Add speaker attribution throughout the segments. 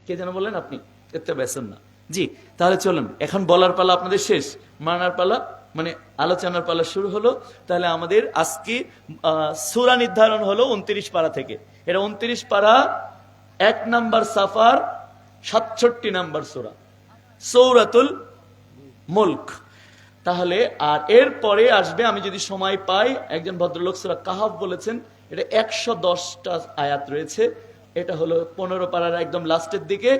Speaker 1: কে যেন বললেন আপনি? ইত্তেবা'আস সুন্নাহ। জি, তাহলে চলুন, এখন বলার পালা আপনাদের শেষ, মানার পালা, মানে আলোচনার পালা শুরু হলো। তাহলে আমাদের আজকে সূরা নির্ধারণ হলো 29 পারা থেকে। এটা 29 পারা, 1 নাম্বার সাফার, 67 নাম্বার সূরা, সূরাতুল মুলক। তাহলে আর এর পরে আসবে, আমি যদি সময় পাই, একজন ভদ্রলোক সূরা কাহাফ বলেছেন, এটা 110টা আয়াত রয়েছে। এটা হলো 15 পারার একদম লাস্টের দিকে,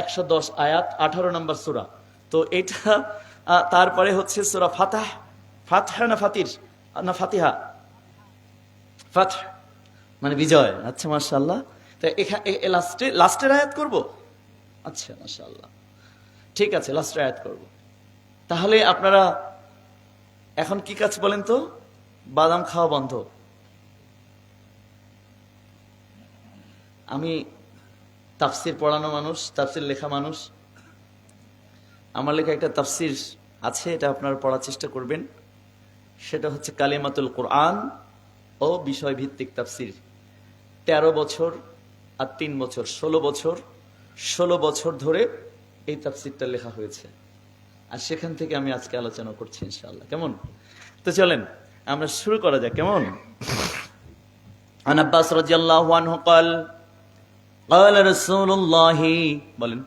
Speaker 1: 110 আয়াত, 18 নম্বর সূরা। তো এটা তারপরে হচ্ছে সূরা ফাতহ, ফাতহ না ফাতির না ফাতিহা, ফাতহ মানে বিজয়। আচ্ছা, মাশাআল্লাহ। তো এখানে লাস্টের আয়াত করব। আচ্ছা, মাশাআল্লাহ, ঠিক আছে, লাস্টের আয়াত করব। তাহলে আপনারা এখন কি কাজ বলেন তো? বাদাম খাওয়া বন্ধ। আমি তাফসির পড়ানো মানুষ, তাফসির লেখা মানুষ। আমার লেখা একটা তাফসির আছে, এটা আপনারা পড়ার চেষ্টা করবেন। সেটা হচ্ছে কালিমাতুল কোরআন ও বিষয় ভিত্তিক তাফসির। 13 বছর আর 3 বছর, 16 বছর ধরে এই তাফসিরটা লেখা হয়েছে। আর সেখান থেকে আমি আজকে আলোচনা করছি ইনশাআল্লাহ। কেমন? তো চলেন আমরা শুরু করা যাক। কেমন? আন আব্বাস রাদিয়াল্লাহু আনহু قال قال رسول الله বলেন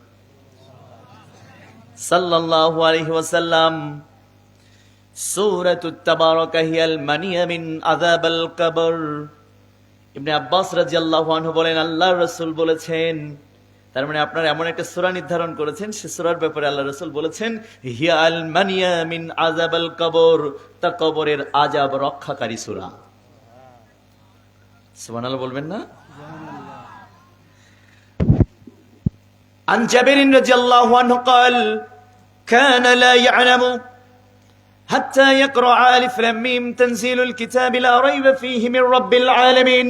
Speaker 1: সাল্লাল্লাহু আলাইহি ওয়াসাল্লাম সূরাতুত তাবারাকা হিয়াল মানিয়া মিন আযাবাল কবর। ইবনে আব্বাস রাদিয়াল্লাহু আনহু বলেন, আল্লাহর রাসূল বলেছেন, তার মানে আপনারা এমন একটা সূরা নির্ধারণ করেছেন, সে সূরার ব্যাপারে আল্লাহর রাসূল বলেছেন হিয়া আল মানিয়া মিন আযাবাল কবর, তা কবরের আযাব রক্ষাকারী সূরা। সুবহানাল্লাহ বলবেন না? عن جابر رضي الله عنه قال كان لا يعلم حتى يقرأ ألف لام ميم تنزيل الكتاب لا ريب فيه من رب العالمين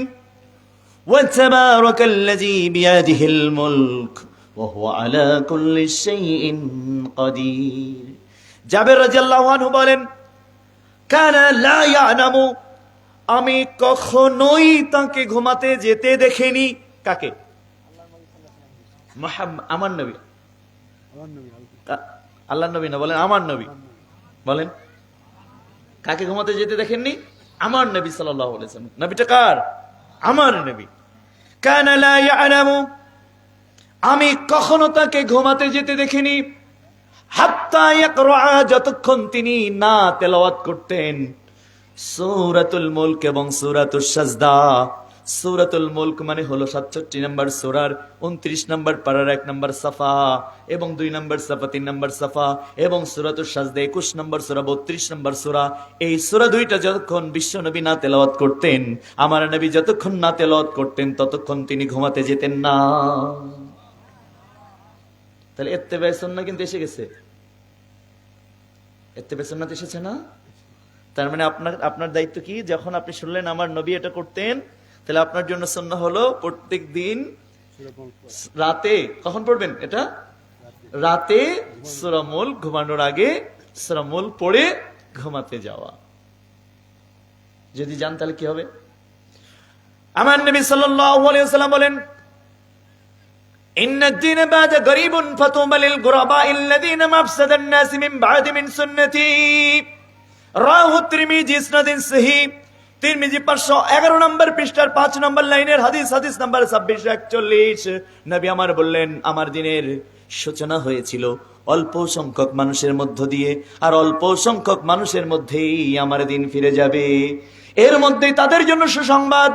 Speaker 1: وتبارك الذي بيده الملك وهو على كل شيء قدير। জাবের রাদিয়াল্লাহু আনহু বলেন, كان لا يعلم, আমি কখনোই তাকে ঘুমাতে যেতে দেখিনি। কাকে? আমার নবী, আল্লাহ নবী না, বলেন আমার নবী। বলেন কাকে ঘুমাতে যেতে দেখেননি? আমার নবী সাল্লাল্লাহু আলাইহি ওয়াসাল্লাম। নবীটা কার? আমার নবী। কানা লা ইয়ালামু, আমি কখনো তাকে ঘুমাতে যেতে দেখিনি, হাত্তা ইয়াকরা, যতক্ষণ তিনি না তেলাওয়াত করতেন সূরাতুল মুলক এবং সূরাতুস সাজদা। সূরাতুল মুলক মানে হলো 67 নম্বর সূরার 29 নম্বর পারার 1 নম্বর সাফা এবং 2 নম্বর সাফা, 3 নম্বর সাফা, এবং সূরাতুস সাজদা 21 নম্বর সূরা, 32 নম্বর সূরা। এই সূরা দুইটা যতক্ষণ বিশ্ব নবী না তেলাওয়াত করতেন, আমার নবী যতক্ষণ না তেলাওয়াত করতেন, ততক্ষণ তিনি ঘুমাতে যেতেন না। তাহলে ইত্তেবা'আস সুন্নাহ কিন্তু এসে গেছে। ইত্তেবা'আস সুন্নাহ এসেছে না? তার মানে আপনার দায়িত্ব কি? যখন আপনি শুনলেন আমার নবী এটা করতেন, তাহলে আপনার জন্য সুন্নাহ হলো প্রত্যেক দিন রাতে, কখন পড়বেন এটা? রাতে সূরা মুলক, ঘুমানোর আগে সূরা মুলক পড়ে ঘুমাতে যাওয়া। যদি জান তাহলে কি হবে? আমার নবী সাল্লাল্লাহু আলাইহি ওয়াসাল্লাম বলেন, ইন্নাদ দীন বা'দা গরীবুন ফাতুবা লিল গুরাবা'আল্লাযীনা মাফসাদান নাস মিন বা'দি মিন সুন্নতি। রাহু তিরমিজি ইসনাদিন সহিহ। তিরমিজি 511 নম্বর পৃষ্ঠার 5 নম্বর লাইনের হাদিস, হাদিস নাম্বার 2641। নবী আমার বললেন, আমার দিনের সূচনা হয়েছিল অল্প সংখ্যক মানুষের মধ্য দিয়ে, আর অল্প সংখ্যক মানুষের মধ্যেই আমার দিন ফিরে যাবে। এর মধ্যে তাদের জন্য সুসংবাদ,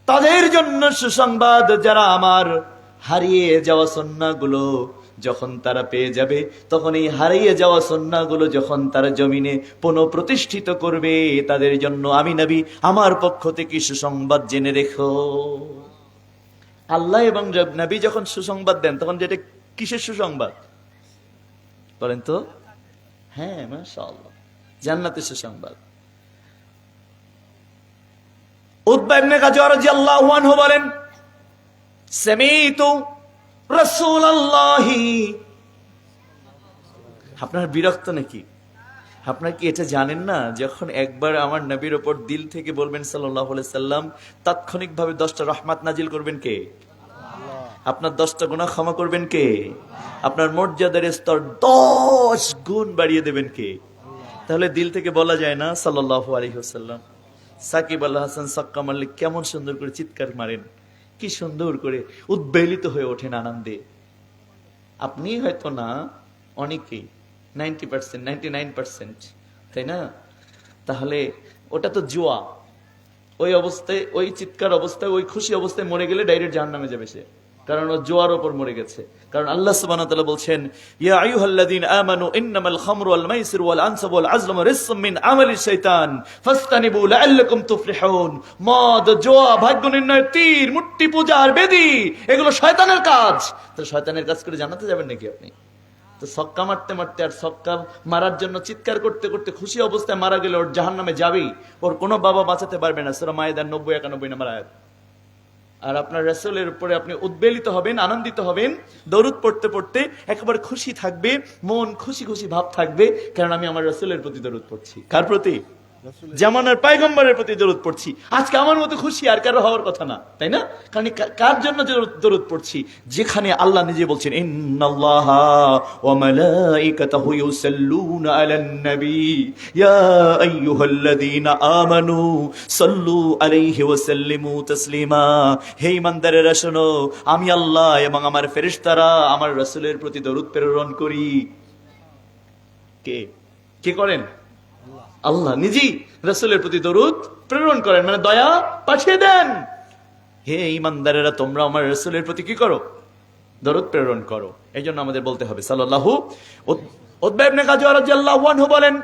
Speaker 1: তাদের জন্য সুসংবাদ যারা আমার হারিয়ে যাওয়া সুন্নাহগুলো যখন তারা পেয়ে যাবে, তখন এই হারিয়ে যাওয়া সুন্নাহগুলো যখন তারা জমিনে পুনঃপ্রতিষ্ঠিত করবে, তাদের জন্য আমি নবী আমার পক্ষ থেকে সুসংবাদ জেনে রেখো। আল্লাহ এবং নবী যখন সুসংবাদ দেন, তখন যেটা কিসের সুসংবাদ বলেন তো? হ্যাঁ, মাশাআল্লাহ, জান্নাতের সুসংবাদ। উতবা ইবনে গাজওয়া রাদিয়াল্লাহু আনহু বলেন, সামিতু রাসূলুল্লাহি। আপনার বিরক্ত নাকি? আপনার কি এটা জানেন না, যখন একবার আমার নবীর উপর দিল থেকে বলবেন সাল্লাল্লাহু আলাইহি সাল্লাম, তাৎক্ষণিকভাবে 10টা রহমত নাজিল করবেন কে? আপনার 10টা গুনাহ ক্ষমা করবেন কে? আপনার মর্যাদার স্তর 10 গুণ বাড়িয়ে দেবেন কে? তাহলে দিল থেকে বলা যায় না সাল্লাল্লাহু আলাইহি ওয়াসাল্লাম? সাকিব আল হাসান সাক্কা মারলে কেমন সুন্দর করে চিৎকার মারেন, কি সুন্দর করে উদ্বেলিত হয়ে ওঠেন আনন্দে। আপনি হয়তো না, অনেকেই 90%, 99%, তাই না? তাহলে ওটা তো জুয়া। ওই অবস্থায়, ওই চিৎকার অবস্থায়, ওই খুশি অবস্থায় মরে গেলে ডাইরেক্ট জাহান্নামে যাবে সে, কারণ ও জুয়ার উপর মরে গেছে। কারণ আল্লাহ সুবহানাহু ওয়া তাআলা বলছেন, ইয়া আইয়ুহাল্লাযীনা আমানু ইন্নামাল খামরু ওয়াল মাইসিরু ওয়াল আনসাবু ওয়াল আজলামু রিজসুম মিন আমালিশ শাইতান ফাসতানিবু লাআল্লাকুম তুফলিহুন। মদ, জুয়া, ভাগ্য নির্ণয়, তীর, মূর্তি পূজা আর বেদী, এগুলো শয়তানের কাজ। তো শয়তানের কাজ করে জান্নাতে যাবেন নাকি আপনি? তো ছক্কা মারতে মারতে আর ছক্কা মারার জন্য চিৎকার করতে করতে খুশি অবস্থায় মারা গেলে ওর জাহান্নামে যাবেই, ওর কোনো বাবা বাঁচাতে পারবে না। সূরা মায়েদার 90-91 নম্বর আয়াত। আর আপনার রাসূলের উপরে আপনি উদ্বেলিত হবেন, আনন্দিত হবেন, দরুদ পড়তে পড়তে একেবারে খুশি থাকবে, মন খুশি খুশি ভাব থাকবে, কারণ আমি আমার রাসূলের প্রতি দরুদ পড়ছি। কার প্রতি? জামানার পয়গম্বরের প্রতি দরুদ পড়ছি। আজকে আমার মতো খুশি আর কারো হওয়ার কথা না, তাই না? কারণ কার জন্য দরুদ পড়ছি? যেখানে আল্লাহ নিজে বলছেন, ইন্নাল্লাহা ওয়া মালাইকাতাহু ইউসাল্লুনা আলান নবী ইয়া আইয়ুহাল্লাযীনা আমানু সাল্লু আলাইহি ওয়া সাল্লিমু তাসলিমা। হে ঈমানদারেরা শোনো, আমি আল্লাহ এবং আমার ফেরেশতারা আমার রাসূলের প্রতি দরুদ প্রেরণ করি। কে কে করেন? আল্লাহ নিজেই রাসূলের প্রতি দরুদ প্রেরণ করেন, মানে দয়া পাঠিয়ে দেন। হে ঈমানদারেরা, তোমরা আমার রাসূলের প্রতি কি করো? দরুদ প্রেরণ করো। এই জন্য আমাদের বলতে হবে সাল্লাল্লাহু। উতবা ইবনে গাজওয়া রাদিয়াল্লাহু আনহু বলেন,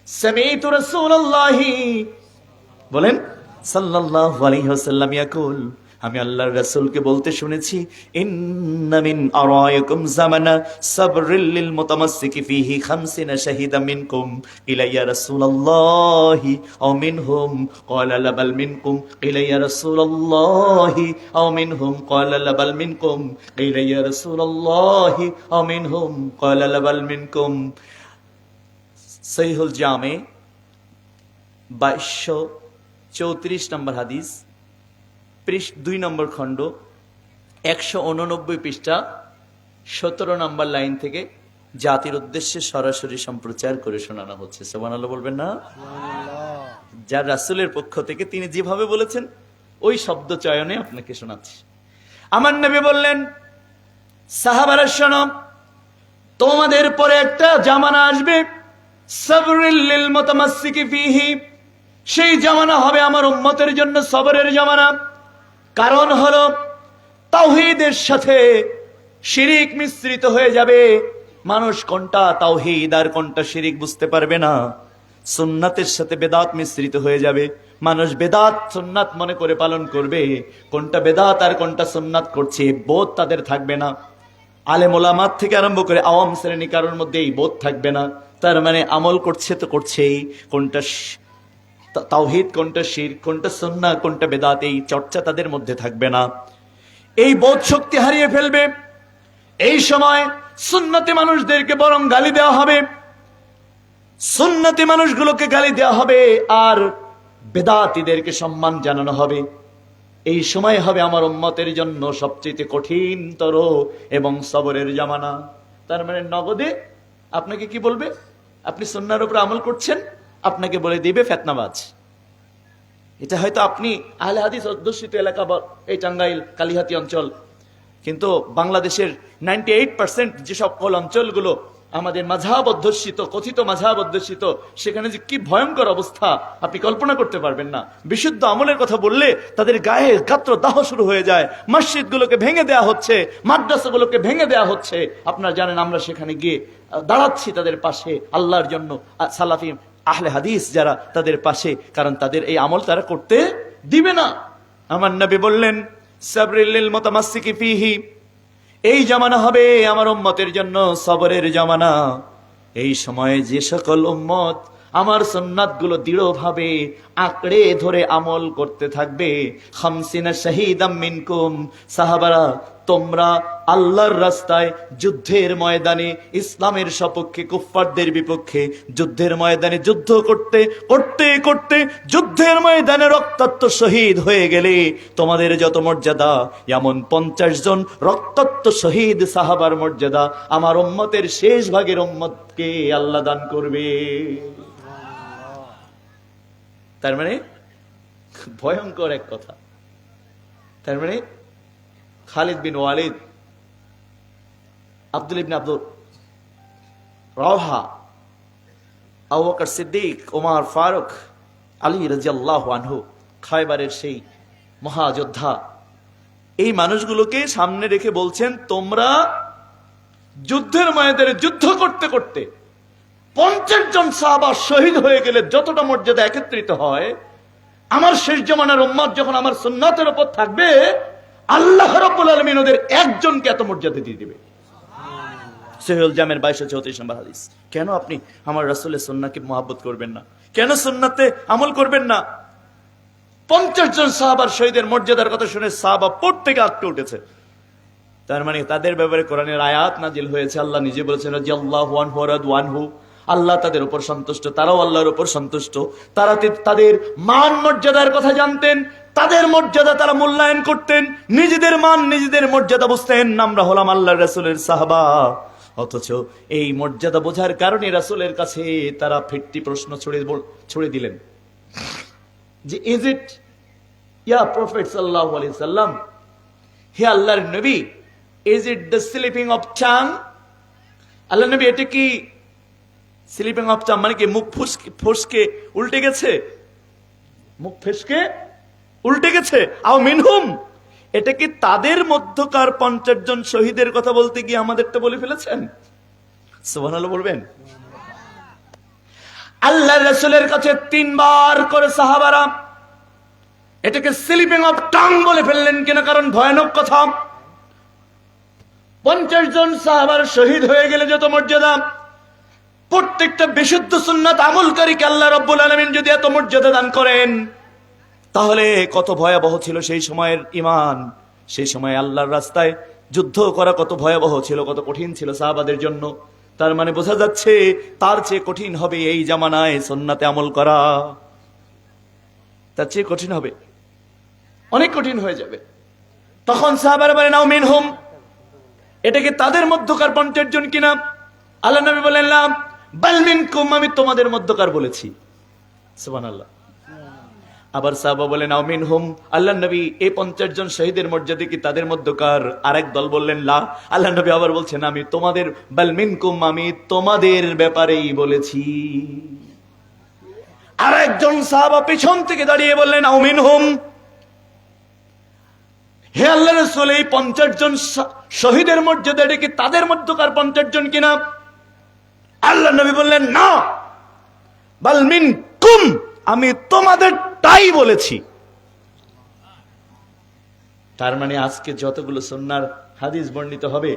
Speaker 1: সামি'তু রাসূলুল্লাহি, বলেন সাল্লাল্লাহু আলাইহি ওয়াসাল্লাম ইয়াকুল, আমি আল্লাহর রাসূলকে বলতে শুনেছি, ইন্না মিন আরায়াকুম জামানা সাবরিল লিল মুতামাসসিকি ফিহি 50 শাহিদা মিনকুম ইলাইয়া রাসূলুল্লাহি আও মিনহুম ক্বালা লাবাল মিনকুম ইলাইয়া রাসূলুল্লাহি আও মিনহুম ক্বালা লাবাল মিনকুম ইলাইয়া রাসূলুল্লাহি আও মিনহুম ক্বালা লাবাল মিনকুম। সহিহুল জামে 2234 নম্বর হাদিস, 2 নম্বর খণ্ড, 189 পৃষ্ঠা, 17 নম্বর লাইন থেকে জাতির উদ্দেশ্যে সরাসরি সম্প্রচার করে শোনানো হচ্ছে। সুবহানাল্লাহ বলবেন না? যার রাসূলের পক্ষ থেকে তিনি যেভাবে বলেছেন ওই শব্দ চয়নে আপনাকে শোনাচ্ছি। আমার নবী বললেন, সাহাবারা শোনো, তোমাদের পরে একটা জামানা আসবে, সাবরিল লিল মুতামাসসিকি ফিহি, সেই জামানা হবে আমার উম্মতের জন্য সবরের জামানা। কারণ হলো তাওহীদের সাথে শিরিক মিশ্রিত হয়ে যাবে। মানুষ কোনটা তাওহীদ আর কোনটা শিরিক বুঝতে পারবে না। সুন্নাতের সাথে বেদাত মিশ্রিত হয়ে যাবে। মানুষ বেদাত সুন্নাত মনে করে পালন করবে, কোনটা বেদাত আর কোনটা সুন্নাত করছে বোধ তাদের থাকবে না। আলেম ওলামাত থেকে আরম্ভ করে আওয়াম শ্রেণী কারোর মধ্যে এই বোধ থাকবে না। তার মানে আমল করছে তো করছেই, কোনটা তাওহীদ, কোনটা শিরক, কোনটা সুন্নাহ, কোনটা বেদাত, এই চর্চা তাদের মধ্যে থাকবে না। এই বোধ শক্তি হারিয়ে ফেলবে। এই সময় সুন্নতি মানুষদেরকে বরং গালি দেওয়া হবে, সুন্নতি মানুষগুলোকে গালি দেওয়া হবে, আর বেদাতীদেরকে সম্মান জানানো হবে। এই সময় হবে আমার উম্মতের জন্য সবচেয়ে কঠিনতর এবং সবরের জামানা। তার মানে নগদে আপনাকে কি বলবে? আপনি সুন্নাহর উপর আমল করছেন, আপনাকে বলে দিবে ফেতনাবাজ। এটা হয়তো আপনি আহলে হাদিস অধ্যুষিত এলাকা, এই টাঙ্গাইল কালিহাতি অঞ্চল, কিন্তু বাংলাদেশের 98% যে সকল অঞ্চলগুলো আমাদের মাযহাব অধ্যুষিত, কথিত মাযহাব অধ্যুষিত, সেখানে যে কি ভয়ঙ্কর অবস্থা আপনি কল্পনা করতে পারবেন না। বিশুদ্ধ আমলের কথা বললে তাদের গায়ে গাত্র দাহ শুরু হয়ে যায়। মসজিদগুলোকে ভেঙে দেয়া হচ্ছে, মাদ্রাসাগুলোকে ভেঙে দেয়া হচ্ছে। আপনারা জানেন আমরা সেখানে গিয়ে দাঁড়াচ্ছি তাদের পাশে আল্লাহর জন্য, সালাফি আহলে হাদিস যারা তাদের পাশে, কারণ তাদের এই আমল তারা করতে দিবে না। আমার নবী বললেন, সাবরিল লিল মুতামাসসিকি ফিহি, এই জামানা হবে আমার উম্মতের জন্য সবরের জামানা। এই সময়ে যে সকল উম্মত আমার সুন্নাতগুলো দৃঢ়ভাবে আঁকড়ে ধরে আমল করতে থাকবে। খামসিনা শাহীদাম মিনকুম, সাহাবারা তোমরা আল্লাহর রাস্তায় যুদ্ধের ময়দানে ইসলামের সপক্ষে কুফফারদের বিপক্ষে যুদ্ধের ময়দানে যুদ্ধ করতে করতে করতে যুদ্ধের ময়দানে রক্তাক্ত শহীদ হয়ে গেলে তোমাদের যত মর্যাদা, এমন 50 জন রক্তাক্ত শহীদ সাহাবার মর্যাদা আমার উম্মতের শেষ ভাগের উম্মতকে আল্লাহ দান করবে। তার মানে ভয়ঙ্কর এক কথা। তার মানে খালিদ বিন ওয়ালিদ, আব্দুল ইবনে আব্দুল রাওহা, আবু বকর সিদ্দিক, ওমর ফারুক, আলী রাদিয়াল্লাহু আনহু, খায়বারের সেই মহাযোদ্ধা, এই মানুষগুলোকে সামনে রেখে বলছেন তোমরা যুদ্ধের ময়দানে যুদ্ধ করতে করতে 50 জন সাহাবা শহীদ হয়ে গেলে যতটা মর্যাদা একত্রিত হয়, আমার শেষ জামানার উম্মত যখন আমার সুন্নাতের উপর থাকবে, আল্লাহ রাব্বুল আলামিন ওদের একজনকে এত মর্যাদা দিয়ে দিবে। সহিহুল জামের 2234 নম্বর হাদিস। কেন আপনি আমার রাসূলের সুন্নাহকে মহব্বত করবেন না? কেন সুন্নাতে আমল করবেন না? 50 জন সাহাবার শহীদের মর্যাদার কথা শুনে সাহাবা প্রত্যেকে আটকে উঠেছে। তার মানে তাদের ব্যাপারে কোরআনের আয়াত নাজিল হয়েছে। আল্লাহ নিজে বলেছেন রাদিয়াল্লাহু আনহু ওয়া রাদু আনহু, আল্লাহ তাদের উপর সন্তুষ্ট, তারাও আল্লাহর উপর সন্তুষ্ট। তারা তাদের মান মর্যাদার কথা জানতেন, তাদের মর্যাদা তারা মূল্যায়ন করতেন, নিজেদের মান নিজেদের মর্যাদা বুঝতেন। আমরা হলাম আল্লাহর রাসূলের সাহাবা, অথচ এই মর্যাদা বোঝার কারণে রাসূলের কাছে তারা ফিরতি প্রশ্ন ছুড়ে দিলেন যে ইজ ইট ইয়া প্রফেট সাল্লাল্লাহু আলাইহি সাল্লাম, হে আল্লাহর নবী, is it the sleeping of tongue? আল্লাহ নবী, এটা কি স্লিপিং অফ টাং মানে কি মুখ ফসকে উল্টে গেছে? মুখ ফসকে উল্টে গেছে? আও মিনহুম, এটা কি তাদের মধ্যকার 50 জন শহীদের কথা বলতে গিয়ে আমাদেরটা বলে ফেলেছেন? সুবহানাল্লাহ বলবেন। আল্লাহর রাসূলের কাছে 3 বার করে সাহাবারা এটাকে স্লিপিং অফ টাং বলে ফেললেন কিনা, কারণ ভয়ানক কথা। 50 জন সাহাবার শহীদ হয়ে গেলে যত মর্যাদা, প্রত্যেকটা বিশুদ্ধ সুন্নাত আমলকারীকে আল্লাহ রাব্বুল আলামিন যদি এত মর্যাদা দান করেন, তাহলে কত ভয়াবহ ছিল সেই সময়ের ঈমান। সেই সময় আল্লাহর রাস্তায় যুদ্ধ করা কত ভয়াবহ ছিল, কত কঠিন ছিল সাহাবাদের জন্য। তার মানে বোঝা যাচ্ছে তার চেয়ে কঠিন হবে এই জামানায় সুন্নাতে আমল করা। তার চেয়ে কঠিন হবে, অনেক কঠিন হয়ে যাবে। তখন সাহাবারা বলেন আও মিনহুম, এটা কি তাদের মধ্যকার 50 জন কিনা? আল্লাহ নবী বলেন না, বাল মিনকুম, আমি তোমাদের মধ্যকার বলেছি। সুবহানাল্লাহ। আবার সাহাবা বলেন আও মিনহুম, আল্লাহ নবী এই 50 জন শহীদের মর্যাদা কি তাদের মধ্যকার? আরেক দল বললেন লা। আল্লাহ নবী আবার বলছেন আমি তোমাদের, বাল মিনকুম, আমি তোমাদের ব্যাপারেই বলেছি। আরেকজন সাহাবা পিছন থেকে দাঁড়িয়ে বললেন আও মিনহুম, হে আল্লাহর রাসূল, এই 50 জন শহীদের মর্যাদা এটা কি তাদের মধ্যকার 50 জন কিনা? আল্লাহ নবী বললেন না, বাল মিনকুম, আমি তোমাদেরটাই বলেছি। তার মানে আজকে যতগুলো সুন্নাহর হাদিস বর্ণিত হবে,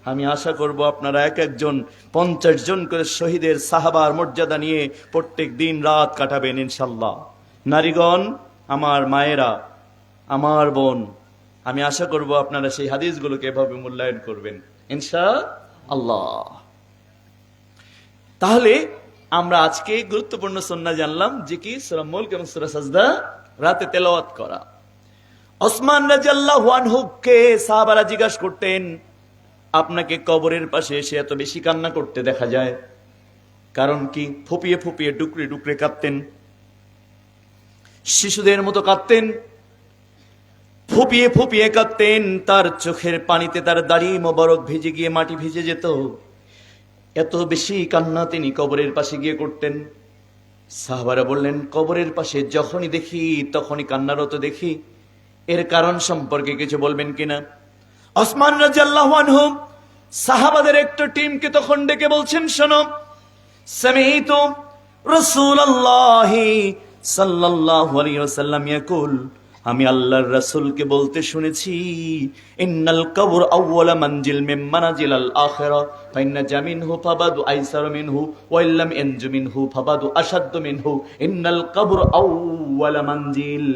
Speaker 1: আমি আশা করব আপনারা এক একজন 50 জন করে শহীদের সাহাবার মর্যাদা নিয়ে প্রত্যেক দিন রাত কাটাবেন ইনশাআল্লাহ। নারীগণ, আমার মায়েরা, আমার বোন, আমি আশা করব আপনারা সেই হাদিসগুলোকে এভাবে মূল্যায়ন করবেন ইনশাআল্লাহ। তাহলে আমরা আজকে গুরুত্বপূর্ণ সুন্নাহ জানলাম, যে কি সূরা মুলক এবং সূরা সাজদা রাতে তেলাওয়াত করা। ওসমান রাদিয়াল্লাহু আনহু কে সাহাবারা জিজ্ঞাসা করতেন, আপনাকে কবরের পাশে এসে এত বেশি কান্না করতে দেখা যায়, কারণ কি? ফুপিয়ে ফুপিয়ে ডুকরে ডুকরে কাঁদতেন, শিশুদের মতো কাঁদতেন, ফুপিয়ে ফুপিয়ে কাঁদতেন। তার চোখের পানিতে তার দাড়ি মোবারক ভিজে গিয়ে মাটি ভিজে যেত। এত বেশি কান্না তিনি কবরের পাশে গিয়ে করতেন। সাহাবারা বললেন, কবরের পাশে যখনই দেখি তখনই কান্নারত দেখি, এর কারণ সম্পর্কে কিছু বলবেন কিনা? ওসমান রাদিয়াল্লাহু আনহু সাহাবাদের একটা টিমকে তখন ডেকে বলছেন, শোনো, সামি'তু রাসূলুল্লাহি সাল্লাল্লাহু আলাইহি ওয়াসাল্লাম ইয়াকুল, আমি আল্লাহর রাসূলকে বলতে শুনেছি, ইন্নাল কবর আউওয়ালা মানজিল মিন মানাজিলাল আখিরা ফাইন্না জামিনহু ফাবাদু আইসার মিনহু ওয়া ইল্লাম ইয়ানজু মিনহু ফাবাদু আশাদ্দু মিনহু ইন্নাল কবর আউওয়ালা মানজিল।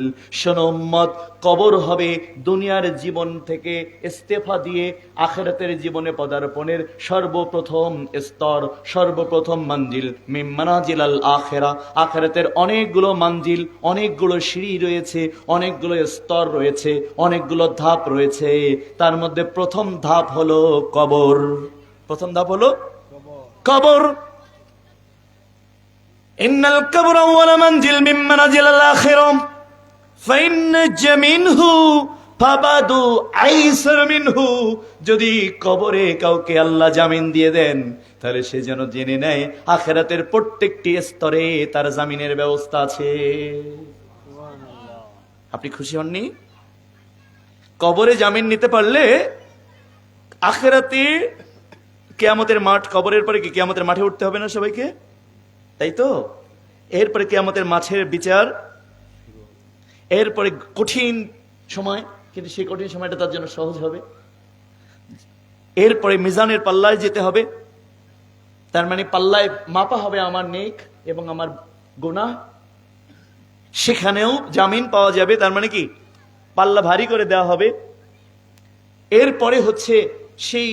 Speaker 1: শোনো উম্মত, কবর হবে দুনিয়ার জীবন থেকে ইস্তেফা দিয়ে আখিরাতের জীবনে পদার্পণের সর্বপ্রথম স্তর, সর্বপ্রথম মঞ্জিল। মিন মানাজিলাল আখিরা, আখিরাতের অনেকগুলো মঞ্জিল, অনেকগুলো সিঁড়ি রয়েছে, অনেকগুলো স্তর রয়েছে, অনেকগুলো ধাপ রয়েছে। তার মধ্যে প্রথম ধাপ হলো কবর। প্রথম ধাপ হলো কবর। ইন্নাল কবর আউওয়ালা মানজিল মিন মানাজিলাল আখিরা ফাইন্না জামিনহু ফাবাদু আইসার মিনহু। যদি কবরে কাউকে আল্লাহ জামিন দিয়ে দেন, তাহলে সে যেন জেনে নেয় আখিরাতের প্রত্যেকটি স্তরে তার জামিনের ব্যবস্থা আছে। আপনি খুশি হননি? কবরে জামিন নিতে পারলে আখিরাতে কিয়ামতের মাঠ, কবরের পরে কি কিয়ামতের মাঠে উঠতে হবে না সবাইকে? তাই তো। এরপরে কিয়ামতের মাঠের বিচার, এরপরে কঠিন সময়, কিন্তু সেই কঠিন সময়টা তার জন্য সহজ হবে। এরপরে মিজানের পাল্লায় যেতে হবে, তার মানে পাল্লায় মাপা হবে আমার নেক এবং আমার গুনাহ। সেখানেও জামিন পাওয়া যাবে, তার মানে কি পাল্লা ভারী করে দেওয়া হবে। এরপরে হচ্ছে সেই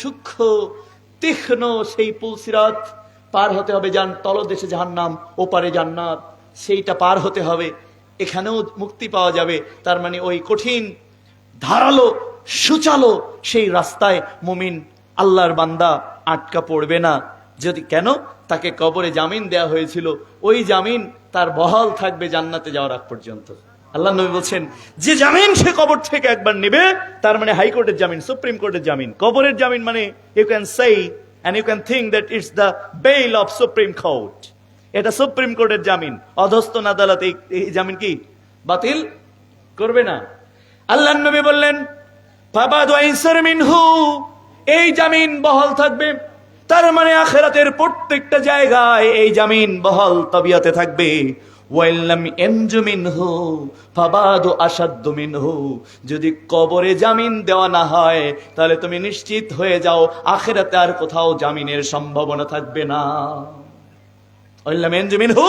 Speaker 1: সূক্ষ্ম তীক্ষ্ণ সেই পুলসিরাত পার হতে হবে, যান তলদেশে জাহান্নাম, ওপারে জান্নাত, সেইটা পার হতে হবে। এখানেও মুক্তি পাওয়া যাবে। তার মানে ওই কঠিন ধারালো সুচালো সেই রাস্তায় মুমিন আল্লাহর বান্দা আটকা পড়বে না। যদি কেন? তাকে কবরে জামিন দেয়া হয়েছিল, ওই জামিন তার বহাল থাকবে জান্নাতে যাওয়ার আগ পর্যন্ত। আল্লাহ নবী বলছেন, যে জামিন সে কবর থেকে একবার নেবে, তার মানে হাইকোর্টের জামিন, সুপ্রিম কোর্টের জামিন। কবরের জামিন মানে you can say and you can think that it's the bail of Supreme Court. এটা সুপ্রিম কোর্টের জামিন। অধস্তন আদালত এই জামিন কি বাতিল করবে না। আল্লাহর নবী বললেন, ফাবাদু আইসার মিনহু, এই জামিন বহাল থাকবে। তার মানে আখিরাতের প্রত্যেকটা জায়গায় এই জামিন বহাল তবিয়তে থাকবে। ওয়াইল্লাম ইয়ানজু মিনহু ফাবাদু আশাদ্দু মিনহু, যদি কবরে জামিন দেওয়া না হয়, তাহলে তুমি নিশ্চিত হয়ে যাও আখিরাতে আর কোথাও জামিনের সম্ভাবনা থাকবে না। ওয়াইল্লাম ইয়ানজু মিনহু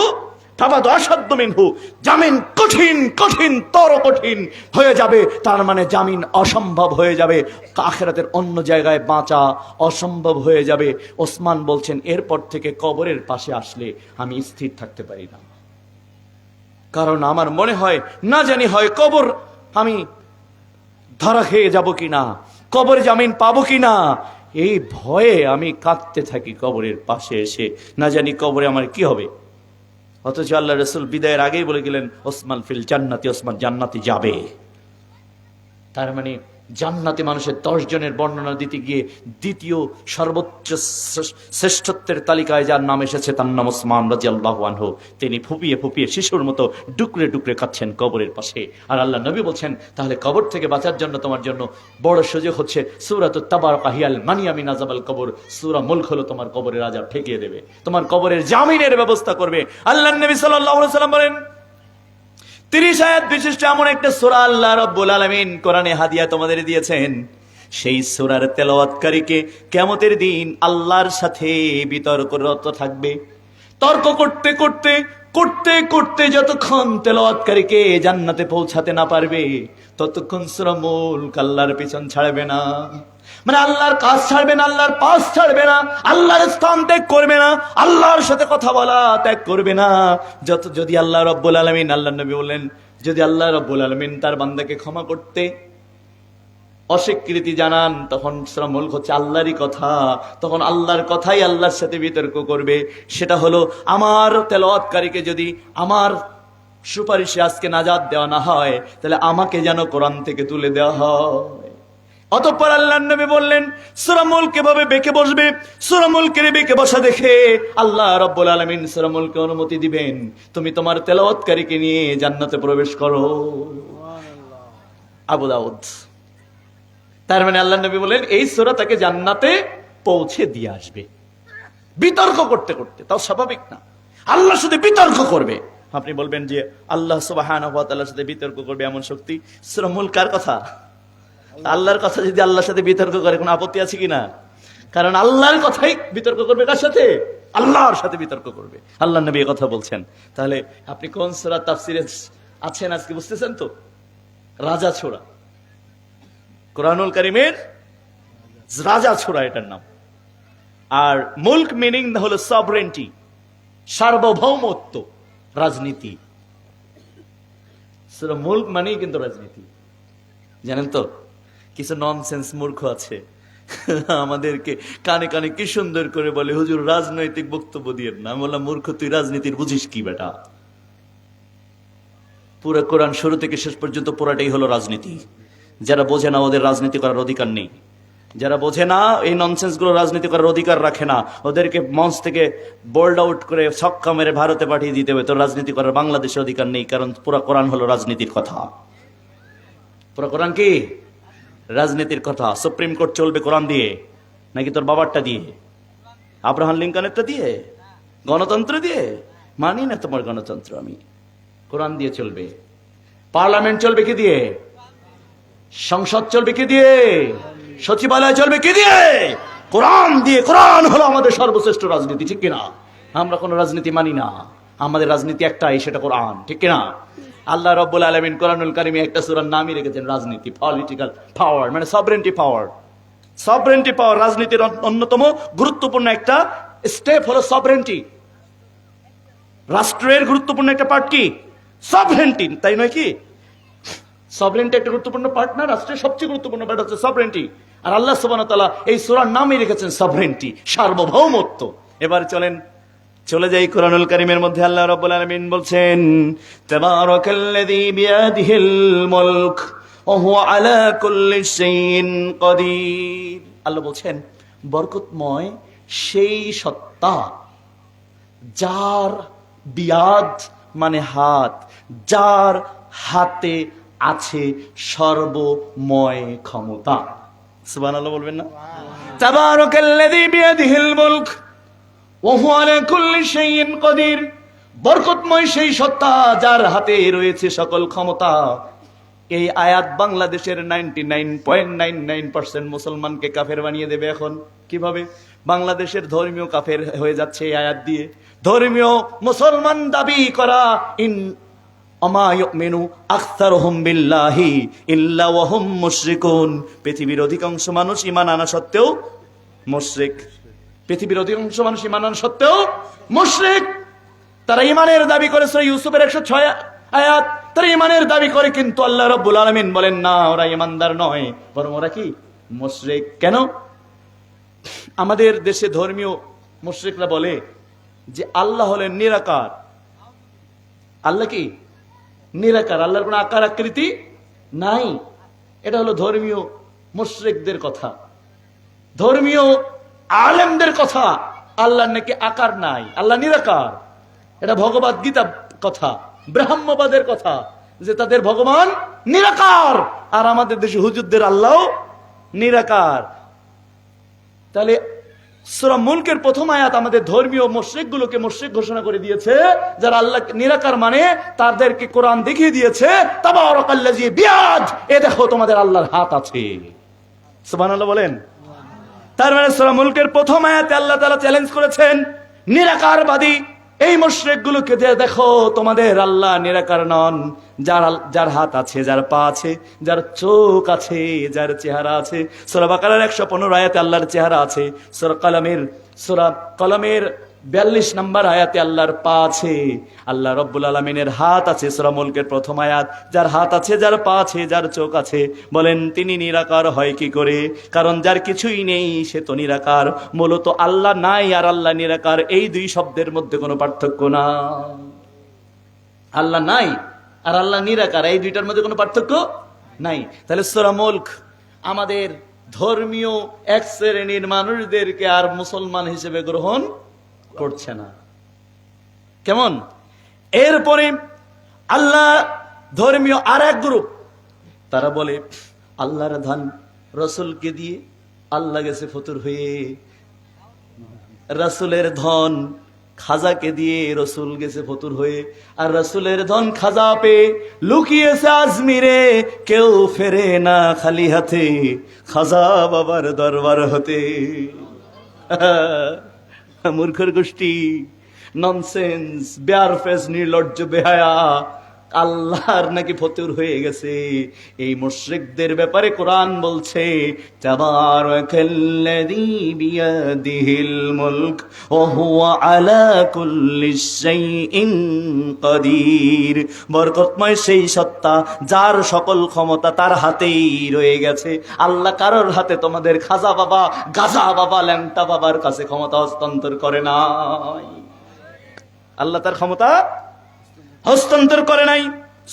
Speaker 1: ফাবাদু আশাদ্দু মিনহু, জামিন কঠিন কঠিন তর কঠিন হয়ে যাবে, তার মানে জামিন অসম্ভব হয়ে যাবে, আখিরাতের অন্য জায়গায় বাঁচা অসম্ভব হয়ে যাবে। ওসমান বলছেন, এরপর থেকে কবরের পাশে আসলে আমি স্থির থাকতে পারি না, কারণ আমার মনে হয় না জানি হয় কবর আমি ধরা খেয়ে যাব কিনা, কবরে জামিন পাবো কিনা, এই ভয়ে আমি কাঁদতে থাকি কবরের পাশে এসে, না জানি কবরে আমার কি হবে। অথচ আল্লাহ রাসূল বিদায়ের আগেই বলে গেলেন, ওসমান ফিল জান্নাতি, ওসমান জান্নাতে যাবে। তার মানে জান্নাতে মানুষের 10 জনের বর্ণনা দিতে গিয়ে দ্বিতীয় সর্বোচ্চ শ্রেষ্ঠত্বের তালিকায় যার নাম এসেছে তার নাম ওসমান রাদিয়াল্লাহু আনহু। তিনি ফুপিয়ে ফুপিয়ে শিশুর মতো ডুকরে ডুকরে কাঁদছেন কবরের পাশে। আর আল্লাহ নবী বলছেন, তাহলে কবর থেকে বাঁচার জন্য তোমার জন্য বড় সুযোগ হচ্ছে সূরাতুত তাবারাকা হিয়াল মানিয়া মিন আযাবাল কবর। সূরা মুলক হলো তোমার কবরের আযাব ঠেকিয়ে দেবে, তোমার কবরের জামিনের ব্যবস্থা করবে। আল্লাহর নবী সাল্লাল্লাহু আলাইহি ওয়াসাল্লাম বলেন, 30 আয়াত বিশিষ্ট এমন একটা সূরা আল্লাহ রাব্বুল আলামিন কোরআনে হাদিয়া তোমাদের দিয়েছেন। সেই সূরার তেলাওয়াতকারীকে কিয়ামতের দিন আল্লাহর সাথে বিতর্করত থাকবে। তর্ক করতে করতে করতে করতে যতক্ষণ তেলাওয়াতকারীকে জান্নাতে পৌঁছাতে না পারবে, ততক্ষণ সূরা মুলক আল্লাহর পিছন ছাড়বে না। মানে আল্লাহর কাজ ছাড়বে না, আল্লাহর পাশ ছাড়বে না, আল্লাহর স্থান ত্যাগ করবে না, আল্লাহর সাথে কথা বলা ত্যাগ করবে না। যদি আল্লাহ রাব্বুল আলামিন, আল্লাহর নবী বললেন, যদি আল্লাহ রাব্বুল আলামিন তার বান্দাকে ক্ষমা করতে অস্বীকৃতি জানান, তখন সূরা মুলক হচ্ছে আল্লাহরই কথা, তখন আল্লাহর কথাই আল্লাহর সাথে বিতর্ক করবে। সেটা হলো, আমার তেলাওয়াতকারীকে যদি আমার সুপারিশে আজকে নাজাত দেওয়া না হয়, তাহলে আমাকে যেন কোরআন থেকে তুলে দেওয়া হয়। অতঃপর আল্লাহর নবী বললেন, সূরা মুলক এভাবে বেঁকে বসবে। সূরা মুলকের বেঁকে বসা দেখে আল্লাহ রাব্বুল আলামিন সূরা মুলকে অনুমতি দিবেন, তুমি তোমার তেলাওয়াতকারীকে নিয়ে জান্নাতে প্রবেশ করো। আবু দাউদ। তার মানে আল্লাহর নবী বলেন, এই সূরা তাকে জান্নাতে পৌঁছে দিয়ে আসবে। বিতর্ক করতে করতে, তাও স্বাভাবিক না, আল্লাহর সাথে বিতর্ক করবে, আপনি বলবেন যে আল্লাহ সুবহানাহু ওয়া তাআলার সাথে বিতর্ক করবে এমন শক্তি। সূরা মুলক কার কথা? আল্লাহর কথা যদি আল্লাহর সাথে বিতর্ক করে কোনো আপত্তি আছে কিনা? কারণ আল্লাহর কথাই বিতর্ক করবে কার সাথে? আল্লাহর সাথে বিতর্ক করবে। আল্লাহর নবী কথা বলছেন। তাহলে আপনি কোন সূরা তাফসিরে আছেন আজকে বুঝতেছেন তো? রাজা ছোড়া, কোরআনুল কারীমের রাজা ছোড়া এটার নাম। আর মুলক মিনিং হলো সভরেন্টি, সার্বভৌমত্ব, রাজনীতি। সূরা মুলক মানেই কিন্তু রাজনীতি, জানেন তো? কিছু ননসেন্স মূর্খ আছে আমাদেরকে কানে কানে কি সুন্দর করে বলে, হুজুর রাজনৈতিক বক্তব্য দিয়ে না। আমি বললাম, মূর্খ তুই রাজনীতির বুঝিস কি বেটা? পুরো কোরআন শুরু থেকে শেষ পর্যন্ত পুরাটাই হলো রাজনীতি। যারা বোঝে না ওদের রাজনীতি করার অধিকার নেই। যারা বোঝে না এই ননসেন্স গুলো রাজনীতি করার অধিকার রাখে না, ওদেরকে মঞ্চ থেকে বোল্ড আউট করে ছক্কা মেরে ভারতে পাঠিয়ে দিতে হবে। তো রাজনীতি করার বাংলাদেশের অধিকার নেই, কারণ পুরা কোরআন হলো রাজনীতির কথা। পুরা কোরআন কি রাজনীতির কথা। সুপ্রিম কোর্ট চলবে কোরআন দিয়ে নাকি তোর বাবারটা দিয়ে, আব্রাহাম লিঙ্কনেরটা দিয়ে, গণতন্ত্র দিয়ে? মানি না তোমার গণতন্ত্র আমি। কোরআন দিয়ে চলবে। পার্লামেন্ট চলবে কি দিয়ে? সংসদ চলবে কি দিয়ে? সচিবালয় চলবে কি দিয়ে? কোরআন দিয়ে। কোরআন হলো আমাদের সর্বশ্রেষ্ঠ রাজনীতি, ঠিক কিনা? আমরা কোনো রাজনীতি মানি না, আমাদের রাজনীতি একটাই, সেটা কোরআন, ঠিক কিনা? আল্লাহ রাব্বুল আলামিন কোরআনুল কারীমে একটা সূরার নামই রেখেছেন রাজনীতি, পলিটিক্যাল পাওয়ার, মানে সভরেন্টি পাওয়ার। সভরেন্টি পাওয়ার রাজনীতির অন্যতম গুরুত্বপূর্ণ একটা স্টেপ হলো সভরেন্টি। রাষ্ট্রের গুরুত্বপূর্ণ একটা পার্ট কি? সভরেন্টি, তাই নয় কি? সভরেন্টি একটা গুরুত্বপূর্ণ পার্ট না? রাষ্ট্রের সবচেয়ে গুরুত্বপূর্ণ পার্ট হচ্ছে সভরেন্টি। আর আল্লাহ সুবহানাহু ওয়া তাআলা এই সূরার নামই রেখেছেন সভরেন্টি, সার্বভৌমত্ব। এবার চলে যাই কোরআনুল কারীমের মধ্যে। আল্লাহ রাব্বুল আলামিন বলছেন, তাবারাকাল্লাযী বিয়াদিহিল মুলক ওয়া হুয়া আলা কুল্লি শাইইন কাদির। আল্লাহ বলছেন, বরকতময় সেই সত্তা যার বিয়াদ মানে হাত, যার হাতে আছে সর্বময় ক্ষমতা। সুবহানাল্লাহ বলবেন না? তাবারাকাল্লাযী বিয়াদিহিল মুলক ওয়া হুয়া আলা কুল্লি শাইইন কাদির। বরকতময় সেই সত্তা যার হাতে রয়েছে সকল ক্ষমতা। এই আয়াত বাংলাদেশের 99.99% মুসলমানকে কাফের বানিয়ে দেবে। এখন কিভাবে? বাংলাদেশের ধর্মীয় কাফের হয়ে যাচ্ছে এই আয়াত দিয়ে। ধর্মীয় মুসলমান দাবি করা, আমা ইউমিনু আকসারুহুম বিল্লাহি ইল্লা ওয়া হুম মুশরিকুন। পৃথিবীর অধিকাংশ মানুষ ঈমান আনা সত্ত্বেও মুশরিক। পৃথিবীর অধিকাংশ মানুষ ঈমান আনা সত্ত্বেও মুশরিক। তারা ঈমানের দাবি করে, সূরা ইউসুফের 106 আয়াত। তারা ঈমানের দাবি করে, কিন্তু আল্লাহ রাব্বুল আলামিন বলেন না, ওরা ঈমানদার নয়, বরং ওরা কি? মুশরিক। কেন? আমাদের দেশে ধর্মীয় মুশরিকরা বলে যে আল্লাহ হলেন নিরাকার। আল্লাহ কি? নিরাকার, আল্লাহর কোনো আকার আকৃতি নাই। এটা হলো ধর্মীয় মুশরিকদের কথা, ধর্মীয় আলেমদের কথা। আল্লাহর নাকি আকার নাই, আল্লাহ নিরাকার। এটা ভগবদ গীতা কথা, ব্রাহ্মবাদের কথা, যে তাদের ভগবান নিরাকার। আর আমাদের দেশে হুজুরদের আল্লাহ নিরাকার। তাহলে সূরা মুলকের প্রথম আয়াত আমাদের ধর্মীয় মুশরিকগুলোকে মুশরিক ঘোষণা করে দিয়েছে। যারা আল্লাহ নিরাকার মানে, তাদেরকে কোরআন দেখিয়ে দিয়েছে, তাবারাকাল্লাযী বিয়াদ, এ দেখো তোমাদের আল্লাহর হাত আছে। সুবহানাল্লাহ বলেন। তার মানে সূরা মুলকের প্রথম আয়াতে আল্লাহ তাআলা চ্যালেঞ্জ করেছেন নিরাকারবাদী এই মুশরিকগুলোকে, যে দেখো তোমাদের আল্লাহ নিরাকার নন। যার হাত আছে, যার পা আছে, যার চোখ আছে, যার চেহারা আছে। সূরা বাকারার 115 আয়াতে আল্লাহর চেহারা আছে। সূরা কলমের 42 নম্বর আয়াতে আল্লাহর পা আছে। আল্লাহ রাব্বুল আলামিনের হাত আছে। সূরা মুলকের প্রথম আয়াত। যার হাত আছে, যার পা আছে, যার চোখ আছে, বলেন তিনি নিরাকার হয় কি করে? কারণ যার কিছুই নেই সে তো নিরাকার। মূলত আল্লাহ নাই আর আল্লাহ নিরাকার, এই দুই শব্দের মধ্যে কোনো পার্থক্য না। আল্লাহ নাই আর আল্লাহ নিরাকার, এই দুইটার মধ্যে কোনো পার্থক্য নাই। তাহলে সূরা মুলক আমাদের ধর্মীয় এক শ্রেণীর মানুষদেরকে আর মুসলমান হিসেবে গ্রহণ করছে না। কেমন? এরপরে আল্লাহ ধর্মীয় আর এক গ্রুপ, তারা বলে আল্লাহর ধান রসুলকে দিয়ে আল্লাহ গেছে ফতুর হয়ে। রাসূলের ধন খাজাকে দিয়ে রসুল গেছে ফতুর হয়ে, আর রসুলের ধন খাজা পেয়ে লুকিয়েছে আজমিরে, কেউ ফেরে না খালি হাতে খাজা বাবার দরবার হতে। মূর্খের গোষ্ঠী, ননসেন্স, বেয়ারফেস, নির্লজ্জ, বেহায়া, আল্লাহর নাকি ফতুর হয়ে গেছে। এই মুশরিকদের ব্যাপারে কোরআন বলছে, তাবারাকাল্লাযী বিয়াদিহিল মুলক ওয়া হুয়া আলা কুল্লি শাইইন কাদির। বরকতময় সেই সত্তা যার সকল ক্ষমতা তার হাতেই রয়ে গেছে। আল্লাহ কারোর হাতে, তোমাদের খাজা বাবা, গাজা বাবা, ল্যাংটা বাবার কাছে ক্ষমতা হস্তান্তর করে নাই। আল্লাহ তার ক্ষমতা হস্তান্তর করে নাই।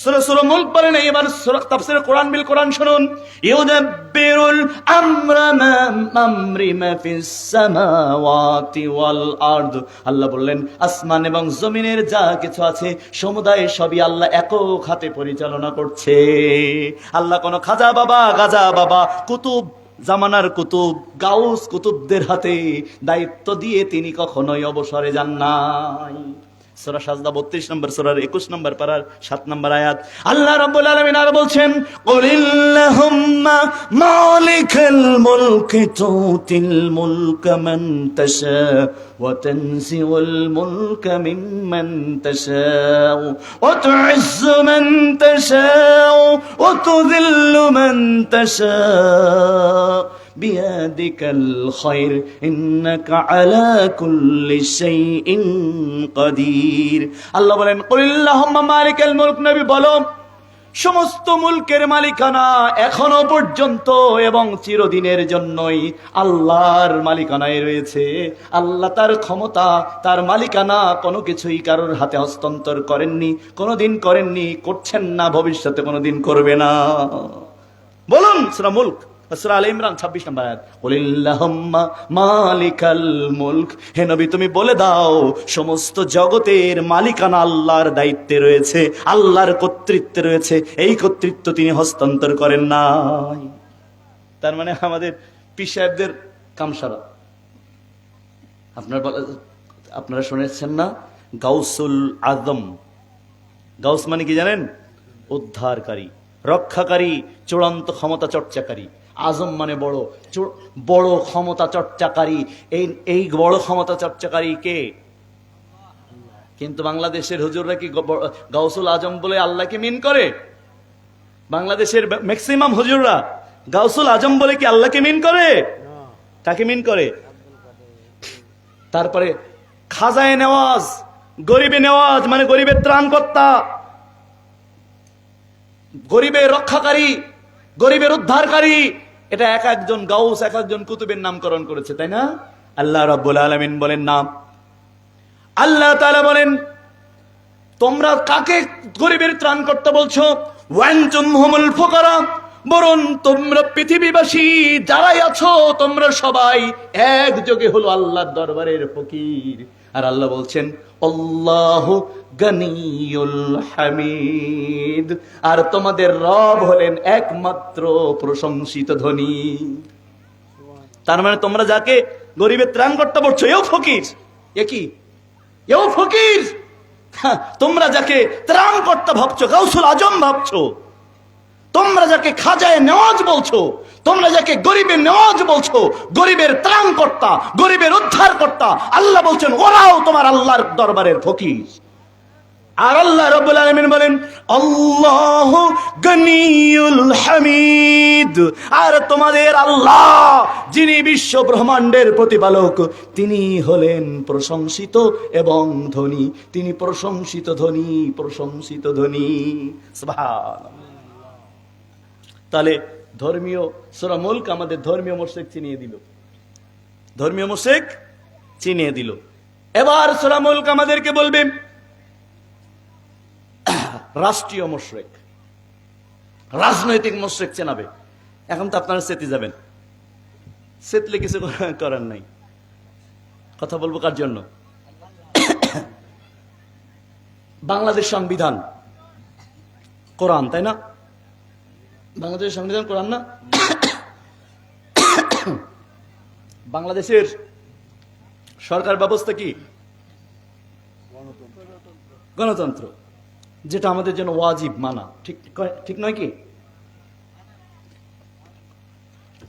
Speaker 1: সূরা মুলক পড়ে নাই। এবার সূরা তাফসীরে কোরআন বিল কোরআন শুনুন। ইউদাব্বিরুল আমরা আমরি মা ফিস সামাওয়াতি ওয়াল আরদ। আল্লাহ বললেন, আসমান এবং জমিনের যা কিছু আছে সমুদায় সবই আল্লাহ একক হাতে পরিচালনা করছে। আল্লাহ কোন খাজা বাবা, গাজা বাবা, কুতুব, জামানার কুতুব, গাউস কুতুবদের হাতে দায়িত্ব দিয়ে তিনি কখনোই অবসরে যান নাই। সূরা সাজদা 32 নম্বর সূরার 21 নম্বর পারার 7 নম্বর আয়াত। আল্লাহ রাব্বুল আলামিন আর বলছেন, কুলিল্লাহুম্মা মালিকাল মুলকি তুতিল মুলকা মান তাশা ওয়া তানজিউল মুলকা মিম্মান তাশা ওয়া তুইজ্জু মান তাশা ওয়া তুযিল্লু মান তাশা বিয়াদিকাল খায়র ইন্নাকা আলা কুল্লি শাইইন কাদির। আল্লাহ বলেন, কুলিল্লাহুম্মা মালিকাল মুলক, নবী বলো, সমস্ত মুলকের মালিকানা এখনো পর্যন্ত এবং চিরদিনের জন্যই আল্লাহর মালিকানায় রয়েছে। আল্লাহ তার ক্ষমতা, তার মালিকানা কোনো কিছুই কারোর হাতে হস্তান্তর করেননি, কোনোদিন করেননি, করছেন না, ভবিষ্যতে কোনোদিন করবে না। বলুন সূরা মুলক, সূরা আলে ইমরান 26 নম্বর আয়াত। কুলিল্লাহুম্মা মালিকাল মুলক, হে নবী তুমি বলে দাও, সমস্ত জগতের মালিকানা আল্লাহর দায়িত্বে রয়েছে, আল্লাহর কর্তৃত্বে রয়েছে। এই কর্তৃত্ব তিনি হস্তান্তর করেন নাই। তার মানে আমাদের পীর সাহেবদের কামসারা। আপনারা শুনেছেন না, গাউসুল আজম। গাউস মানে কি জানেন? উদ্ধারকারী, রক্ষাকারী, চূড়ান্ত ক্ষমতা চর্চাকারী। আজম মানে বড়, বড় ক্ষমতা চর্চাকারী। এই বড় ক্ষমতা চর্চাকারী কে? কিন্তু বাংলাদেশের হুজুররা কি গাউসুল আজম বলে আল্লাহকে মিন করে? বাংলাদেশের ম্যাক্সিমাম হুজুররা গাউসুল আজম বলে কি আল্লাহকে মিন করে? কাকে মিন করে? তারপরে খাজায়ে নেওয়াজ, গরিবে নেওয়াজ মানে গরিবের ত্রাণকর্তা, গরিবের রক্ষাকারী, গরিবের উদ্ধারকারী। এটা এক একজন গাউস, এক একজন কুতুবের নামকরণ করেছে, তাই না? আল্লাহ রাব্বুল আলামিন বলেন না। আল্লাহ তাআলা বলেন, তোমরা কাকে গরিবের ত্রাণকর্তা বলছো? ওয়ানতুম হুমুল ফুকারা, বরং তোমরা পৃথিবীবাসী যারাই আছো তোমরা সবাই একযোগে হলো আল্লাহর দরবারের ফকির। আর আল্লাহ বলছেন, আল্লাহু গনিয়ুল হামিদ, আর তোমাদের রব হলেন একমাত্র প্রশংসিত ধনী। তার মানে তোমরা যাকে গরিবের ত্রাণকর্তা বলছো এও ফকির। কি এও ফকির? তোমরা যাকে ত্রাণকর্তা ভাবছো, গাউসুল আজম ভাবছো, তোমরা যাকে খাজায়ে নেওয়াজ বলছো, তোমরা যাকে গরিবের নেওয়াজ বলছো, গরিবের ত্রাণকর্তা, গরিবের উদ্ধারকর্তা, আল্লাহ বলছেন ওরাও তোমার আল্লাহর দরবারের ফকির। আর আল্লাহ রাব্বুল আলামিন বলেন, আল্লাহু গনিয়ুল হামিদ, আর তোমাদের আল্লাহ যিনি বিশ্ব ব্রহ্মাণ্ডের প্রতিপালক তিনি হলেন প্রশংসিত এবং ধনী। তিনি প্রশংসিত ধনী, প্রশংসিত ধনী। সুবহানাল্লাহ। তাহলে ধর্মীয় সূরা মুলক আমাদের ধর্মীয় মুশরিক চিনিয়ে দিল, ধর্মীয় মুশরিক চিনিয়ে দিল। এবার সূরা মুলক আমাদেরকে বলবে রাষ্ট্রীয় মুশরিক, রাজনৈতিক মুশরিক চেনাবে। এখন তো আপনারা চেতে যাবেন, চেতলে কিছু করার নাই। কথা বলবো কার জন্য? বাংলাদেশ সংবিধান কোরআন, তাই না? বাংলাদেশের সংবিধান কোরআন না? বাংলাদেশের সরকার ব্যবস্থা কি? গণতন্ত্র, যেটা আমাদের জন্য ওয়াজিব মানা, ঠিক ঠিক নয় কি?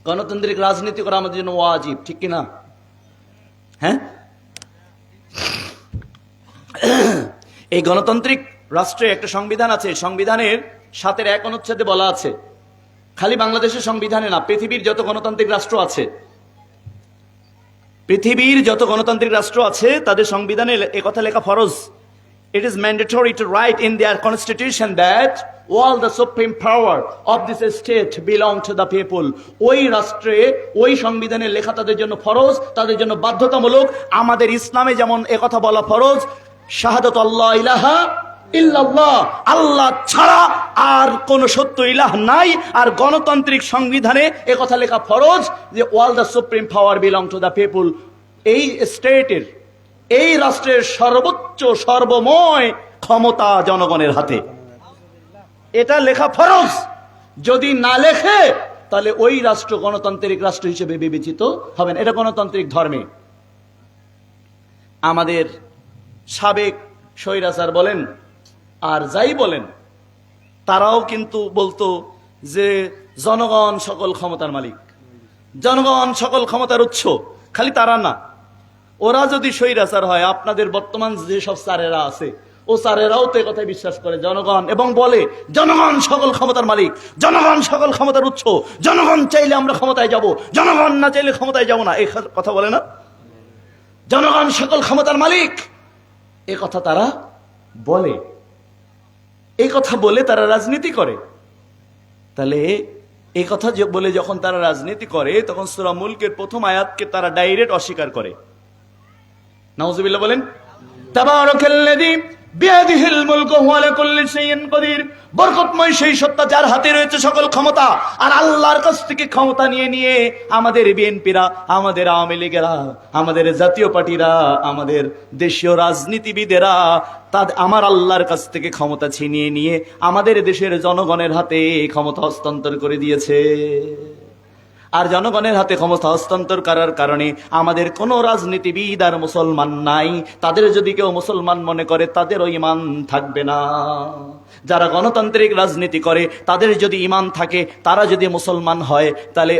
Speaker 1: গণতান্ত্রিক রাজনীতি করা আমাদের জন্য ওয়াজিব, ঠিক কিনা? হ্যাঁ, এই গণতান্ত্রিক রাষ্ট্রে একটা সংবিধান আছে। সংবিধানের 7-1 অনুচ্ছেদে বলা আছে, খালি বাংলাদেশের সংবিধানে না, পৃথিবীর যত গণতান্ত্রিক রাষ্ট্র আছে, পৃথিবীর যত গণতান্ত্রিক রাষ্ট্র আছে তাদের সংবিধানে একথা লেখা ফরজ। It is mandatory to write in their constitution that all the supreme power of this state belong to the people. ওই রাষ্ট্রে ওই সংবিধানে লেখা তাদের জন্য ফরজ, তাদের জন্য বাধ্যতামূলক। আমাদের ইসলামে যেমন একথা বলা ফরজ, শাহাদাত আল্লাহ ইলাহা ইল্লাল্লাহ, আল্লাহ ছাড়া আর কোন সত্য ইলাহ নাই। আর গণতান্ত্রিক সংবিধানে একথা লেখা ফরজ যে all the supreme power belong to the people. এই স্টেটের, এই রাষ্ট্রের সর্বোচ্চ সর্বময় ক্ষমতা জনগণের হাতে, এটা লেখা ফরজ। যদি না লেখে তাহলে ওই রাষ্ট্র গণতান্ত্রিক রাষ্ট্র হিসেবে বিবেচিত হবেন। এটা গণতান্ত্রিক ধর্মে। আমাদের সাবেক স্বৈরাচার বলেন আর যাই বলেন, তারাও কিন্তু বলতো যে জনগণ সকল ক্ষমতার মালিক, জনগণ সকল ক্ষমতার উৎস। খালি তারা না, ওরা যদি স্বৈরাচার হয়, আপনাদের বর্তমান যেসব স্যারেরা আছে, ও স্যারেরাও তো কথায় বিশ্বাস করে জনগণ, এবং বলে জনগণ সকল ক্ষমতার মালিক, জনগণ সকল ক্ষমতার উৎস, জনগণ চাইলে আমরা ক্ষমতায় যাব, জনগণ না চাইলে ক্ষমতায় যাব না। এই কথা বলে না, জনগণ সকল ক্ষমতার মালিক, এ কথা তারা বলে। এই কথা বলে তারা রাজনীতি করে। তাহলে এই কথা বলে যখন তারা রাজনীতি করে, তখন সূরা মুলকের প্রথম আয়াতকে তারা ডাইরেক্ট অস্বীকার করে। নাউজুবিল্লাহ বলেন। তাবারাকাল্লাযী বিয়াদিহিল মুলকু ওয়া আলা কুল্লি শাইইন কাদির। বরকতময় সেই সত্তা যার হাতে রয়েছে সকল ক্ষমতা। আর আল্লাহর কাছ থেকে ক্ষমতা নিয়ে নিয়ে আমাদের বিএনপিরা, আমাদের আওয়ামী লীগেরা, আমাদের জাতীয় পার্টিরা, আমাদের দেশীয় রাজনীতিবিদেরা আমার আল্লাহর কাছ থেকে ক্ষমতা ছিনিয়ে নিয়ে আমাদের দেশের জনগণের হাতে ক্ষমতা হস্তান্তর করে দিয়েছে। আর জনগণের হাতে ক্ষমতা হস্তান্তর করার কারণে আমাদের কোনো রাজনীতিবিদ আর মুসলমান নাই। তাদের যদি কেউ মুসলমান মনে করে, তাদেরও ঈমান থাকবে না। যারা গণতান্ত্রিক রাজনীতি করে তাদের যদি ঈমান থাকে, তারা যদি মুসলমান হয়, তাহলে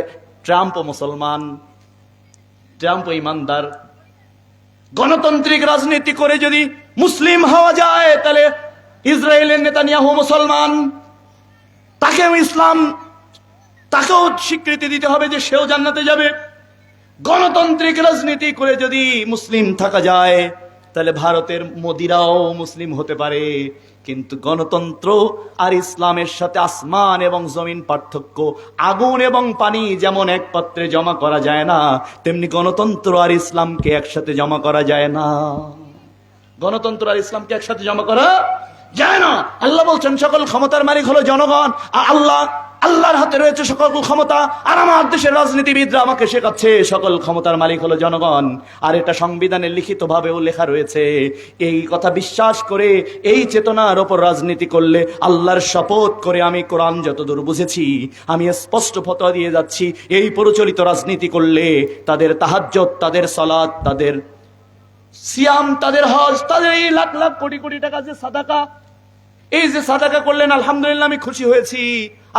Speaker 1: ট্রাম্পও মুসলমান, ট্রাম্পও ঈমানদার। গণতান্ত্রিক রাজনীতি করে যদি মুসলিম হওয়া যায়, তাহলে ইসরায়েলের নেতানিয়াহু মুসলমান, তাকেও ইসলাম, তাকেও স্বীকৃতি দিতে হবে যে সেও জান্নাতে যাবে। গণতান্ত্রিক রাজনীতি করে যদি মুসলিম থাকা যায়, তাহলে ভারতের মোদিরাও মুসলিম হতে পারে। কিন্তু গণতন্ত্র আর ইসলামের সাথে আসমান এবং জমিন পার্থক্য। আগুন এবং পানি যেমন এক পাত্রে জমা করা যায় না, তেমনি গণতন্ত্র আর ইসলামকে একসাথে জমা করা যায় না। গণতন্ত্র আর ইসলামকে একসাথে জমা করা যায় না। আল্লাহ বলছেন সকল ক্ষমতার মালিক হলো জনগণ, আর আল্লাহর হাতে রয়েছে সকল ক্ষমতা। আর আমার দেশের রাজনীতিবিদরা আমাকে শেখাচ্ছে সকল ক্ষমতার মালিক হলো জনগণ। আর এটা সংবিধানে লিখিত ভাবেও লেখা রয়েছে। এই কথা বিশ্বাস করে, এই চেতনার ওপর রাজনীতি করলে, আল্লাহর শপথ করে আমি কোরআন যতদূর বুঝেছি, আমি স্পষ্ট ফতোয়া দিয়ে যাচ্ছি, এই প্রচলিত রাজনীতি করলে তাদের তাহাজ্জুদ, তাদের সালাত, তাদের সিয়াম, তাদের হজ, তাদের এই লাখ লাখ কোটি কোটি টাকা যে সাদাকা, এই যে সাদাকা করলেন, আলহামদুলিল্লাহ আমি খুশি হয়েছি।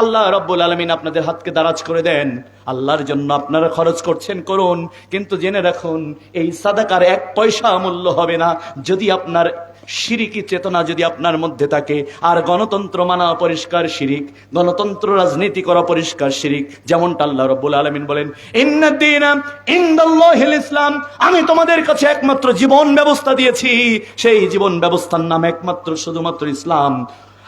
Speaker 1: আল্লাহ রাব্বুল আলামিন আপনাদের হাতকে দারাজ করে দেন। আল্লাহর জন্য আপনারা খরচ করছেন, করুন, কিন্তু জেনে রাখুন এই সাদাকার 1 পয়সা মূল্য হবে না যদি আপনার শিরিকি চেতনা যদি আপনার মধ্যে থাকে। আর গণতন্ত্র মানা পরিষ্কার শিরিক, গণতন্ত্র রাজনীতি করা পরিষ্কার শিরিক। যেমনটা আল্লাহ রাব্বুল আলামিন বলেন, ইন্নাদ-দীনা ইনদাল্লাহিল ইসলাম, আমি তোমাদের কাছে একমাত্র জীবন ব্যবস্থা দিয়েছি, সেই জীবন ব্যবস্থার নাম একমাত্র শুধুমাত্র ইসলাম।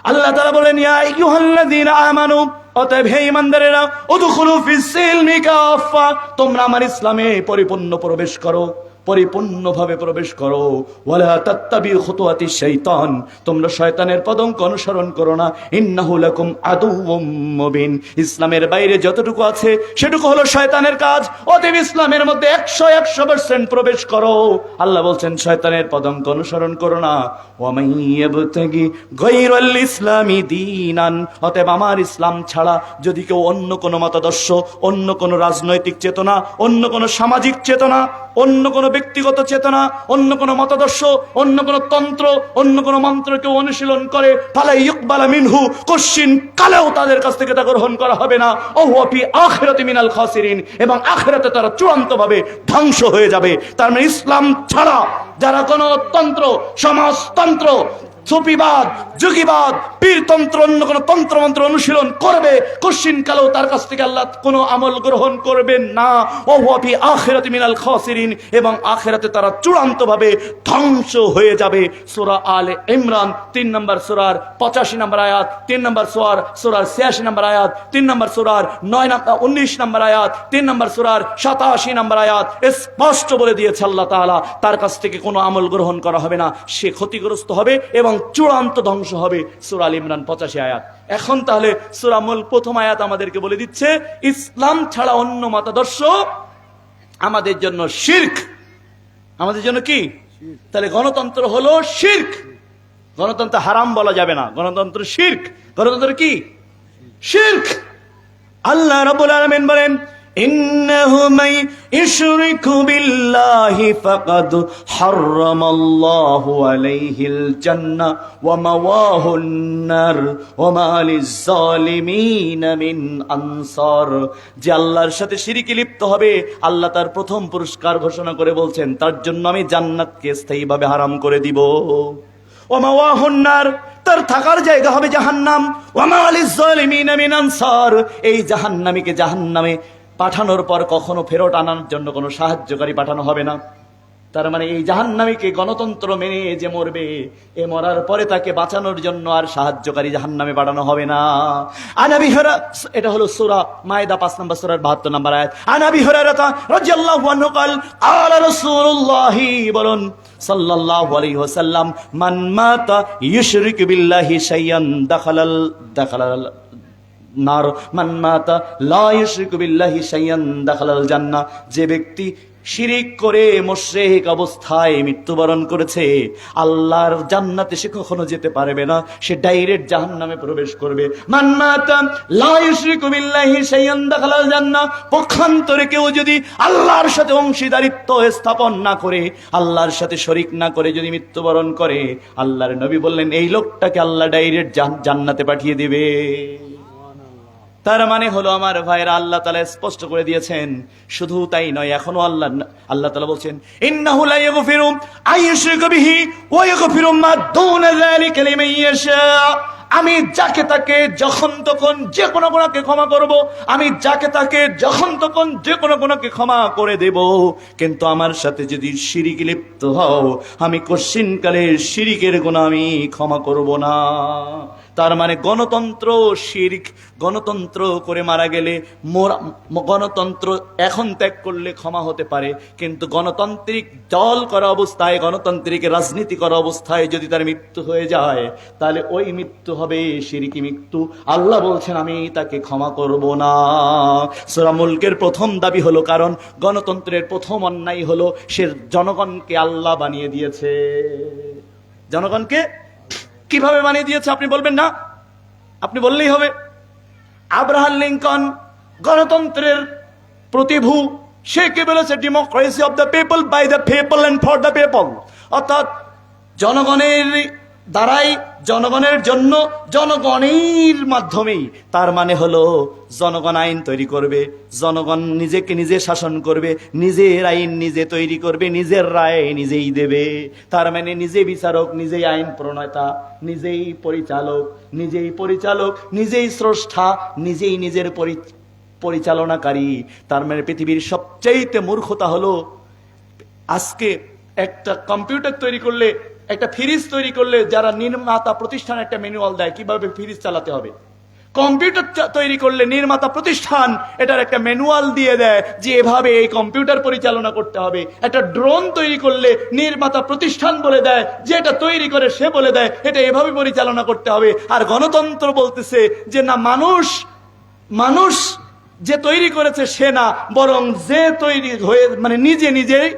Speaker 1: আল্লাহ তাআলা বলেন, ইয়া আইয়ুহাল্লাযীনা আমানু, অতএব হে ঈমানদারেরা, উদখুলু ফিস-সিলমি কাফা, তোমরা আমার ইসলামে পরিপূর্ণ প্রবেশ করো, পরিপূর্ণভাবে প্রবেশ করো। ওয়ালা তাত্তাবিউ খুতুওয়াতিশ শাইতান, তোমরা শয়তানের পদঙ্ক অনুসরণ করো না। ইন্নাহু লাকুম আদুউম মুবিন, ইসলামের বাইরে যতটুকু আছে সেটুকু হলো শয়তানের কাজ। অতএব ইসলামের মধ্যে 100% প্রবেশ করো। আল্লাহ বলছেন শয়তানের পদঙ্ক অনুসরণ করো না। ওয়া মান ইয়াবতাগি গায়রাল ইসলামি দীনান, অতএব আমার ইসলাম ছাড়া যদি কেউ অন্য কোনো মতাদর্শ, অন্য কোনো রাজনৈতিক চেতনা, অন্য কোনো সামাজিক চেতনা, অন্য কোনো ব্যক্তিগত চেতনা, অন্য কোনো মতাদর্শ, অন্য কোনো তন্ত্র, অন্য কোনো মন্ত্রকে অনুশীলন করে ফালা ইউকবালা মিনহু, কশ্চিন কালেও তাদের কাছ থেকে তা গ্রহণ করা হবে না। ও হুয়া ফি আখিরাতি মিনাল খাসিরিন, এবং আখিরাতে তারা চূড়ান্তভাবে ধ্বংস হয়ে যাবে। তার মানে ইসলাম ছাড়া যারা কোনো তন্ত্র, সমাজতন্ত্র, সুফিবাদ, যুগীবাদ, পীরতন্ত্র, অন্য কোন তন্ত্রমন্ত্র অনুশীলন করবে, কশ্চিন কালেও তার কাছ থেকে আল্লাহ কোনো আমল গ্রহণ করবেন না। ও হুয়া ফি আখিরাতি মিনাল খাসিরিন, এবং আখিরাতে তারা চূড়ান্তভাবে ধ্বংস হয়ে যাবে। সূরা আলে ইমরান 3 নম্বর সূরার 85 নম্বর আয়াত, 3 নম্বর সূরার 86 নম্বর আয়াত, 3 নম্বর সূরার 19 নম্বর আয়াত, 3 নম্বর সূরার 87 নম্বর আয়াত স্পষ্ট বলে দিয়েছে আল্লাহ তাআলা তার কাছ থেকে কোনো আমল গ্রহণ করা হবে না, সে ক্ষতিগ্রস্ত হবে এবং চূড়ান্ত ধ্বংস হবে। সূরা আল ইমরান 85 আয়াত। এখন তাহলে সূরা মুলক প্রথম আয়াত আমাদেরকে বলে দিচ্ছে ইসলাম ছাড়া অন্য মতাদর্শ আমাদের জন্য শিরক। আমাদের জন্য কি? তাহলে গণতন্ত্র হলো শিরক। গণতন্ত্র হারাম বলা যাবে না, গণতন্ত্র শিরক। গণতন্ত্র কি? শিরক। আল্লাহ রাব্বুল আলামিন বলেন ইন্নাহু মান ইশরিকু বিল্লাহি ফাকাদ হারামাল্লাহু আলাইহিল জান্নাহ ওয়া মাওয়াহুন নার ওয়া মা লিয-যালিমিন মিন আনসার। যে আল্লাহর সাথে শিরকে লিপ্ত হবে, আল্লাহ তার প্রথম পুরস্কার ঘোষণা করে বলছেন তার জন্য আমি জান্নাতকে স্থায়ীভাবে হারাম করে দিব। ওয়া মাওয়াহুন নার, তার থাকার জায়গা হবে জাহান্নাম। ওয়া মা লিয-যালিমিন মিন আনসার, এই জাহান্নামীকে জাহান্নামে পাঠানোর পর কখনো ফেরত আনার জন্য কোনো সাহায্যকারী পাঠানো হবে না। তার মানে এই জাহান্নামীকে গণতন্ত্র মেনে যে মরবে, এ মরার পরে তাকে বাঁচানোর জন্য আর সাহায্যকারী জাহান্নামে পাঠানো হবে না। আনাবি হুরায়রা, এটা হলো সূরা মায়েদা 5 নম্বর সূরার 72 নম্বর আয়াত। আনাবি হুরায়রা রাদিয়াল্লাহু আনহু قال قال রাসূলুল্লাহ, বলুন সাল্লাল্লাহু আলাইহি ওয়াসাল্লাম, মান মাতা ইউশরিকু বিল্লাহি শাইয়ান দাখালাল নার মান মাতা লা ইউশরিকু বিল্লাহি শাইয়ান দাখালাল জান্নাহ। যে ব্যক্তি শিরিক করে মুশরিক অবস্থায় মৃত্যুবরণ করেছে, আল্লাহর জান্নাতে সে কখনো যেতে পারবে না, সে ডাইরেক্ট জাহান্নামে প্রবেশ করবে। মান মাতা লা ইউশরিকু বিল্লাহি শাইয়ান দাখালাল জান্নাহ, পক্ষান্তরে কেউ যদি আল্লাহর সাথে অংশীদারিত্ব স্থাপন না করে, আল্লাহর সাথে শরীক না করে যদি মৃত্যুবরণ করে, আল্লাহর নবী বললেন এই লোকটাকে আল্লাহ ডাইরেক্ট জান্নাতে পাঠিয়ে দিবে। তার মানে হলো আমার ভাইরা, আল্লাহ তাআলা স্পষ্ট করে দিয়েছেন। শুধু তাই নয়, এখনো আল্লাহ তাআলা বলছেন ইন্নাহু লা ইয়াগফিরু আইয়ুশরিকা বিহি ওয়া ইয়াগফিরু মা দুনা যালিকা লিমান ইয়াশা। আমি যাকে তাকে যখন তখন যে কোনো গুনাহকে ক্ষমা করব, আমি যাকে তাকে যখন তখন যে কোনো গুনাহকে ক্ষমা করে দেব, কিন্তু আমার সাথে যদি শিরিক লিপ্ত হও, আমি কশিনকালে শিরিকের গুনাহ আমি ক্ষমা করব না। তার মানে গণতন্ত্র শিরক। গণতন্ত্র করে মারা গেলে, গণতন্ত্র এখন ত্যাগ করলে ক্ষমা হতে পারে, কিন্তু গণতান্ত্রিক দল করা অবস্থায়, গণতান্ত্রিক রাজনীতি করা অবস্থায় যদি তার মৃত্যু হয়ে যায়, তাহলে ওই মৃত্যু হবে শিরকি মৃত্যু। আল্লাহ বলছেন আমি তাকে ক্ষমা করব না। সূরা মুলকের প্রথম দাবি হলো, কারণ গণতন্ত্রের প্রথম অন্যায় হলো সে জনগণকে আল্লাহ বানিয়ে দিয়েছে। জনগণকে কিভাবে বানিয়ে দিয়েছে আপনি বলবেন না? আপনি বললেই হবে। আব্রাহাম লিঙ্কন গণতন্ত্রের প্রতিভূ, সে কে বলেছে democracy of the people, by the people and for the people, অর্থাৎ জনগণের দ্বারাই, জনগণের জন্য, জনগণের মাধ্যমেই। তার মানে হলো জনগণ আইন তৈরি করবে, জনগণ নিজেকে নিজে শাসন করবে, নিজের আইন নিজে তৈরি করবে, নিজের রায় নিজেই দেবে। তার মানে নিজে বিচারক, নিজেই আইন প্রণেতা, নিজেই পরিচালক, নিজেই স্রষ্টা, নিজেই নিজের পরিচালনাকারী। তার মানে পৃথিবীর সবচেয়ে মূর্খতা হলো আজকে একটা কম্পিউটার তৈরি করলে, একটা ফ্রিজ তৈরি করলে যারা নির্মাতা প্রতিষ্ঠান একটা ম্যানুয়াল দেয় কিভাবে ফ্রিজ চালাতে হবে। কম্পিউটার তৈরি করলে নির্মাতা প্রতিষ্ঠান এটার একটা ম্যানুয়াল দিয়ে দেয় যে এভাবে এই কম্পিউটার পরিচালনা করতে হবে। একটা ড্রোন তৈরি করলে নির্মাতা প্রতিষ্ঠান বলে দেয়, যে এটা তৈরি করে সে বলে দেয় এটা এভাবে পরিচালনা করতে হবে। আর গণতন্ত্র বলতেছে যে না, মানুষ যে তৈরি করেছে সে না, বরং যে তৈরি হয়ে মানে নিজে নিজেই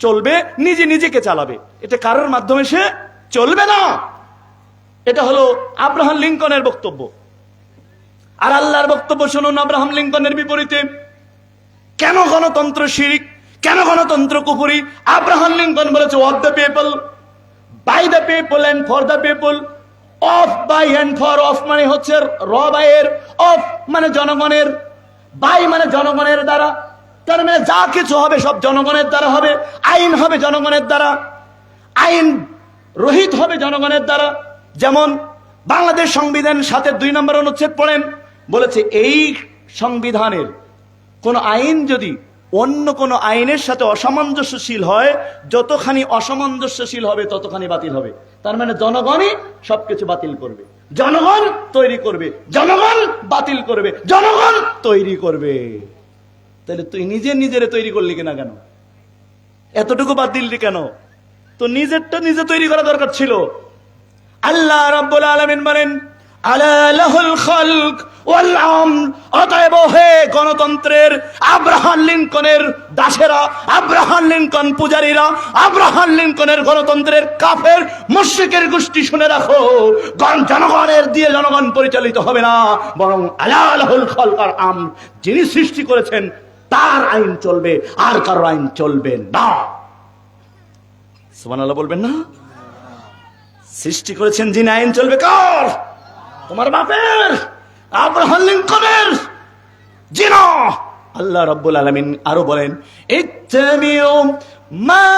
Speaker 1: চলবে, নিজে নিজেকে চালাবে। এটা কারোর মাধ্যমে সে চলবে না। এটা হলো আব্রাহাম লিঙ্কনের বক্তব্য। আর আল্লাহর বক্তব্য শুনুন আব্রাহাম লিঙ্কনের বিপরীতে। কেন গণতন্ত্র শিরক, কেন গণতন্ত্র কুফরি? আব্রাহাম লিঙ্কন বলেছে of the people, by the people and for the people. Of by and for, of মানে হচ্ছে র বাইয়ের, অফ মানে জনগণের, বাই মানে জনগণের দ্বারা। তার মানে যা কিছু হবে সব জনগণের দ্বারা হবে, আইন হবে জনগণের দ্বারা, আইন রহিত হবে জনগণের দ্বারা। যেমন বাংলাদেশ সংবিধান 7-এর 2 নম্বর অনুচ্ছেদ পড়েন, বলেছে এই সংবিধানের কোন আইন যদি অন্য কোন আইনের সাথে অসামঞ্জস্যশীল হয়, যতখানি অসামঞ্জস্যশীল হবে ততখানি বাতিল হবে। তার মানে জনগণই সবকিছু বাতিল করবে, জনগণ তৈরি করবে, জনগণ বাতিল করবে, জনগণ তৈরি করবে। তাহলে তুই নিজের তৈরি করলি কিনা, কেন এতটুকু বাদ দিলি কেন? তো নিজেরটা নিজে তৈরি করা দরকার ছিল। আল্লাহ রাব্বুল আলামিন বলেন আলা লাহুল খালক ওয়াল আমর, অতএব হে গণতন্ত্রের আব্রাহাম লিঙ্কনের দাসেরা, আব্রাহাম লিঙ্কন পূজারীরা, আব্রাহাম লিঙ্কনের গণতন্ত্রের কাফের মুশরিকের গোষ্ঠী, শুনে রাখো, জনগণের দিয়ে জনগণ পরিচালিত হবে না, বরং আলা লাহুল খালক আর আমর, যিনি সৃষ্টি করেছেন তার আইন চলবে, আর কারোর আইন চলবে না। সুবহানাল্লাহ বলবেন না? সৃষ্টি করেছেন যিনি, আইন চলবে কার? তোমার বাপের, আব্রাহাম লিঙ্কনের, জিনা। আল্লাহ রাব্বুল আলামিন আরো বলেন ইত্তাবিউ মা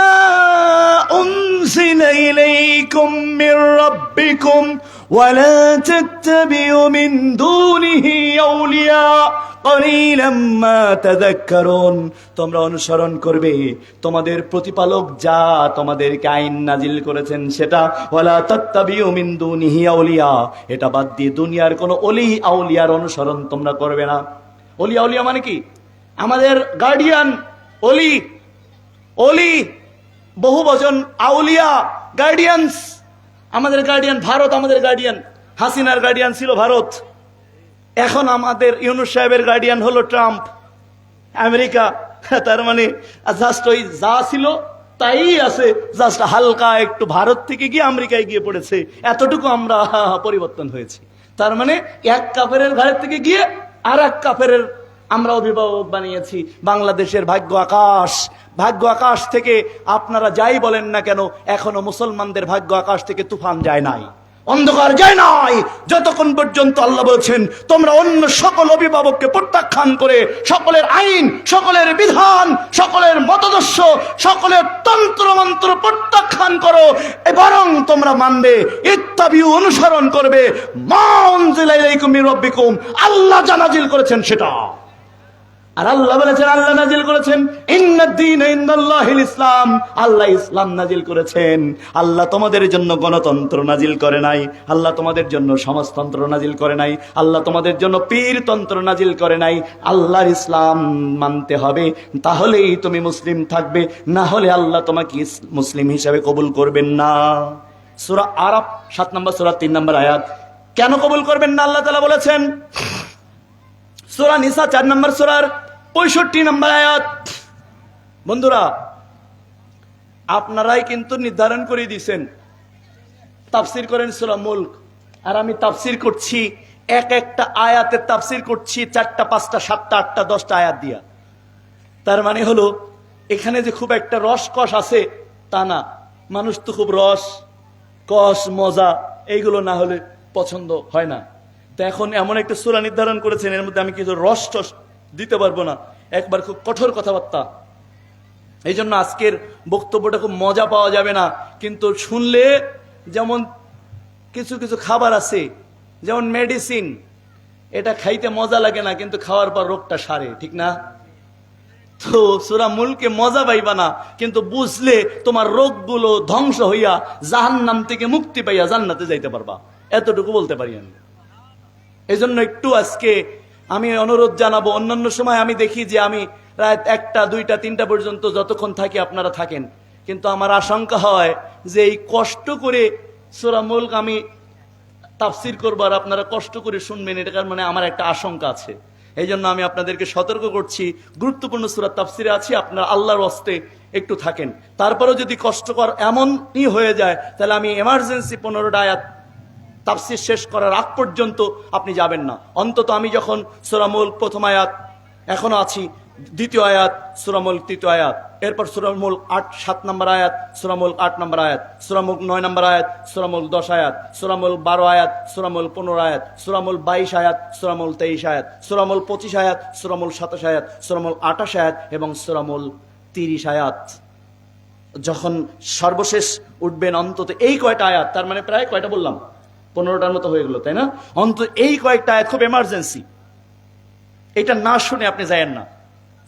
Speaker 1: উনজিলা ইলাইকুম মির রাব্বিকুম ওয়া লা তাত্তাবিউ মিন দুনিহি আউলিয়া কলিলাম মা তাযাক্কারুন। তোমরা অনুসরণ করবে তোমাদের প্রতিপালক যা তোমাদেরকে আইন নাজিল করেছেন সেটা, ওয়ালা তাত্তাবিউ মিন দুনিহি আউলিয়া, এটা বাদ দিয়ে দুনিয়ার কোন ওলি আউলিয়ার অনুসরণ তোমরা করবে না। ওলি আউলিয়া মানে কি? আমাদের গার্ডিয়ান ওলি, ওলি বহু বচন, আউলিয়া গার্ডিয়ানস। আমাদের গার্ডিয়ান ভারত, আমাদের গার্ডিয়ান হাসিনার গার্ডিয়ান ছিল ভারত, এখন আমাদের ইউনূস সাহেবের গার্ডিয়ান হলো ট্রাম্প, আমেরিকা। তার মানে জাস্ট ওই যা ছিল তাই আছে, জাস্ট হালকা একটু ভারত থেকে গিয়ে আমেরিকায় গিয়ে পড়েছে, এতটুকু আমরা পরিবর্তন হয়েছি। তার মানে এক কাফেরের ঘরের থেকে গিয়ে আর এক কাফেরের আমরা অভিভাবক বানিয়েছি। বাংলাদেশের ভাগ্য আকাশ, ভাগ্য আকাশ থেকে আপনারা যাই বলেন না কেন, এখনো মুসলমানদের ভাগ্য আকাশ থেকে তুফান যায় নাই, অন্ধকার যায় নাই, যতক্ষণ পর্যন্ত আল্লাহ বলছেন তোমরা অন্য সকল অভিভাবককে প্রত্যাখ্যান করে সকলের আইন, সকলের বিধান, সকলের মতাদর্শ, সকলের তন্ত্র মন্ত্র প্রত্যাখ্যান করো, বরং তোমরা মানবে, ইত্তাবিউ অনুসরণ করবে মা উনজিলা ইলাইকুম মির রাব্বিকুম, আল্লাহ যা নাজিল করেছেন সেটা। আর আল্লাহ বলেছেন, আল্লাহ নাজিল করেছেন ইন্নাদ-দীনা ইনদাল্লাহিল ইসলাম, আল্লাহ ইসলাম নাজিল করেছেন। আল্লাহ তোমাদের জন্য গণতন্ত্র নাজিল করে নাই, আল্লাহ তোমাদের জন্য সমাজতন্ত্র নাজিল করে নাই, আল্লাহ তোমাদের জন্য পীরতন্ত্র নাজিল করে নাই। আল্লাহর ইসলাম মানতে হবে, তাহলেই তুমি মুসলিম থাকবে, না হলে আল্লাহ তোমাকে মুসলিম হিসাবে কবুল করবেন না। সূরা আরাফ 7 নম্বর সূরা 3 নম্বর আয়াত। কেন কবুল করবেন না আল্লাহ তাআলা বলেছেন? সূরা নিসা 4 নম্বর সূরার 65 নম্বর আয়াত। বন্ধুরা, আপনারাই কিন্তু নির্ধারণ করে দিয়েছেন, তাফসীর করেন সূরা মুলক, আর আমি তাফসীর করছি এক একটা আয়াতের তাফসীর করছি 4টা 5টা 7টা 8টা 10টা আয়াত দিয়া। তার মানে হলো এখানে যে খুব একটা রস কষ আছে তা না, মানুষ তো খুব রস কষ মজা এইগুলো না হলে পছন্দ হয় না। তো এখন এমন একটা সূরা নির্ধারণ করেছেন, এর মধ্যে আমি কিছু রস টস দিতে পারবো না, একবার খুব কঠোর কথাবার্তা। এই জন্য আজকের বক্তব্যটা খুব মজা পাওয়া যাবে না, কিন্তু শুনলে যেমন কিছু কিছু খাবার আছে, যেমন মেডিসিন, এটা খাইতে মজা লাগে না কিন্তু খাওয়ার পর রোগটা সারে, ঠিক না? তো সূরা মুলকে মজা পাইবা না, কিন্তু বুঝলে তোমার রোগগুলো ধ্বংস হইয়া জাহান্নাম থেকে মুক্তি পাইয়া জান্নাতে যাইতে পারবা, এতটুকু বলতে পারি আমি। এই জন্য একটু আজকে আমি অনুরোধ জানাবো, অন্যান্য সময় আমি দেখি যে আমি রাত 1টা 2টা 3টা পর্যন্ত যতক্ষণ থাকি আপনারা থাকেন, কিন্তু আমার আশঙ্কা হয় যে এই কষ্ট করে সূরা মুলক আমি তাফসীর করবো আর আপনারা কষ্ট করে শুনবেন, এটার মানে আমার একটা আশঙ্কা আছে। এই জন্য আমি আপনাদেরকে সতর্ক করছি, গুরুত্বপূর্ণ সূরা তাফসীরে আছি, আপনারা আল্লাহর ওয়াস্তে একটু থাকেন। তারপরেও যদি কষ্টকর এমনই হয়ে যায় তাহলে আমি এমার্জেন্সি 15টা আয়াত তাফসীর শেষ করার আগ পর্যন্ত আপনি যাবেন না। অন্তত আমি যখন সূরা মুলক 1ম আয়াত এখনো আছি, 2য় আয়াত, সূরা মুলক 3য় আয়াত,
Speaker 2: এরপর সূরা মুলক 7 নম্বর আয়াত, সূরা মুলক 8 নম্বর আয়াত, সূরা মুলক 9 নম্বর আয়াত, সূরা মুলক 10 আয়াত, সূরা মুলক 12 আয়াত, সূরা মুলক 15 আয়াত, সূরা মুলক 22 আয়াত, সূরা মুলক 23 আয়াত, সূরা মুলক 25 আয়াত, সূরা মুলক 27 আয়াত, সূরা মুলক 28 আয়াত এবং সূরা মুলক 30 আয়াত। যখন সর্বশেষ উঠবেন অন্তত এই কয়টা আয়াত, তার মানে প্রায় কয়টা বললাম, 15টার মতো হয়ে গেল, তাই না? অন্তত এই কয়েকটা আয়াত খুব এমার্জেন্সি, এটা না শুনে আপনি যায়েন না।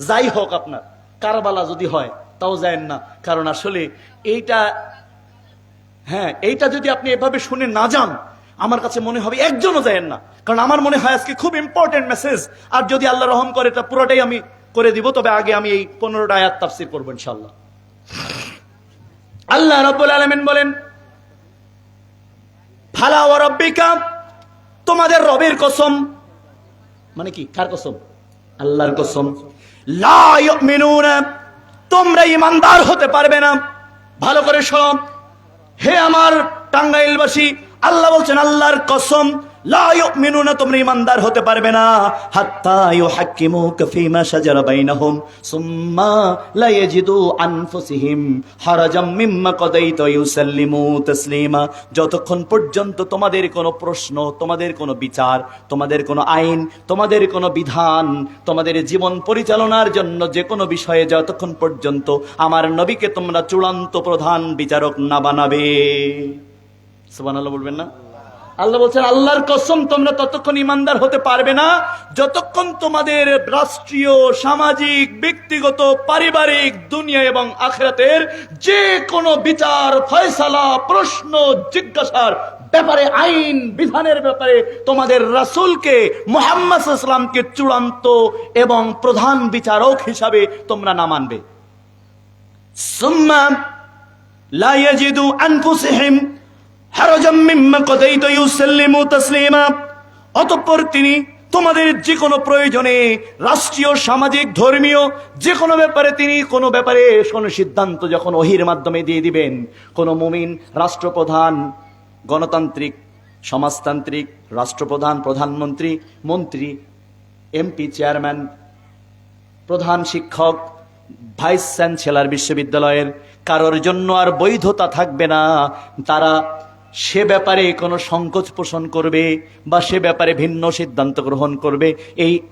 Speaker 2: যাই হোক, আপনার কারবালা যদি হয় তাও যায়েন না, কারণ আসলে এইটা, হ্যাঁ, এইটা যদি আপনি এভাবে শুনে না যান, আমার কাছে মনে হবে একজনও যায়েন না, কারণ আমার মনে হয় আজকে খুব ইম্পর্টেন্ট মেসেজ। আর যদি আল্লাহ রহম করে এটা পুরোটাই আমি করে দিব, তবে আগে আমি এই 15টা আয়াত তাফসীর করব ইনশাআল্লাহ। আল্লাহ রাব্বুল আলামিন বলেন, ফালা ওয়া রাব্বিকা, তোমাদের রবের কসম, মানে কি, কার কসম? আল্লাহর কসম। লা ইউমিনুনা, তোমরা ঈমানদার হতে পারবে না। ভালো করে শোনো হে আমার টাঙ্গাইলবাসী, আল্লাহ বলছেন আল্লাহর কসম, লা ইউমিনুনা, তোমরা ঈমানদার হতে পারবে না হাত্তা ইউহাক্কিমুকা ফীমা শাজারা বাইনাহুম সুম্মা লা ইয়াজিদু আনফুসিহিম হারাজাম মিম্মা কাদাইতা ইউসাল্লিমু তাসলিমা। যতক্ষণ পর্যন্ত তোমাদের কোনো প্রশ্ন, তোমাদের কোনো বিচার, তোমাদের কোনো আইন, তোমাদের কোনো বিধান, তোমাদের জীবন পরিচালনার জন্য যে কোনো বিষয়ে যতক্ষণ পর্যন্ত আমার নবীকে তোমরা চূড়ান্ত প্রধান বিচারক না বানাবে। সুবহানাল্লাহ বলবেন না? আল্লাহ বলছেন আল্লাহর কসম, তোমরা ততক্ষণ ঈমানদার হতে পারবে না যতক্ষণ তোমাদের রাষ্ট্রীয়, সামাজিক, ব্যক্তিগত, পারিবারিক, দুনিয়া এবং আখিরাতের যে কোনো বিচার, ফয়সালা, প্রশ্ন, জিজ্ঞাসার ব্যাপারে, আইন বিধানের ব্যাপারে তোমাদের রাসূলকে, মুহাম্মদ সাল্লাল্লাহু আলাইহি ওয়াসাল্লামকে চূড়ান্ত এবং প্রধান বিচারক হিসাবে তোমরা না মানবে। সুম্মা লা ইয়াজিদু আনফুসিহিম হারাজাম মিম্মা কাদাইতা ইউসাল্লিমু তাসলিমা, অতঃপর তিনি তোমাদের যে কোনো প্রয়োজনে, রাষ্ট্রীয়, সামাজিক, ধর্মীয় যে কোনো ব্যাপারে, তিনি কোনো ব্যাপারে কোনো সিদ্ধান্ত যখন ওহীর মাধ্যমে দিয়ে দিবেন, কোন মুমিন রাষ্ট্রপ্রধান, গণতান্ত্রিক, সমাজতান্ত্রিক, রাষ্ট্রপ্রধান, প্রধানমন্ত্রী, মন্ত্রী, এমপি, চেয়ারম্যান, প্রধান শিক্ষক, ভাইস চ্যান্সেলর বিশ্ববিদ্যালয়ের, কারোর জন্য আর বৈধতা থাকবে না। তারা সে ব্যাপারে কোনো সংকোচ পোষণ করবে বা সে ব্যাপারে ভিন্ন সিদ্ধান্ত গ্রহণ করবে,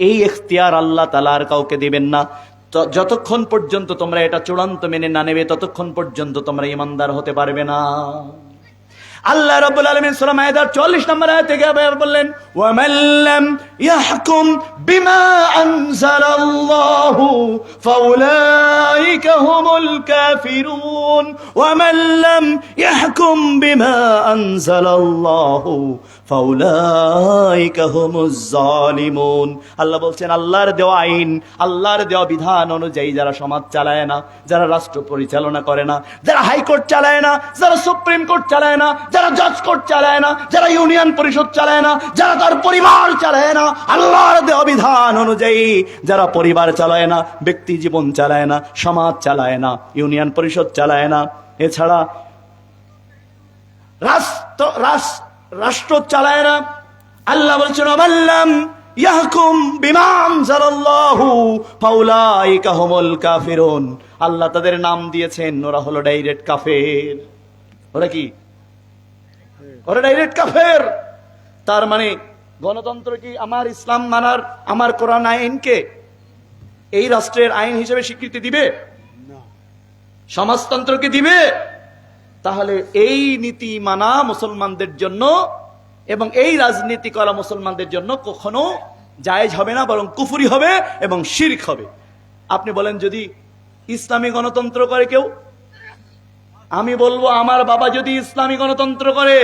Speaker 2: এই এখতিয়ার আল্লাহ তাআলা আর কাউকে দিবেন না। যতক্ষণ পর্যন্ত তোমরা এটা চূড়ান্ত মেনে না নেবে, ততক্ষণ পর্যন্ত তোমরা ঈমানদার হতে পারবে না। আল্লাহ রাব্বুল আলামিন সূরা মায়েদার 44 নম্বর আয়াত থেকে আবার বললেন, ওয়া মান লাম ইয়াহকুম বিমা আনজালাল্লাহু ফাউলাইকা হুমুল কাফিরুন ওয়া মান লাম ইয়াহকুম বিমা আনজালাল্লাহু ফাউলাইকা হুমুজ জালিমুন। আল্লাহ বলছেন আল্লাহর দেওয়া আইন, আল্লাহর দেওয়া বিধান অনুযায়ী যারা সমাজ চালায় না, যারা রাষ্ট্র পরিচালনা করে না, যারা হাইকোর্ট চালায় না, যারা সুপ্রিম কোর্ট চালায় না, যারা জজ কোর্ট চালায় না, যারা ইউনিয়ন পরিষদ চালায় না, যারা তার পরিবার চালায় না, আল্লাহর দেওয়া বিধান অনুযায়ী যারা পরিবার চালায় না, ব্যক্তি জীবন চালায় না, সমাজ চালায় না, ইউনিয়ন পরিষদ চালায় না, এছাড়া রাষ্ট্র চালায় না, আল্লাহ বলছেন আল্লাম ইয়াহকুম বিমা আনজালাল্লাহু ফাউলাইকা হুমুল কাফিরুন। আল্লাহ তাদের নাম দিয়েছেন, ওরা হলো ডাইরেক্ট কাফের। ওরা কি? ওরা ডাইরেক্ট কাফের। তার মানে গণতন্ত্র কি আমার ইসলাম মানার, আমার কোরআন আইনকে এই রাষ্ট্রের আইন হিসেবে স্বীকৃতি দিবে? সমাজতন্ত্রকে দিবে? তাহলে এই নীতি মানা মুসলমানদের জন্য এবং এই রাজনীতি করা মুসলমানদের জন্য কখনো জায়েজ হবে না, বরং কুফরি হবে এবং শিরক হবে। আপনি বলেন যদি ইসলামী গণতন্ত্র করে কেউ, আমি বলবো আমার বাবা যদি ইসলামী গণতন্ত্র করে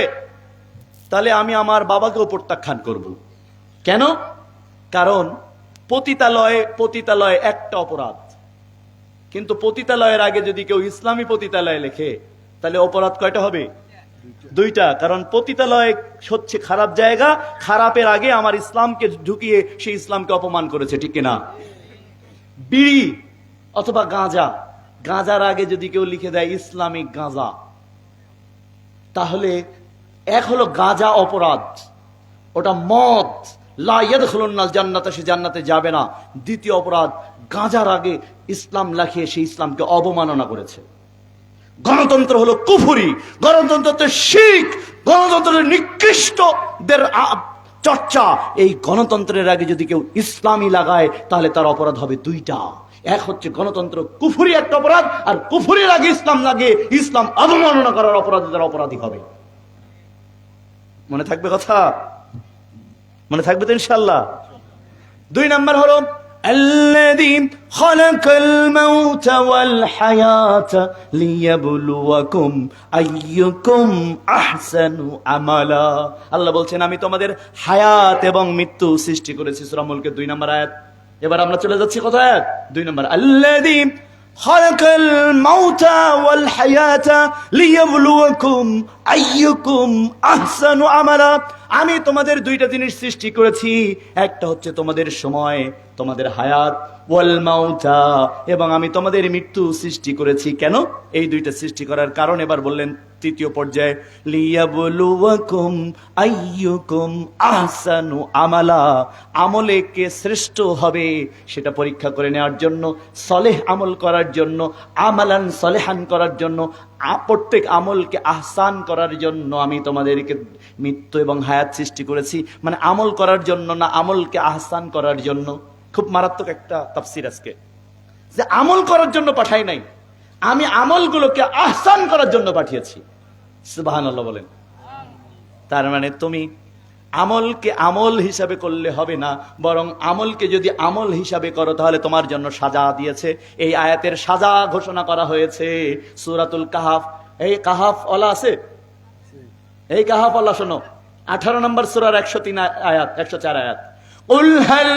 Speaker 2: তাহলে আমি আমার বাবাকেও প্রত্যাখ্যান করব। কেন? কারণ পতিতালয় একটা অপরাধ, কিন্তু পতিতালয়ের আগে যদি কেউ ইসলামী পতিতালয় লেখে তাহলে অপরাধ কয়টা হবে? দুইটা। কারণ পতিতালয় হচ্ছে খারাপ জায়গা, খারাপের আগে আমার ইসলামকে ঢুকিয়ে সেই ইসলামকে অপমান করেছে, ঠিক কিনা? বিড়ি অথবা গাঁজার আগে যদি কেউ লিখে দেয় ইসলামিক গাঁজা, তাহলে এক হলো গাঁজা অপরাধ, ওটা মদ, লা ইয়াদখুলুন নাস জান্নাতা, সে জান্নাতে যাবে না। দ্বিতীয় অপরাধ গাঁজার আগে ইসলাম লাখিয়ে সেই ইসলামকে অবমাননা করেছে। গণতন্ত্র হলো কুফরি, গণতন্ত্র হচ্ছে শিরক, গণতন্ত্রের নিকৃষ্টদের চর্চা। এই গণতন্ত্রের আগে যদি কেউ ইসলামী লাগায় তাহলে তার অপরাধ হবে দুইটা। এক হচ্ছে গণতন্ত্র কুফরি একটা অপরাধ, আর কুফরির আগে ইসলাম লাগে ইসলাম অবমাননা করার অপরাধে তারা অপরাধী হবে। মনে থাকবে কথা? মনে থাকবে তো ইনশাআল্লাহ। 2 নাম্বার হলো الذي خلق الموت والحياة ليبلوكم أيكم أحسن عملا। আল্লাহ বলছেন আমি তোমাদের হায়াত এবং মৃত্যু সৃষ্টি করেছি। সূরা মুলকের 2 নম্বর আয়াত। এবার আমরা চলে যাচ্ছি কত আয়াত? 2 নম্বর। الذي خلق الموت والحياة ليبلوكم أيكم أحسن عملا। আমি তোমাদের দুইটা জিনিস সৃষ্টি করেছি, একটা হচ্ছে তোমাদের সময়, তোমাদের হায়াত, ওয়াল মাউতা, এবং আমি তোমাদের মৃত্যু সৃষ্টি করেছি। কেন? এই দুইটা সৃষ্টি করার কারণ এবার বললেন তৃতীয় পর্যায়ে, লিয়াবলুয়াকুম আইয়ুকুম আহসানু আমালা, আমলে কে শ্রেষ্ঠ হবে সেটা পরীক্ষা করে নেওয়ার জন্য, সলেহ আমল করার জন্য, আমালান সলেহান করার জন্য, প্রত্যেক আমলকে আহসান করার জন্য আমি তোমাদেরকে মৃত্যু এবং হায়াত সৃষ্টি করেছি। মানে আমল করার জন্য না, আমলকে আহসান করার জন্য। খুব মারাত্মক একটা তাফসীর আজকে, যে আমল করার জন্য পাঠাই নাই, আমি আমলগুলোকে আহসান করার জন্য পাঠিয়েছি। সুবহানাল্লাহ বলেন। তার মানে তুমি আমলকে আমল হিসাবে করলে হবে না, বরং আমলকে যদি আমল হিসাবে করো তাহলে তোমার জন্য সাজা দিয়েছে। এই আয়াতের সাজা ঘোষণা করা হয়েছে সূরাতুল কাহাফ। এই কাহাফ ওয়ালা আছে, এই কাহাফ ওয়ালা শোনো, 18 নম্বর সূরার 103 আয়াত, 104 আয়াত। কুল হাল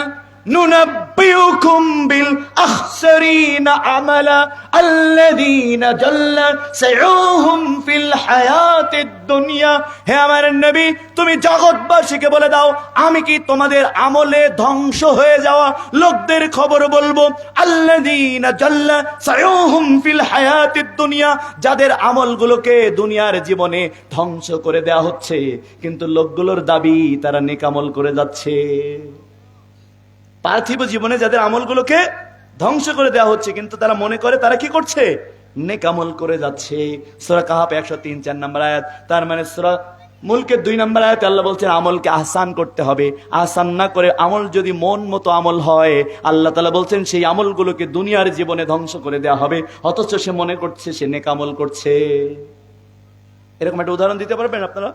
Speaker 2: নুনাব্বিউকুম বিল আখসারিনা আমালা আল্লাযীনা জাল্লা সাইউহুম ফিল হায়াতিদ দুনিয়া। হে আমার নবী, তুমি জগৎবাসীকে বলে দাও আমি কি তোমাদের আমলে ধ্বংস হয়ে যাওয়া লোকদের খবর বলবো? আল্লাযীনা জাল্লা সাইউহুম ফিল হায়াতিদ দুনিয়া, যাদের আমলগুলোকে দুনিয়ার জীবনে ধ্বংস করে দেয়া হচ্ছে, কিন্তু লোকগুলোর দাবি তারা নেক আমল করে যাচ্ছে। পার্থিব জীবনে যাদের আমলগুলোকে ধ্বংস করে দেওয়া হচ্ছে, কিন্তু তারা মনে করে তারা কি করছে? নেক আমল করে যাচ্ছে। সূরা কাহাফ 103-4 নম্বর আয়াত। তার মানে সূরা মুলকের 2 নম্বর আয়াতে আল্লাহ বলছেন আমলকে আহসান করতে হবে। আহসান না করে আমল যদি মন মতো আমল হয়, আল্লাহ তাআলা বলছেন সেই আমলগুলোকে দুনিয়ার জীবনে ধ্বংস করে দেওয়া হবে, অথচ সে মনে করছে সে নেক আমল করছে। এরকম একটা উদাহরণ দিতে পারবেন আপনারা?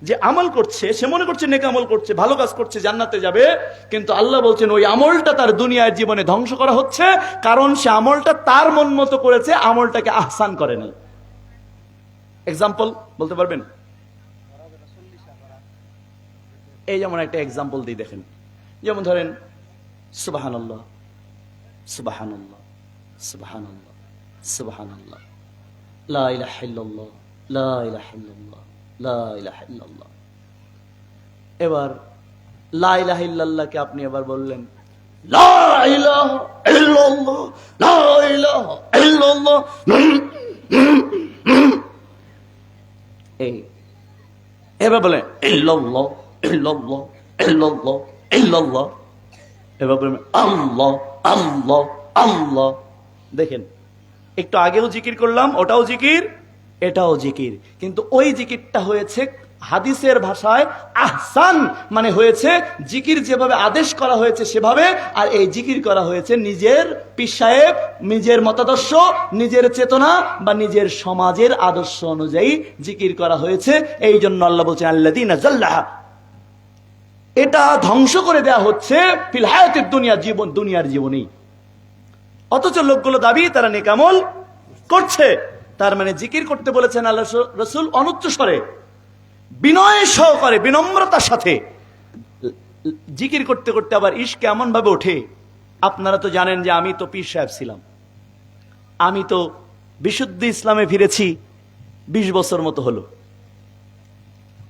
Speaker 2: যে আমল করছে, সে মনে করছে নেক আমল করছে, ভালো কাজ করছে, জান্নাতে যাবে, কিন্তু আল্লাহ বলছেন ওই আমলটা তার দুনিয়ার জীবনে ধ্বংস করা হচ্ছে, কারণ সে আমলটা তার মন মতো করেছে, আমলটাকে আহসান করে নাই। এক্সাম্পল বলতে পারবেন? এই যেমন একটা এক্সাম্পল দিই, দেখেন। যেমন ধরেন সুবহানাল্লাহ সুবহানাল্লাহ সুবহানাল্লাহ সুবহানাল্লাহ, লা ইলাহা ইল্লাল্লাহ লা ইলাহা ইল্লাল্লাহ লা ইলাহা ইল্লাল্লাহ। এবার লা ইলাহা ইল্লাল্লাহকে আপনি এবার বললেন লা ইলাহা ইল্লাল্লাহ লা ইলাহা ইল্লাল্লাহ, এই এবার বলেন ইল্লাল্লাহ ইল্লাল্লাহ ইল্লাল্লাহ ইল্লাল্লাহ, এবার বলেন আল্লাহ আল্লাহ আল্লাহ। দেখেন, একটু আগেও জিকির করলাম, ওটাও জিকির, এটাও জিকির, কিন্তু ওই জিকিরটা হয়েছে হাদিসের ভাষায় আহসান, মানে হয়েছে জিকির যেভাবে আদেশ করা হয়েছে সেভাবে, আর এই জিকির করা হয়েছে নিজের পীর সাহেব, নিজের মতাদর্শ, নিজের চেতনা বা নিজের সমাজের আদর্শ অনুযায়ী জিকির করা হয়েছে। এই জন্য আল্লাহ বলছেন আল্লাযীনা জাল্লা, এটা ধ্বংস করে দেয়া হচ্ছে ফিল হায়াতিদ দুনিয়া, জীবন দুনিয়ার জীবনেই, অথচ লোকগুলো দাবি তারা নেক আমল করছে। তার মানে জিকির করতে বলেছেন আল্লাহ রাসূল অনুচ্চ স্বরে, বিনয় সহকারে, বিনম্রতার সাথে জিকির করতে করতে আবার ইশক এমন ভাবে ওঠে। আপনারা তো জানেন যে আমি তো পীর সাহেব ছিলাম, আমি তো বিশুদ্ধ ইসলামে ফিরেছি 20 বছর মতো হলো।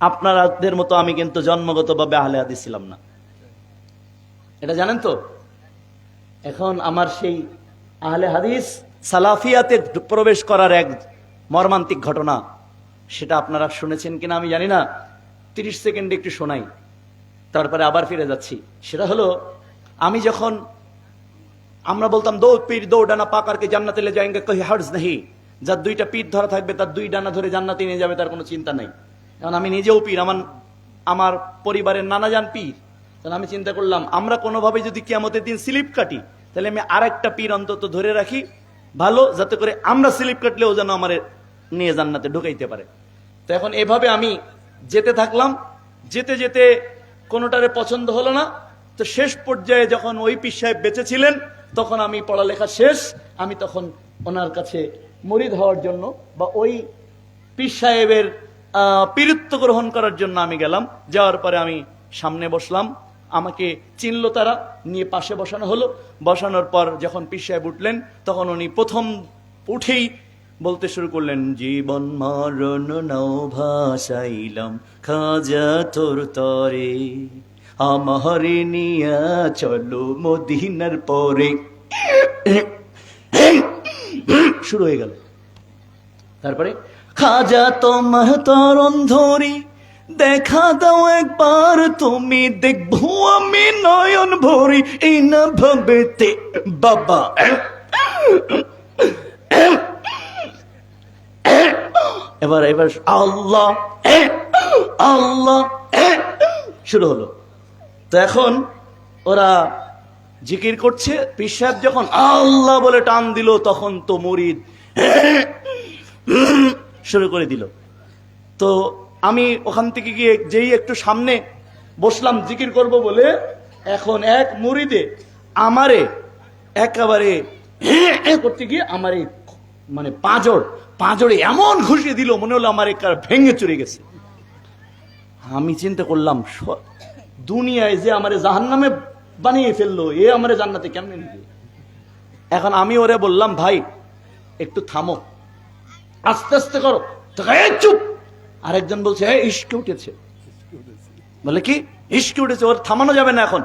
Speaker 2: আপনাদের মতো আমি কিন্তু জন্মগতভাবে আহলে হাদিস ছিলাম না, এটা জানেন তো। এখন আমার সেই আহলে হাদিস সালাফিয়াতে প্রবেশ করার এক মর্মান্তিক ঘটনা, সেটা আপনারা শুনেছেন কিনা আমি জানি না, 30 সেকেন্ডে একটু শোনাই, তারপরে আবার ফিরে যাচ্ছি। সেটা হলো, আমি যখন আমরা বলতাম দো পীর দো ডানা পাকারকে জান্নাতে লে যাएंगे কহি হার্জ নেই, যার দুইটা পীর ধরা থাকবে তার দুই ডানা ধরে জান্নাতে নিয়ে যাবে, তার কোনো চিন্তা নাই। কারণ আমি নিজেও পীর, আমার পরিবারের নানা যান পীর। তাহলে আমি চিন্তা করলাম আমরা কোনোভাবে যদি কিয়ামতের দিন স্লিপ কাটি, তাহলে আমি আরেকটা পীর অন্তত ধরে রাখি ভালো, যাতে করে আমরা স্লিপ কাটলেও যেন আমার নিয়ে জান্নাতে ঢুকাইতে পারে। তো এখন এভাবে আমি যেতে থাকলাম, যেতে যেতে কোনোটারে পছন্দ হলো না। তো শেষ পর্যায়ে যখন ওই পীর সাহেব বেঁচে ছিলেন, তখন আমি পড়ালেখা শেষ, আমি তখন ওনার কাছে মুরিদ হওয়ার জন্য বা ওই পীর সাহেবের পীরত্ব গ্রহণ করার জন্য আমি গেলাম। যাওয়ার পরে আমি সামনে বসলাম, আমাকে চিনল তারা, নিয়ে পাশে বসানো হলো। বসানোর পর যখন পীর সাহেব উঠলেন, তখন উনি প্রথম উঠেই বলতে শুরু করলেন, জীবন মরণ নাও ভাসাইলাম খাজা তোর তরে, আমারে নিয়া চলো মদিনার পরে। শুরু হয়ে গেল। তারপরে খাজা তোমার তরণ ধরি, দেখা দাও একবার তুমি, দেখবো আমি নয়ন ভরি, এই না ভাবেতে বাবা। এবার আল্লাহ আল্লাহ শুরু হলো। তো এখন ওরা জিকির করছে, পীর সাহেব যখন আল্লাহ বলে টান দিল, তখন তো মুরিদ শুরু করে দিল। তো আমি ওখান থেকে গিয়ে যেই একটু সামনে বসলাম জিকির করব বলে, এখন এক মুরিদে আমারে একেবারে করতে গিয়ে আমারে মানে পাঁজরে এমন ঘুষিয়ে দিল, মনে হলো আমার একেবারে ভেঙে চুরে গেছে। আমি চিন্তা করলাম, দুনিয়ায় যে আমারে জাহান্নামে বানিয়ে ফেললো, এ আমারে জান্নাতে কেমনে নিবে। এখন আমি ওরে বললাম, ভাই একটু থামো, আস্তে আস্তে করো। চুপ। আরেকজন বলছে, হ্যাঁ ইশকে উঠেছে। বলে কি ইশকে উঠেছে, ওর থামানো যাবে না এখন,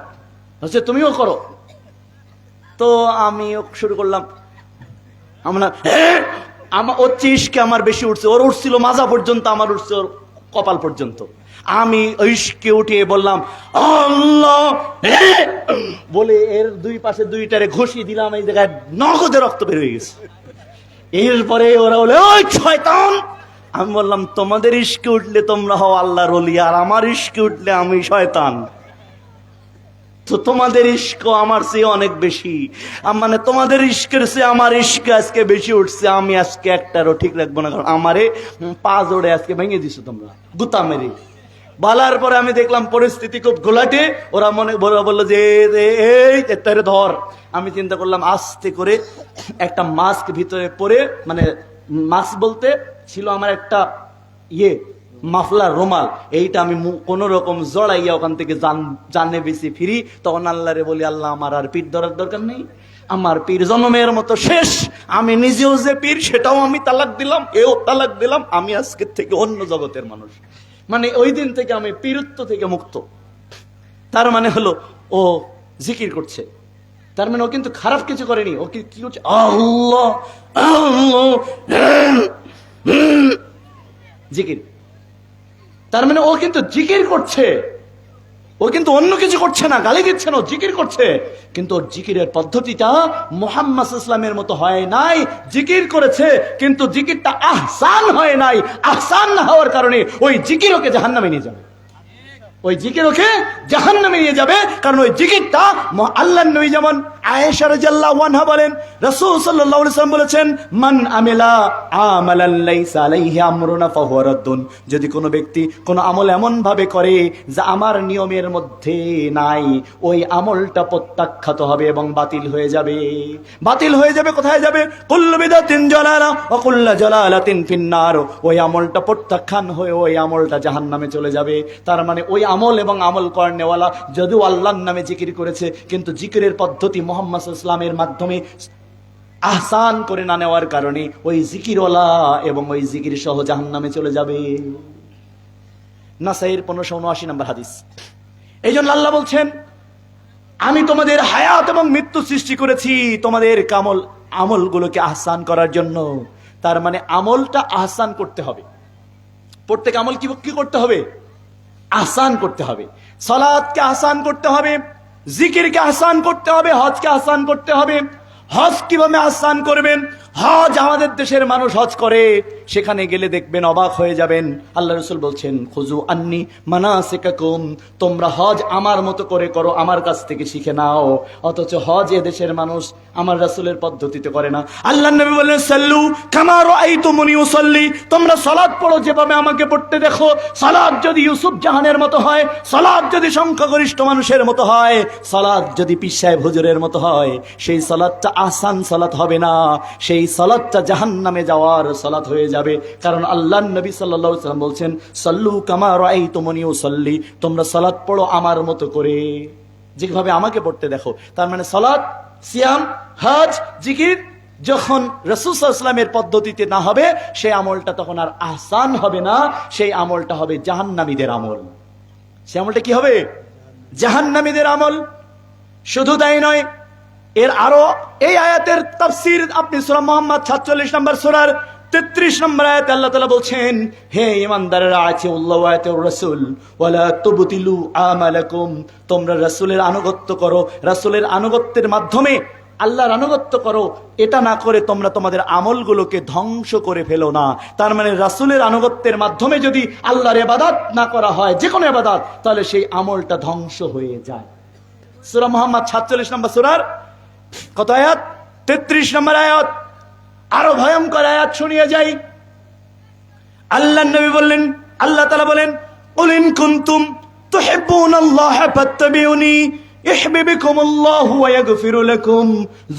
Speaker 2: বলছে তুমিও করো। তো আমি শুরু করলাম, ওর চেয়ে ইশকে আমার বেশি উঠছে, ওর উঠছিল মাজা পর্যন্ত, আমার উঠছে ওর কপাল পর্যন্ত। আমি ইশকে উঠিয়ে বললাম আল্লাহ বলে এর দুই পাশে দুইটারে ঘষিয়ে দিলাম, এই জায়গায় নগদে রক্ত বের হয়ে গেছে। এরপরে ওরা বলে ওই শয়তান। আমি বললাম, তোমাদের ইশকে উঠলে তোমরা হও আল্লাহর ওলি, আর আমার ইশকে উঠলে আমি শয়তান। তো তোমাদের ইশক আমার চেয়ে অনেক বেশি, মানে তোমাদের ইশকের চেয়ে আমার ইশক আজকে বেশি উঠছে। আমি আজকে একটারও ঠিক রাখবো না, কারণ আমারে পা জোড়ে আজকে ভেঙে দিছো তোমরা গুতা মেরে। বলার পরে আমি দেখলাম পরিস্থিতি খুব ঘোলাটে। ওরা বললো যে এই তারে ধর। আমি চিন্তা করলাম আস্তে করে একটা মাস্ক ভিতরে পরে, মানে মাস্ক বলতে ছিল আমার একটা মাফলার রুমাল, এইটা আমি কোন রকম জড়াইয়া ওখান থেকে জানে বেশি ফিরি। তখন আল্লাহরে বলি, আল্লাহ আমার আর পীর ধরার দরকার নেই, আমার পীর জন্মের মতো শেষ। আমি নিজেও যে পীর সেটাও আমি তালাক দিলাম, এও তালাক দিলাম। আমি আজকের থেকে অন্য জগতের মানুষ। মানে ওই দিন থেকে আমি পীরত্ব থেকে মুক্ত। তার মানে হলো ও জিকির করছে, তার মানে ও কিন্তু খারাপ কিছু করেনি। ও কি করছে, আল্লাহ আল্লাহ জিকির। তার মানে ও কিন্তু জিকির করছে, ও কিন্তু অন্য কিছু করছে না, গালি দিচ্ছে না, ও জিকির করছে। কিন্তু ওর জিকিরের পদ্ধতিটা মুহাম্মদ ইসলামের মতো হয় নাই। জিকির করেছে কিন্তু জিকিরটা আহসান হয় নাই। আহসান না হওয়ার কারণে ওই জিকির ওকে জাহান্নামে নিয়ে যাবে, ওই জিকির ওকে জাহান্নামে নিয়ে যাবে। কারণ ওই জিকিরটা আল্লাহর নবী যেমন আয়েশা রাদিয়াল্লাহু আনহা বলেন, রাসূল সাল্লাল্লাহু আলাইহি ওয়াসাল্লাম বলেছেন, মান আমিলা আমালান লাইসা আলাইহি আমরুনা ফাহুয়া রাদ্দুন। যদি কোনো ব্যক্তি কোনো আমল এমন ভাবে করে যা আমার নিয়মের মধ্যে নাই, ওই আমলটা প্রত্যাখ্যাত হবে এবং বাতিল হয়ে যাবে। বাতিল হয়ে যাবে, কোথায় যাবে? কুল্লু বিদাতিন জালালা ওয়া কুল্লু জালালাতিন ফিন্নার। ওই আমলটা প্রত্যাখ্যান হয়ে ওই আমলটা জাহান্নামে চলে যাবে। তার মানে ওই আমল এবং আমল করেনেওয়ালা যদিও আল্লাহর নামে জিকির করেছে, কিন্তু জিকিরের পদ্ধতি মুহাম্মদ ইসলামের মাধ্যমে আহসান করে না নেওয়ার কারণে ওই জিকিরওয়ালা এবং ওই জিকির সহ জাহান্নামে চলে যাবে। নাসাইর 1579 নম্বর হাদিস। এই জন্য আল্লাহ বলছেন, আমি তোমাদের হায়াত এবং মৃত্যু সৃষ্টি করেছি তোমাদের আমলগুলোকে আহসান করার জন্য। তার মানে আমলটা আহসান করতে হবে। প্রত্যেক আমল কি করতে হবে? আহসান করতে হবে। সালাতকে আহসান করতে হবে, জিকিরকে আহসান করতে হবে, হজকে আহসান করতে হবে। হজ কিভাবে আহসান করবেন? হজ আমাদের দেশের মানুষ হজ করে, সেখানে গেলে দেখবেন অবাক হয়ে যাবেন। আল্লাহ রাসূল বলছেন, খুযু আন্নি মানাসিকাকুম, তোমরা হজ আমার মতো করে করো, আমার কাছ থেকে শিখে নাও। অথচ হজ এ দেশের মানুষ আমার রাসূলের পদ্ধতিতে করে না। আল্লাহ নবী বললেন, সাল্লু কামা রাআইতুমুনি উসাল্লি, তোমরা সালাত পড়ো যেভাবে আমাকে পড়তে দেখো। সালাত যদি ইউসুফ জাহানের মতো হয়, সালাত যদি সংখ্যাগরিষ্ঠ মানুষের মতো হয়, সালাত যদি পীর সাহেব হুজুরের মতো হয়, সেই সালাতটা আহসান সালাত হবে না, সেই সালাতটা জাহান্নামে যাওয়ার সালাত হয়ে যাবে। কারণ আল্লাহর নবী সাল্লাল্লাহু আলাইহি ওয়াসাল্লাম বলছেন, সাল্লু কামা রাআইতুমুনি উসাল্লি, তোমরা সালাত পড়ো আমার মতো করে, যেভাবে আমাকে পড়তে দেখো। তার মানে সালাত, সিয়াম, হজ, জিকির যখন রাসূল সাল্লাল্লাহু আলাইহি ওয়াসাল্লামের পদ্ধতিতে না হবে, সেই আমলটা তখন আর আহসান হবে না, সেই আমলটা হবে জাহান্নামীদের আমল। সেই আমলটা কি হবে? জাহান্নামীদের আমল। শুধু তাই নয়, এর আরো এই আয়াতের তাফসীর আপনি সূরা মুহাম্মদ 46 নম্বর সূরার 33 নম্বর আয়াতে আল্লাহ তাআলা বলছেন, হে ঈমানদাররা, আতিউল্লাহ ওয়া আতিউর রাসূল ওয়ালা তুবতিলু আমালাকুম, তোমরা রাসূলের আনুগত্য করো, রাসূলের আনুগত্যের মাধ্যমে আল্লাহর আনুগত্য করো। এটা না করে তোমরা তোমাদের আমলগুলোকে ধ্বংস করে ফেলো না। তার মানে রাসূলের আনুগত্যের মাধ্যমে যদি আল্লাহর ইবাদত না করা হয়, যে কোনো ইবাদত, তাহলে সেই আমলটা ধ্বংস হয়ে যায়। সূরা মুহাম্মদ 46 নম্বর সূরার কত আয়াত? 33 নম্বর আয়াত। আরো ভয়ঙ্কর আয়াত শুনিয়ে যাই। আল্লাহ নবী বললেন, আল্লাহ তাআলা বলেন, কুল ইন কুনতুম তুহিব্বুনাল্লাহা ফাত্তাবিউনি ইউহিব্বুকুমুল্লাহু ওয়া ইয়াগফিরু লাকুম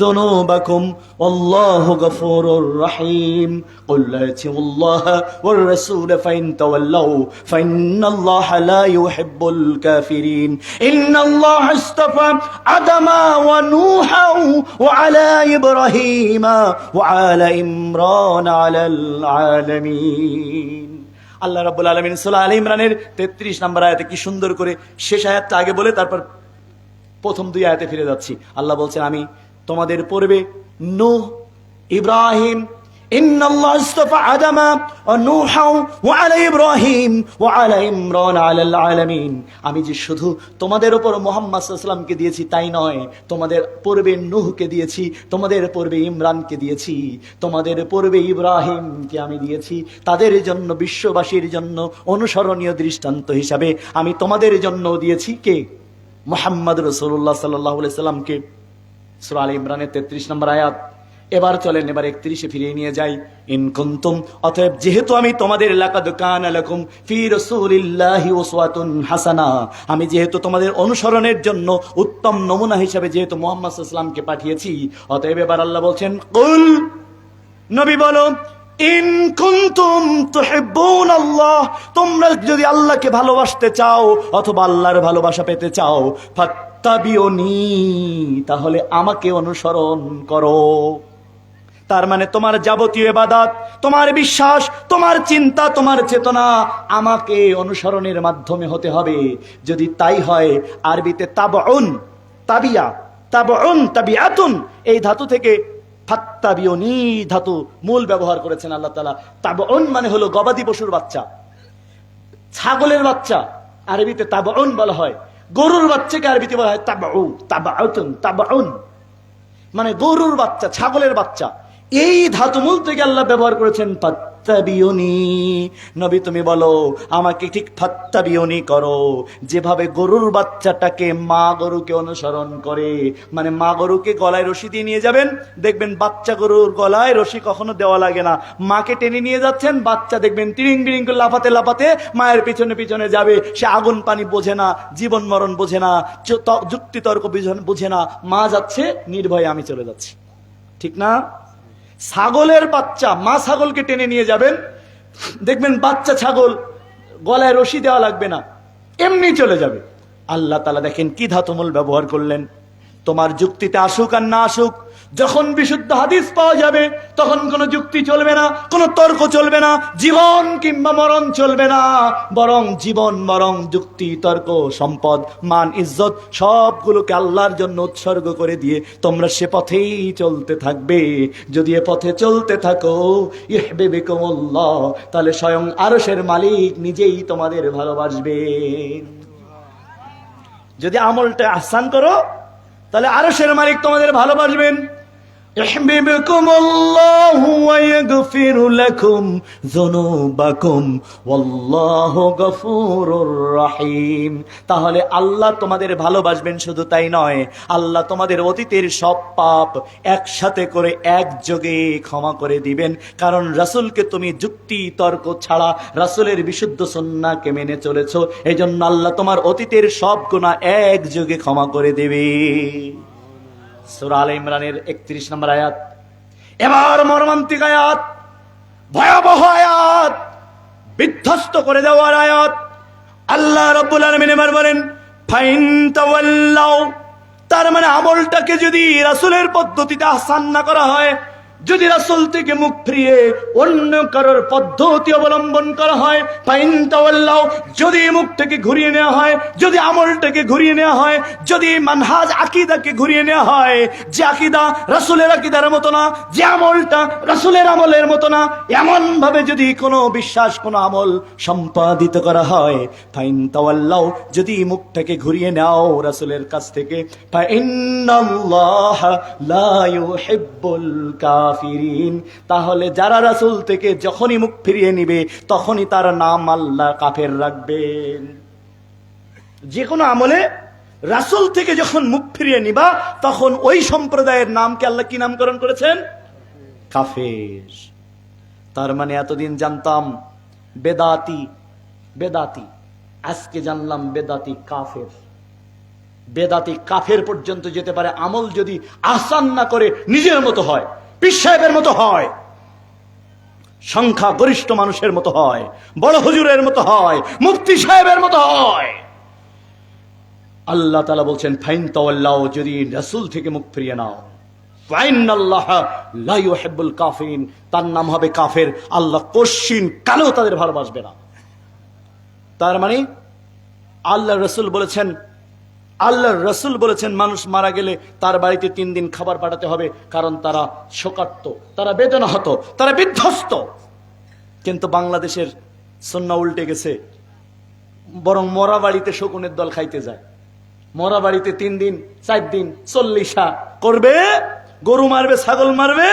Speaker 2: যুনুবাকুম ওয়াল্লাহু গফুরুর রাহিম। কুল আতিউল্লাহা ওয়ার রাসূল ফাইন তাওয়াল্লাউ ফাইন্নাল্লাহা লা ইউহিব্বুল কাফিরিন। ইন্নাল্লাহা ইসতাফা আদামা ওয়া নূহা ওয়া আলা ইব্রাহিমা ওয়া আলা ইমরান আলাল আলামিন। আল্লাহ রাব্বুল আলামিন সূরা আলে ইমরানের 33 নম্বর আয়াতে কি সুন্দর করে শেষ আয়াতটা আগে বলে তারপর প্রথম দুই আয়াতে ফিরে যাচ্ছি। আল্লাহ বলছেন, আমি তোমাদের পূর্বে নূহ, ইব্রাহিম, ইন্নাল্লাহ ইসতাফা আদামা ওয়া নূহা ওয়া আলা ইব্রাহিম ওয়া আলা ইমরান আলাল আলামিন, আমি যে শুধু তোমাদের উপর মুহাম্মদ সাল্লাল্লাহু আলাইহি ওয়াসাল্লামকে দিয়েছি তাই নয়, তোমাদের পূর্বে নূহকে দিয়েছি, তোমাদের পূর্বে ইমরানকে দিয়েছি, তোমাদের পূর্বে ইব্রাহিমকে আমি দিয়েছি। তাদের জন্য, বিশ্ববাসীর জন্য অনুসরণীয় দৃষ্টান্ত হিসাবে আমি তোমাদের জন্য দিয়েছি কে? মুহাম্মদ রাসূলুল্লাহ সাল্লাল্লাহু আলাইহি সাল্লামকে। সূরা আলে ইমরানের 33 নম্বর আয়াত। এবার চলেন এবার 31-এ ফিরিয়ে নিয়ে যাই। ইন কুনতুম, অতএব যেহেতু আমি তোমাদের লাকাদ কানা লাকুম ফি রাসূলিল্লাহি উসওয়াতুন হাসানা, আমি যেহেতু তোমাদের অনুসরণের জন্য উত্তম নমুনা হিসেবে যেহেতু মুহাম্মদ সাল্লাল্লাহু আলাইহি সাল্লামকে পাঠিয়েছি, অতএব এবার আল্লাহ বলছেন, কুল, নবী বলো, ইন কুনতুম তুহিব্বুনাল্লাহ, তোমরা যদি আল্লাহকে ভালোবাসতে চাও অথবা আল্লাহর ভালোবাসা পেতে চাও, ফাত্তাবিউনি, তাহলে আমাকে অনুসরণ করো। তার মানে তোমার যাবতীয় ইবাদত, তোমার বিশ্বাস, তোমার চিন্তা, তোমার চেতনা আমাকে অনুসরণের মাধ্যমে হতে হবে। যদি তাই হয়, আরবিতে তাবউন, তাবিয়া, তাবউন, তাবিয়াতুন, এই ধাতু থেকে ফাত্তাবিউনি ধাতু মূল ব্যবহার করেছেন আল্লাহ তাআলা। তাবউন মানে হলো গবাদি পশুর বাচ্চা, ছাগলের বাচ্চা আরবিতে তাবউন বলা হয়। গরুর বাচ্চাকে আরবিতে বলা হয় তাবউ, তাবাউতুন, তাবউন মানে গরুর বাচ্চা, ছাগলের বাচ্চা। এই ধাতু মূল থেকে আল্লাহ ব্যবহার করেছেন ফাত্তাবিউনি। নবী তুমি বলো, আমাকে ঠিক ফাত্তাবিউনি করো, যেভাবে গরুর বাচ্চাটাকে মা গরুকে অনুসরণ করে। মানে মা গরুকে গলায় রশি দিয়ে নিয়ে যাবেন, দেখবেন বাচ্চা গরুর গলায় রশি কখনো দেওয়া লাগে না, মাকে টেনে নিয়ে যাচ্ছেন, বাচ্চা দেখবেন তিরিং বিরিং করে লাফাতে লাফাতে মায়ের পিছনে পিছনে যাবে। সে আগুন পানি বোঝে না, জীবন মরণ বোঝে না, যুক্তি তর্ক বোঝে না, মা যাচ্ছে নির্ভয়ে, আমি চলে যাচ্ছি। ঠিক না? ছাগলের বাচ্চা, মা ছাগলকে টেনে নিয়ে যাবেন, দেখবেন বাচ্চা ছাগল গলায় রশি দেওয়া লাগবে না, এমনি চলে যাবে। আল্লাহ তাআলা দেখেন কি ধাতুমূল ব্যবহার করলেন। তোমার যুক্তিতে আসুক আর না আসুক, যখন বিশুদ্ধ হাদিস পাওয়া যাবে তখন কোনো যুক্তি চলবে না, কোনো তর্ক চলবে না, জীবন কিংবা মরণ চলবে না, বরং জীবন, বরং যুক্তি, তর্ক, সম্পদ, মান, ইজ্জত সবগুলোকে আল্লাহর জন্য উৎসর্গ করে দিয়ে তোমরা সে পথেই চলতে থাকবে। যদি এ পথে চলতে থাকো, ইউহিব্বুকুমুল্লাহ, তাহলে স্বয়ং আরশের মালিক নিজেই তোমাদের ভালোবাসবেন। যদি আমলটা আহসান করো তাহলে আরশের মালিক তোমাদের ভালোবাসবেন। ইউহিব্বুকুমুল্লাহু ওয়া ইয়াগফিরু লাকুম যুনুবাকুম ওয়াল্লাহু গফুরুর রহিম। তাহলে আল্লাহ তোমাদের ভালোবাসবেন, শুধু তাই নয়, আল্লাহ তোমাদের অতীতের সব পাপ একসাথে করে একযোগে ক্ষমা করে দিবেন। কারণ রাসূলকে তুমি যুক্তি তর্ক ছাড়া রাসূলের বিশুদ্ধ সুন্নাহকে মেনে চলেছো, এজন্য আল্লাহ তোমার অতীতের সব গুনাহ একযোগে ক্ষমা করে দেবে। সূরা আলে ইমরানের 31 নম্বর আয়াত। এবার মর্মান্তিক আয়াত, ভয়াবহ আয়াত, বিধ্বস্ত করে দেওয়ার আয়াত। আল্লাহ রাব্বুল আলামিন এবার বলেন ফাইন তাওয়াল্লাউ, তার মানে আমলটাকে যদি রাসূলের পদ্ধতিতে আহসান না করা হয়, যদি রাসূল থেকে মুখ ফিরিয়ে অন্য কারোর পদ্ধতি অবলম্বন করা হয়, ফাইন তাওয়াল্লাউ, যদি মুখ থেকে ঘুরিয়ে নেওয়া হয়, যদি আমলটাকে ঘুরিয়ে নেওয়া হয়, যদি মানহাজ আকীদাকে ঘুরিয়ে নেওয়া হয়, যে আকীদা রাসূলের আকীদার মতো না, যে আমলটা রাসূলের আমলের মতো না, এমন ভাবে যদি কোনো বিশ্বাস কোনো আমল সম্পাদিত করা হয়, ফাইন তাওয়াল্লাউ, যদি মুখটাকে ঘুরিয়ে নাও রাসূলের কাছ থেকে, ফা ইন্নাল্লাহা লা ইউহিব্বুল কাফিরিন, তাহলে যারা রাসূল থেকে যখনই মুখ ফিরিয়ে নিবে তখনই তার নাম আল্লাহ কাফের রাখবেন। যে কোনো আমলে রাসূল থেকে যখন মুখ ফিরিয়ে নিবা তখন ওই সম্প্রদায়ের নামকে আল্লাহ কি নামকরণ করেছেন? কাফের। তার মানে এতদিন জানতাম বেদাতি, বেদাতি, আজকে জানলাম বেদাতি কাফের। বেদাতি কাফের পর্যন্ত যেতে পারে আমল যদি আহসান না করে নিজের মতো হয়, পীর সাহেবের মতো হয়, সংখ্যা গরিষ্ঠ মানুষের মতো হয়, বড় হুজুরের মতো হয়, মুফতি সাহেবের মতো হয়। আল্লাহ তাআলা বলছেন ফাইন তাওয়াল্লাউ, যদি রাসূল থেকে মুখ ফিরিয়ে নাও, ফাইনাল্লাহা লা ইউহিব্বুল কাফিরিন, তার নাম হবে কাফের। আল্লাহ কোশ্চিন কালেও তাদের ভালোবাসবে না। তার মানে আল্লাহর রাসূল বলেছেন, আল্লাহর রাসূল বলেছেন মানুষ মারা গেলে তার বাড়িতে 3 দিন খাবার পাঠাতে হবে, কারণ তারা শোকার্ত, তারা বেদনাহত, তারা বিধ্বস্ত। কিন্তু বাংলাদেশের সুন্নাহ উল্টে গেছে, বরং মরা বাড়িতে শকুনের দল খাইতে যায়। মরা বাড়িতে 3 দিন 4 দিন 40 করবে, গরু মারবে, ছাগল মারবে,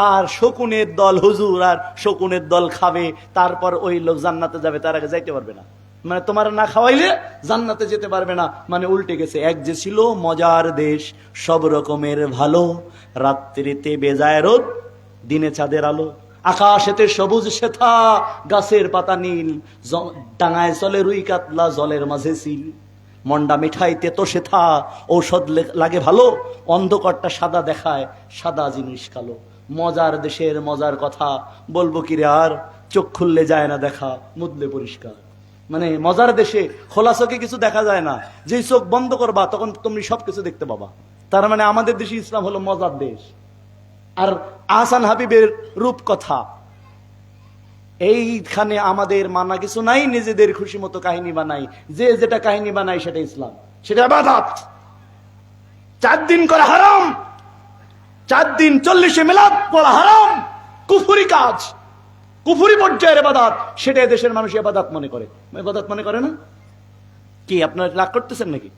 Speaker 2: আর শকুনের দল, হুজুর আর শকুনের দল খাবে, তারপর ওই লোক জান্নাতে যাবে, তার আগে যাইতে পারবে না। মানে তোমার না খাওয়াইলে জান্নাতে যেতে পারবে না, মানে উল্টে গেছে। এক যে ছিল মজার দেশ, সব রকমের ভালো, রাত্রিতে বেজায় রোদ, দিনে চাঁদের আলো, আকাশেতে সবুজ শ্বেতা, গাছের পাতা নীল, ডাঙায় চলে রুই কাতলা, জলের মাঝে সিল, মন্ডা মিঠাই তেতো শেথা, ঔষধ লাগে ভালো, অন্ধকারটা সাদা দেখায়, সাদা জিনিস কালো। মজার দেশের মজার কথা বলবো কি রে আর, চোখ খুললে যায় না দেখা, মুদলে পরিষ্কার। মানে মজার দেশে খোলা চোখে কিছু দেখা যায় না, যেই চোখ বন্ধ করবা তখন তুমি সবকিছু দেখতে পাবা। তার মানে আমাদের দেশে ইসলাম হলো মজার দেশ। আর আহসান হাবিবের রূপকথা, এইখানে আমাদের মানা কিছু নাই, নিজেদের খুশি মতো কাহিনী বানাই, যে যেটা কাহিনী বানাই সেটা ইসলাম, সেটা ইবাদত। 4 দিন করা হারাম, 4 দিন 40 মিলাদ পড়া হারাম, কুফরি কাজ, কুফরি পর্যায়ের ইবাদত, সেটা দেশের মানুষ ইবাদত মনে করে। ইবাদত মনে করে না? কি আপনারা রাগ করতেছেন নাকি?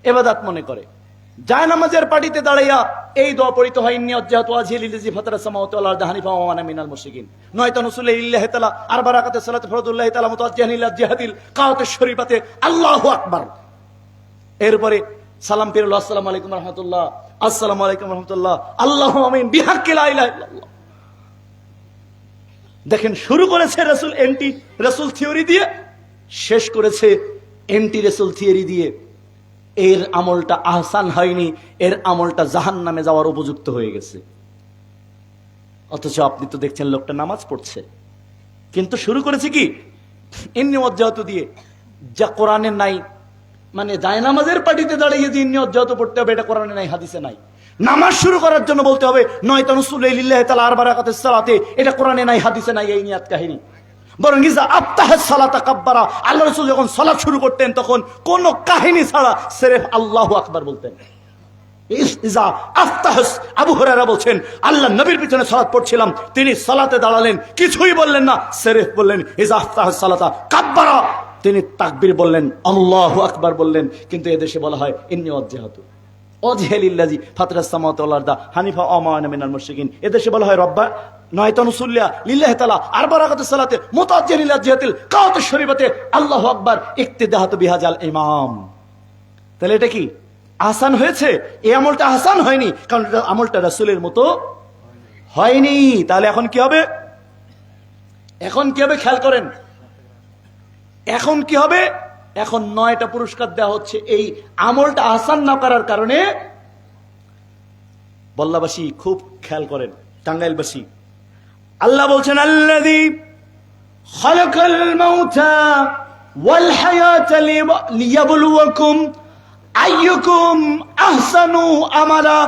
Speaker 2: ইবাদত মনে করে। যায় নামাজের পাটিতে দাঁড়াইয়া এই দোয়া পড়িতে হয়, ইন্নী ওয়াজ্জাহতু ওয়াজহি লিল্লাযী ফাতারাস সামাওয়াতি ওয়াল আরদি হানিফা ওয়া মা আনা মিনাল মুশরিকিন। নয়তো নসুল লিল্লাহি তাআলা আরবা রাকাতের সালাতে ফরদুল্লাহি তাআলা মুতাওয়াজ্জিহান ইলা জিহাতিল কাওয়াতিশ শরীফাতে আল্লাহু আকবার। এরপরে সালাম ফিরল, আসসালামু আলাইকুম ওয়া রাহমাতুল্লাহ, আসসালামু আলাইকুম ওয়া রাহমাতুল্লাহ, আল্লাহু আমিন বিহাক্কি লা ইলাহা ইল্লাল্লাহ। দেখেন, শুরু করেছে রাসূল এন্টি রাসূল থিওরি দিয়ে, শেষ করেছে এন্টি রাসূল থিওরি দিয়ে। এর আমলটা আহসান হয়নি, এর আমলটা জাহান্নামে যাওয়ার উপযুক্ত হয়ে গেছে। অথচ আপনি তো দেখছেন লোকটা নামাজ পড়ছে, কিন্তু শুরু করেছে কি ইন্নী ওয়াজ্জাহতু দিয়ে, যা কোরআনে নাই। মানে জায়নামাজের পাটিতে দাঁড়িয়ে যে ইন্নী ওয়াজ্জাহতু পড়তে হবে, এটা কোরআনে নাই, হাদিসে নাই। নামাজ শুরু করার জন্য বলতে হবে নয়তো নসুল লিল্লাহি তাআলা আরবা রাকাতের সালাতে, এটা কোরআনে নাই, হাদিসে নাই, এই নিয়াত কাহিনী। বরং ইজা আফতাহাস সালাতা কাব্বারা, আল্লাহ রাসূল যখন সালাত শুরু করতেন তখন কোন কাহিনী ছাড়া সিরফ আল্লাহু আকবার বলতেন। ইজা আফতাহাস, আবু হুরায়রা বলছেন আল্লাহ নবীর পিছনে সালাত পড়ছিলাম, তিনি সালাতে দাঁড়ালেন, কিছুই বললেন না, সিরফ বললেন ইজা আফতাহাস সালাতা কাব্বারা, তিনি তাকবীর বললেন, আল্লাহু আকবার বললেন, কিন্তু এদেশে বলা হয় ইন্নী ওয়াজ্জাহাতু ওয়াজহিয়ালিল্লাযী ফাতারাস সামাওয়াতি ওয়াল আরদা হানিফা ওয়া মা আনা মিনাল মুশরিকিন। এদেশে বলা হয় রব্বা নয়তানু সুল্লিয়া লিল্লাহি তাআলা আরবা রাকাতুস সালাতে মুতাআজ্জিলিন ইলা জিহাতিল কাওয়াতুশ শরীফাতে আল্লাহু আকবার ইক্তিদাহাতু বিহাজাল ইমাম। তাহলে এটা কি আহসান হয়েছে? এই আমলটা আহসান হয়নি, কারণ আমলটা রাসূলের মতো হয়নি। তাহলে এখন কি হবে? এখন কি হবে খেয়াল করেন, এখন কি হবে? এখন 9টা পুরস্কার দেওয়া হচ্ছে এই আমলটা আহসান না করার কারণে। বল্লাবাসী খুব খেয়াল করেন, টাঙ্গাইলবাসী, আল্লাহ বলছেন আল্লাযী খালাকাল মাউতা ওয়াল হায়াতা লিয়াবলুয়াকুম আইয়ুকুম আহসানু আমালা।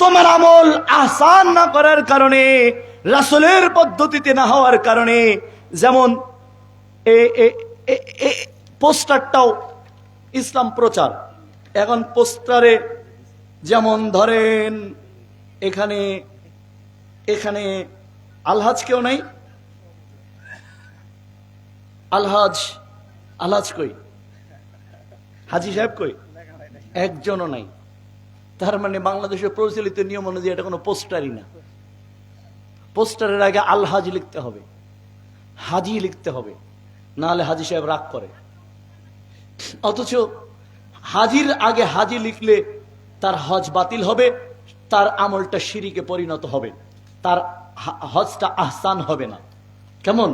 Speaker 2: তোমার আমল আহসান না করার কারণে, রাসূলের পদ্ধতিতে না হওয়ার কারণে, যেমন পোস্টারটাও ইসলাম প্রচার। এখন পোস্টারে যেমন ধরেন এখানে এখানে আলহাজ কেউ নাই, আলহাজ কই, হাজী সাহেব কই, একজনও নাই। তার মানে বাংলাদেশের প্রচলিত নিয়ম অনুযায়ী এটা কোনো পোস্টারই না। পোস্টারের আগে আলহাজ লিখতে হবে, হাজি লিখতে হবে, না হলে হাজি সাহেব রাগ করে। অথচ হাজির আগে হাজি লিখলে তার হজ বাতিল হবে, তার আমলটা শিরিকে পরিণত হবে, তার হজটা আহসান হবে না। কেমন?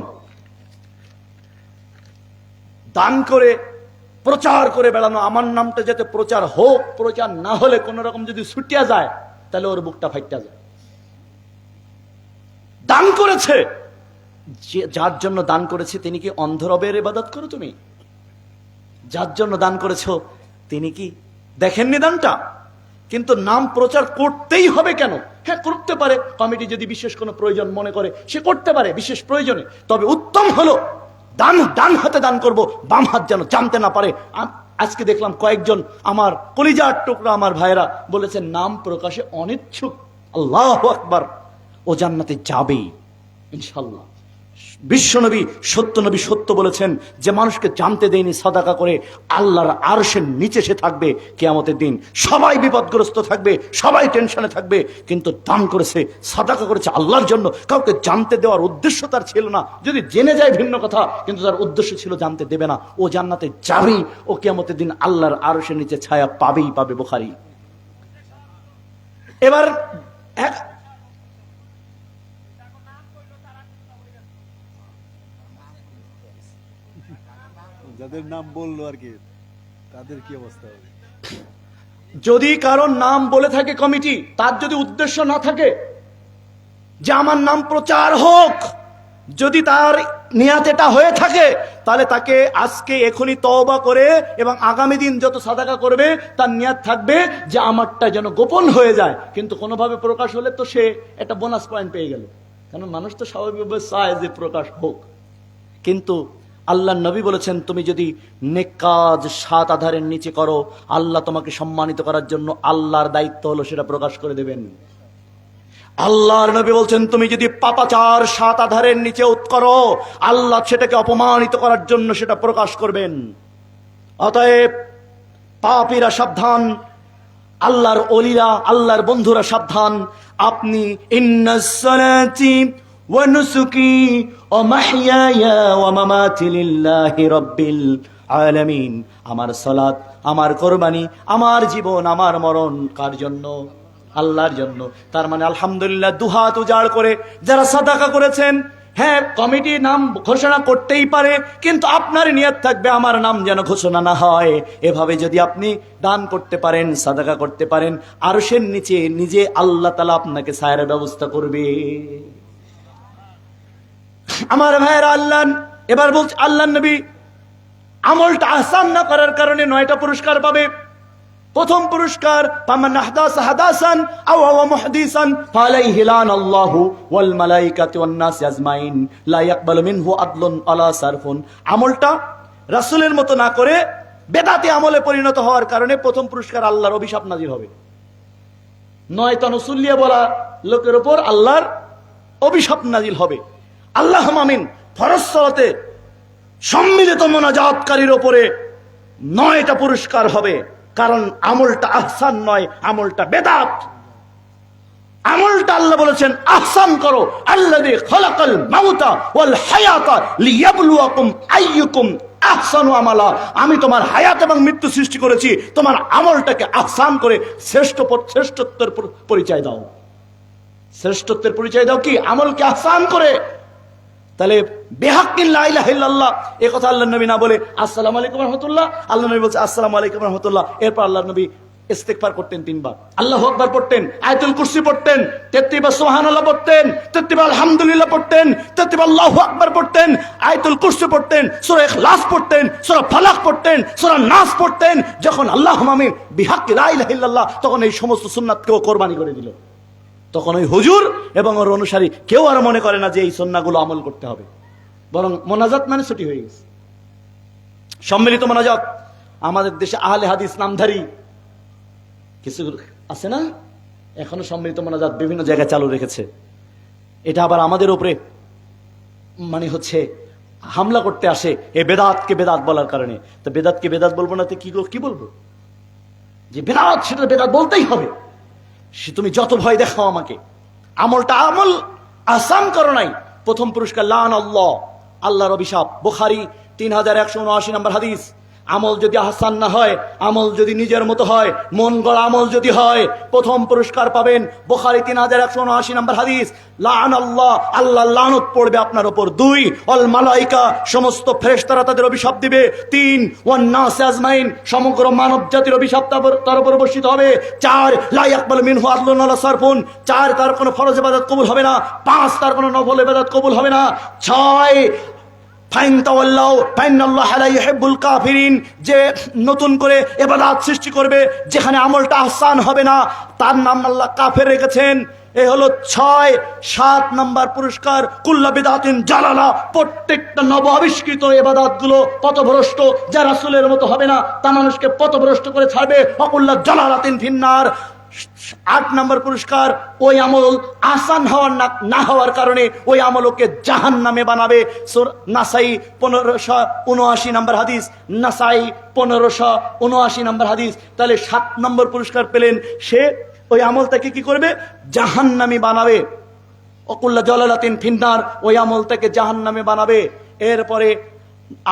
Speaker 2: দান করে প্রচার করে বেড়ানো, আমার নামটা যাতে প্রচার হোক, প্রচার না হলে কোন রকম যদি ছুটিয়া যায় তাহলে ওর বুকটা ফাইটা যায়। দান করেছে, যার জন্য দান করেছে তিনি কি অন্ধরবের ইবাদত করো? তুমি যার জন্য দান করেছো তিনি কি দেখেননি দানটা? কিন্তু নাম প্রচার করতেই হবে কেন? হ্যাঁ, করতে পারে কমিটি যদি বিশেষ কোনো প্রয়োজন মনে করে, সে করতে পারে বিশেষ প্রয়োজনে। তবে উত্তম হলো ডান হাতে দান করব, বাম হাত যেন জানতে না পারে। আজকে দেখলাম কয়েকজন আমার কলিজার টুকরা আমার ভাইয়েরা বলেছেন নাম প্রকাশে অনিচ্ছুক। আল্লাহু আকবার, ও জান্নাতে যাবেই ইনশাআল্লাহ। বিশ্বনবী সত্যনবী সত্য বলেছেন যে মানুষকে জানতে দেয়নি সাদাকা করে, আল্লাহর আরশের নিচে সে থাকবে কিয়ামতের দিন। সবাই বিপদগ্রস্ত থাকবে, সবাই টেনশনে থাকবে, কিন্তু দান করেছে, সাদাকা করেছে আল্লাহর জন্য। কাউকে জানতে দেওয়ার উদ্দেশ্য তার ছিল না, যদি জেনে যায় ভিন্ন কথা, কিন্তু তার উদ্দেশ্য ছিল জানতে দেবে না। ও জান্নাতে যাবেই, ও কিয়ামতের দিন আল্লাহর আরশের নিচে ছায়া পাবেই পাবে। বুখারী। এবার
Speaker 3: যাদের নাম বললো আর কি, তাদের কি অবস্থা হবে?
Speaker 2: যদি কারোর নাম বলে থাকে কমিটি, তার যদি উদ্দেশ্য না থাকে যে আমার নাম প্রচার হোক, যদি তার নিয়াত এটা হয়ে থাকে, তাহলে তাকে আজকে এখনই তওবা করে এবং আগামী দিন যত সাদাকা করবে তার নিয়াত থাকবে যে আমারটা যেন গোপন হয়ে যায়, কিন্তু কোনোভাবে প্রকাশ হলে তো সে একটা বোনাস পয়েন্ট পেয়ে গেল। কারণ মানুষ তো স্বাভাবিকভাবে চায় যে প্রকাশ হোক। কিন্তু আল্লাহ নবী বলেছেন তুমি যদি নেক কাজ 7 আধারের নিচে করো, আল্লাহ তোমাকে সম্মানিত করার জন্য আল্লাহর দায়িত্ব হলো সেটা প্রকাশ করে দেবেন। আল্লাহর নবী বলছেন তুমি যদি পাপাচার 7 আধারের নিচে করো, আল্লাহ সেটাকে অপমানিত করার জন্য সেটা প্রকাশ করবেন। অতএব পাপীরা সাবধান, আল্লাহর ওলিরা, আল্লাহর বন্ধুরা সাবধান। আপনি ইন্নাস সালাতি ওয়া নুসুকি ওয়া মাহইয়ায়া ওয়া মামাতি লিল্লাহি রাব্বিল আলামিন। আমার সালাত, আমার কুরবানি, আমার জীবন, আমার মরণ কার জন্য? আল্লাহর জন্য। তার মানে আলহামদুলিল্লাহ দুহাত উজাড় করে যারা সাদাকা করেছেন, হ্যাঁ কমিটি নাম ঘোষণা করতেই পারে, কিন্তু আপনার নিয়ত থাকবে আমার নাম যেন ঘোষণা না হয়। এভাবে যদি আপনি দান করতে পারেন, সাদাকা করতে পারেন, আরশের নিচে নিজে আল্লাহ তাআলা আপনাকে ছায়ার ব্যবস্থা করবে। আমার ভাইয়েরা, আল্লাহ এবার বলছে আল্লাহর নবী আমলটা আহসান না করার কারণে 9টা পুরস্কার পাবে। প্রথম পুরস্কার ফামান আহদাসা হাদাসান আও হুয়া মুহদিসান ফালাইহি লানাল্লাহু ওয়াল মালাইকাতু ওয়ান নাস আজমাইন লা ইয়াকবালু মিনহু আদলুন আলা সারফুন। আমলটা রাসূলের মতো না করে বেদাতি আমলে পরিণত হওয়ার কারণে প্রথম পুরস্কার আল্লাহর অভিশাপ নাযিল হবে। 9টা নসুলিয়া বলা লোকের উপর আল্লাহর অভিশাপ নাযিল হবে। আল্লাহুম্মা আমিন। ফরজ সালাতে সম্মিলিত মোনাজাতকারীর ওপরে 9টা পুরস্কার হবে, কারণ আমলটা আহসান নয়, আমলটা বেদাত। আমলটা আল্লাহ বলেছেন আহসান করো, আল্লাযী খালাকাল মাউতা ওয়াল হায়াতা লিয়াবলুয়াকুম আইয়ুকুম আহসানু আমালা। আমি তোমার হায়াত এবং মৃত্যু সৃষ্টি করেছি, তোমার আমলটাকে আহসান করে শ্রেষ্ঠত্বের পরিচয় দাও। শ্রেষ্ঠত্বের পরিচয় দাও কি? আমলকে আহসান করে। তাহলে বেহাক্কিন লা ইলাহা ইল্লাল্লাহ এই কথা আল্লাহর নবী না বলে আসসালামু আলাইকুম ওয়া রাহমাতুল্লাহ, আল্লাহ নবী বলছে আসসালামু আলাইকুম ওয়া রাহমাতুল্লাহ। এরপর আল্লাহর নবী ইস্তিগফার করতেন 3 বার, আল্লাহু আকবার পড়তেন, আয়াতুল কুরসি পড়তেন, 33 বার সুবহানাল্লাহ পড়তেন, 33 বার আলহামদুলিল্লাহ পড়তেন, 33 বার আল্লাহু আকবার পড়তেন, আয়াতুল কুরসি পড়তেন, সূরা ইখলাস পড়তেন, সূরা ফালাক পড়তেন, সূরা নাস পড়তেন। যখন আল্লাহুম্মা আমিন বিহাক্কি লা ইলাহা ইল্লাল্লাহ, তখন এই সমস্ত সুন্নাতকেও কোরবানি করে দিল। তখন ওই হুজুর এবং ওর অনুসারী কেউ আর মনে করে না যে এই সুন্নাহগুলো আমল করতে হবে, বরং মোনাজাত মানে ছুটি হয়ে গেছে। সম্মিলিত মোনাজাত আমাদের দেশে আহলে হাদিস নামধারী কিছু আছে না, এখনো সম্মিলিত মোনাজাত বিভিন্ন জায়গায় চালু রেখেছে। এটা আবার আমাদের উপরে মানে হচ্ছে হামলা করতে আসে এই বেদাতকে বেদাত বলার কারণে। তো বেদাতকে বেদাত বলবো না তো কি বলবো? যে বেদাত সেটা বেদাত বলতেই হবে। সে তুমি যত ভয় দেখাও আমাকে, আমলটা আমল আসান করো নাই। প্রথম পুরস্কার লান আল্লাহ, আল্লাহর অভিশাপ। বুখারী 3179 নম্বর হাদিস। আমল যদি আহসান না হয়, আমল যদি নিজের মতো হয়, মন গড়া আমল যদি হয়, প্রথম পুরস্কার পাবেন। বুখারী 3179 নম্বর হাদিস। লান আল্লাহ, আল্লাহ লানত পড়বে আপনার উপর। 2 অল মালাইকা, সমস্ত ফেরেশতারা তাদের অভিশাপ দিবে। 3 ওয়ান নাস আজমাইন, সমগ্র মানব জাতির অভিশাপ তার উপর বর্ষিত হবে। 4 লা ইয়াকবালু মিনহু আদলুন ওয়ালা সারফুন, 4 তার কোনো ফরজ ইবাদত কবুল হবে না। 5 তার কোনো নফল ইবাদত কবুল হবে না। 6 যে নতুন করে ইবাদত সৃষ্টি করবে, যেখানে আমলটা আহসান হবে না, তার নাম আল্লাহ কাফের রেখেছেন। এই হলো 6। 7 নম্বর পুরস্কার কুল্লা বিদআতিন জালালা, প্রত্যেকটা নব আবিষ্কৃত ইবাদত গুলো পথভ্রষ্ট, যা রাসূলের মতো হবে না, তা মানুষকে পথভ্রষ্ট করে ছাড়বে। ওয়াকুল্লা জালালাতিন ফিন্নার। 8 নম্বর পুরস্কার, ওই আমল আসান হওয়ার না হওয়ার কারণে ওই আমলকে জাহান্নামে বানাবে। নাসাই 1579 নম্বর হাদিস, নাসাই 1579 নম্বর হাদিস। তাহলে 7 নম্বর পুরস্কার পেলেন, সে ওই আমলটাকে কি করবে? জাহান্নামে বানাবে। ওয়াকুল্লা জালালাতিন ফিন্নার, ওই আমলটাকে জাহান্নামে বানাবে। এরপরে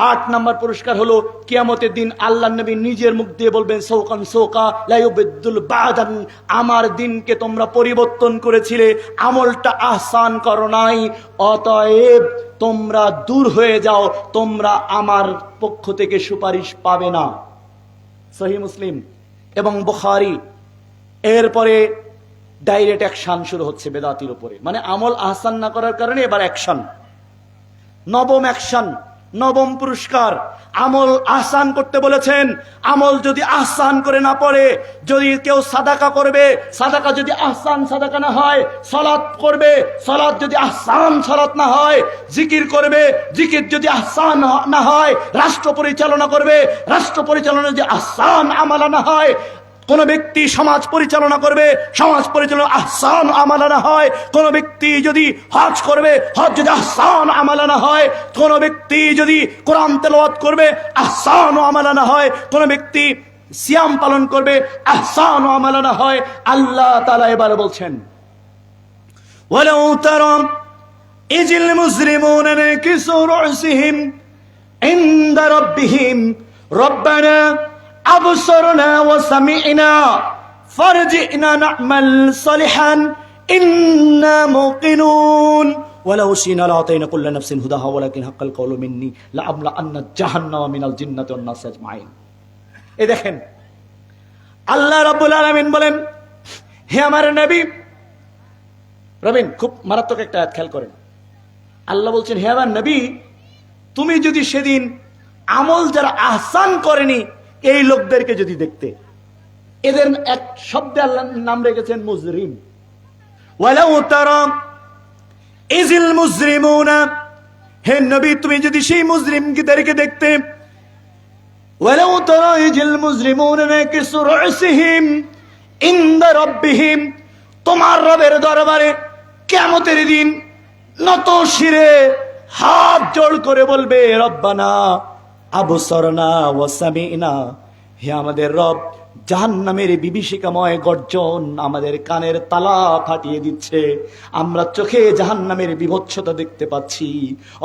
Speaker 2: 8 নম্বর পুরস্কার হলো কিয়ামতের দিন আল্লাহর নবী নিজের মুখ দিয়ে বলবেন সৌকান সৌকা লা ইউবিদ্দুল বাদান, আমার দিনকে তোমরা পরিবর্তন করেছিলে, আমলটা আহসান করো নাই, অতএব তোমরা দূর হয়ে যাও, তোমরা আমার পক্ষ থেকে সুপারিশ পাবে না। সহিহ মুসলিম এবং বুখারী। এরপরে ডাইরেক্ট অ্যাকশন শুরু হচ্ছে বেদাতির উপরে, মানে আমল আহসান না করার কারণে এবার অ্যাকশন। নবম অ্যাকশন, নবম পুরস্কার, আমল আহসান করতে বলেছেন। আমল যদি আহসান করে না পড়ে, যদি কেউ সাদাকা করবে, সাদাকা যদি আহসান সাদাকা না হয়, সালাত করবে, সালাত যদি আহসান সালাত না হয়, জিকির করবে, জিকির যদি আহসান না হয়, রাষ্ট্র পরিচালনা করবে, রাষ্ট্র পরিচালনা যদি আহসান আমালা না হয়, কোন ব্যক্তি সমাজ পরিচালনা করবে, সমাজ পরিচালনা আহসান আমালা না হয়, কোন ব্যক্তি যদি হজ করবে, হজ যদি আহসান আমালা না হয়, কোন ব্যক্তি যদি কোরআন তেলাওয়াত করবে, আহসান আমালা না হয়, কোন ব্যক্তি সিয়াম পালন করবে, আহসান আমালা না হয়, আল্লাহ তাআলা এবারে বলছেন ওয়ালাউ তারা ইজিল মুজরিমুনা নাকিসু রুসিহিম ইনদা রাব্বিহিম রব্বানা أبصرنا وسمعنا فارجعنا نعمل صالحا إنا موقنون ولو شئنا لأعطينا كل نفس هداها ولكن حق القول مني لأملأن جهنم من الجنة والناس أجمعين। এই দেখেন আল্লাহ রাব্বুল আলামিন বলেন, হে আমার নবী, রবিন খুব মারাত্মক একটা আয়াত খেয়াল করেন। আল্লাহ বলছেন, হে আমার নবী, তুমি যদি সেদিন আমল যারা আহসান করেনি এই লোকদেরকে যদি দেখতে, এদের এক শব্দে আল্লাহ নাম রেখেছেন মুজরিম। ওয়ালাউ তারা ইজিল মুজরিমুনা, হে নবী তুমি যদি সেই মুজরিমদেরকে দেখতে, ওয়ালাউ তারা ইজিল মুজরিমুনা নাকিসু রুসিহিম ইনদা রাব্বিহিম, তোমার রবের দরবারে কিয়ামতের দিন নত শিরে হাত জোড় করে বলবে রব্বানা আবসরনা ওয়া সামি'না, হে আমাদের রব, জাহান্নামের বিভীষিকাময় গর্জন আমাদের কানের তালা ফাটিয়ে দিচ্ছে, আমরা চোখে জাহান্নামের বিভৎসতা দেখতে পাচ্ছি,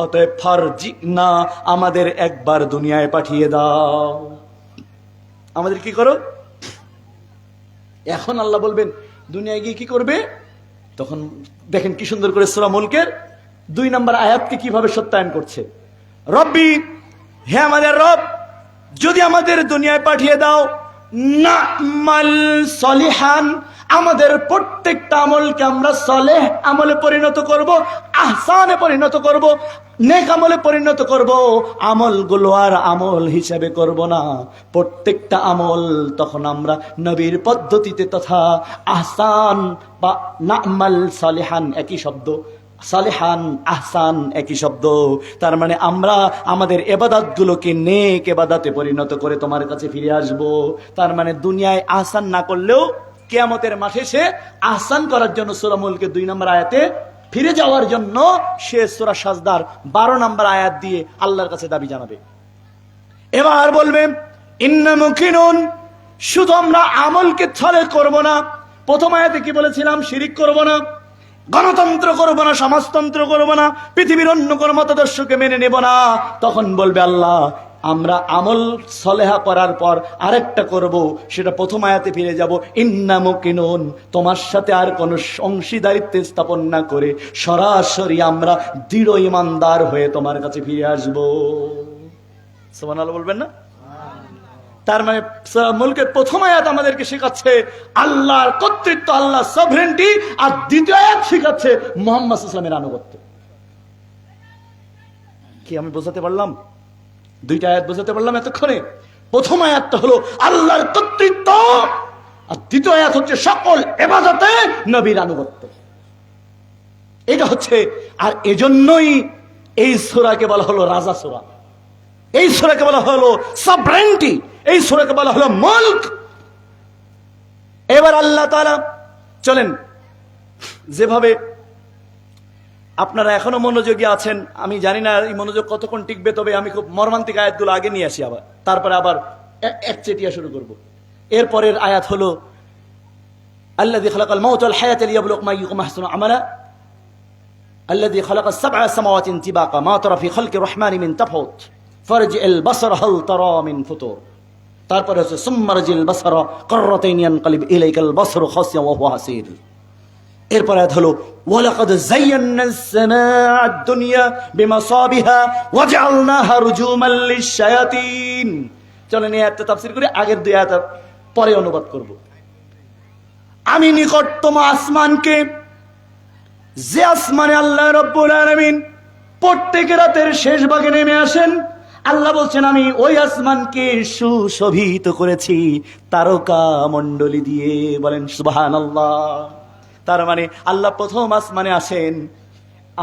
Speaker 2: অতএব ফারজি'না, আমাদের একবার দুনিয়ায় পাঠিয়ে দাও। আমাদের কি করো? এখন আল্লাহ বলবেন দুনিয়ায় গিয়ে কি করবে? তখন দেখেন কি সুন্দর করে সূরা মুলকের 2 নম্বর আয়াতকে কিভাবে সত্যায়ন করছে। রব্বি, হে আমাদের রব, যদি আমাদের দুনিয়ায় পাঠিয়ে দাও, না'মাল সলিহান, আমাদের প্রত্যেকটা আমলকে আমরা সলেহ আমলে পরিণত করব, আহসানে পরিণত করব, নেক আমলে পরিণত করব। আমলগুলো আর আমল হিসাবে করব না, প্রত্যেকটা আমল তখন আমরা নবীর পদ্ধতিতে তথা আহসান বা না'মাল সলিহান একই শব্দ, সালেহান আহসান একই শব্দ। তার মানে আমরা আমাদের ইবাদতগুলোকে নেক ইবাদতে পরিণত করে তোমার কাছে ফিরে আসব। তার মানে দুনিয়ায় আহসান না করলেও কিয়ামতের মাঠে সে আহসান করার জন্য সূরা মুলকের 2 নম্বর আয়াতে ফিরে যাওয়ার জন্য সে সূরা সাজদার 12 নম্বর আয়াত দিয়ে আল্লাহর কাছে দাবি জানাবে। এবার বলবে ইন্না মুকিনুন, শুধু আমরা আমলকে ছলে করব না। প্রথম আয়াতে কি বলেছিলাম? শিরিক করব না, গণতন্ত্র করব না, সমাজতন্ত্র করব না, পৃথিবীর অন্য কোন মতাদর্শকে মেনে নেব না। তখন বলবে আল্লাহ, আমরা আমল সলেহা করার পর আরেকটা করব, সেটা প্রথম আয়াতে ফিরে যাব, ইন্না মুকিনুন, তোমার সাথে আর কোন অংশীদারিত্ব স্থাপন না করে সরাসরি আমরা দৃঢ় ইমানদার হয়ে তোমার কাছে ফিরে আসব। সুবহানাল্লাহ বলবেন না? তার মানে সূরা মুলকের প্রথম আয়াত আমাদেরকে শেখাচ্ছে আল্লাহর কর্তৃত্ব, আল্লাহর সভরেন্টি, আর দ্বিতীয় আয়াত শেখাচ্ছে মুহাম্মদ সাল্লাল্লাহু আলাইহি ওয়াসাল্লামের আনুগত্য। কি আমি বোঝাতে পারলাম? 2টা আয়াত বোঝাতে পারলাম এতক্ষণে? প্রথম আয়াতটা হলো আল্লাহর কর্তৃত্ব, আর দ্বিতীয় আয়াত হচ্ছে সকল ইবাদতে নবীর আনুগত্য। এটা হচ্ছে, আর এজন্যই এই সূরাকে বলা হলো রাজা সূরা, এই সূরাকে বলা হলো সভরেন্টি, এই সূরাকে বলা হলো মুলক। এবার আল্লাহ তাআলা চলেন, যেভাবে আপনারা এখনো মনোযোগী আছেন আমি জানি না এই মনোযোগ কতক্ষণ টিকবে, তবে আমি খুব মর্মান্তিক আয়াতগুলো আগে নিয়ে আসি, আবার তারপরে আবার একচেটিয়া শুরু করব। এরপরের আয়াত হলো আল্লাযী খালাকাল মাউতা ওয়াল হায়াতা লিয়াবলুয়াকুম আইয়ুকুম আহসানু আমালা আল্লাযী খালাকাস সাবআ সামাওয়াতিন তিবাকা মা তারা ফি খালকির রহমানি মিন তাফাউত ফারজি'ল বাসার হাল তারা মিন ফুতুর। তারপরে হচ্ছে সুম্মা রজিল বাসারা কাররাতাইন ইয়ানকালিব ইলাইকাল বাসরু খাসিয়া ওয়া হুয়া হাসির। এরপর আয়াত হলো ওয়ালাকাদ যায়্যানাস সামাআদ দুনিয়া বিমাসাবিহা ওয়া জাআলনাহা রুজুমান লিশ-শায়াতিন। চলেন এই আয়াতটা তাফসীর করে আগের 2 আয়াত পরে অনুবাদ করব। আমি নিকটতম আসমানকে, যে আসমানে আল্লাহ রাব্বুল আলামিন প্রত্যেক রাতের শেষ ভাগে নেমে আসেন, আল্লাহ বলছেন আমি ওই আসমানকে সুশোভিত করেছি তারকা মণ্ডলী দিয়ে। বলেন সুবহানাল্লাহ। তার মানে আল্লাহ প্রথম আসমানে আসেন,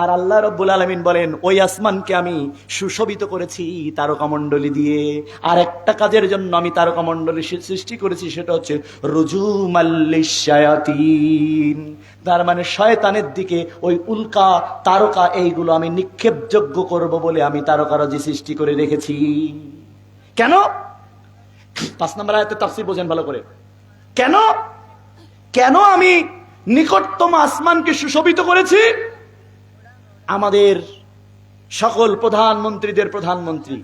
Speaker 2: আর আল্লাহ রাব্বুল আলামিন বলেন ওই আসমানকে আমি সুশোভিত করেছি তারকামণ্ডলী দিয়ে। আর একটা কাজের জন্য আমি তারকামণ্ডলী সৃষ্টি করেছি, সেটা হচ্ছে রুজুমাল লিশ-শায়াতিন। তার মানে শয়তানের দিকে ওই উল্কা তারকা এইগুলো আমি নিক্ষেপযোগ্য করব বলে আমি তারকারাজি সৃষ্টি করে রেখেছি। কেন? 5 নম্বর আয়াতের তাফসীর বোঝেন ভালো করে। কেন কেন আমি নিকটতম আসমানকে সুশোভিত করেছি? আমাদের সকল প্রধানমন্ত্রীদের প্রধানমন্ত্রী,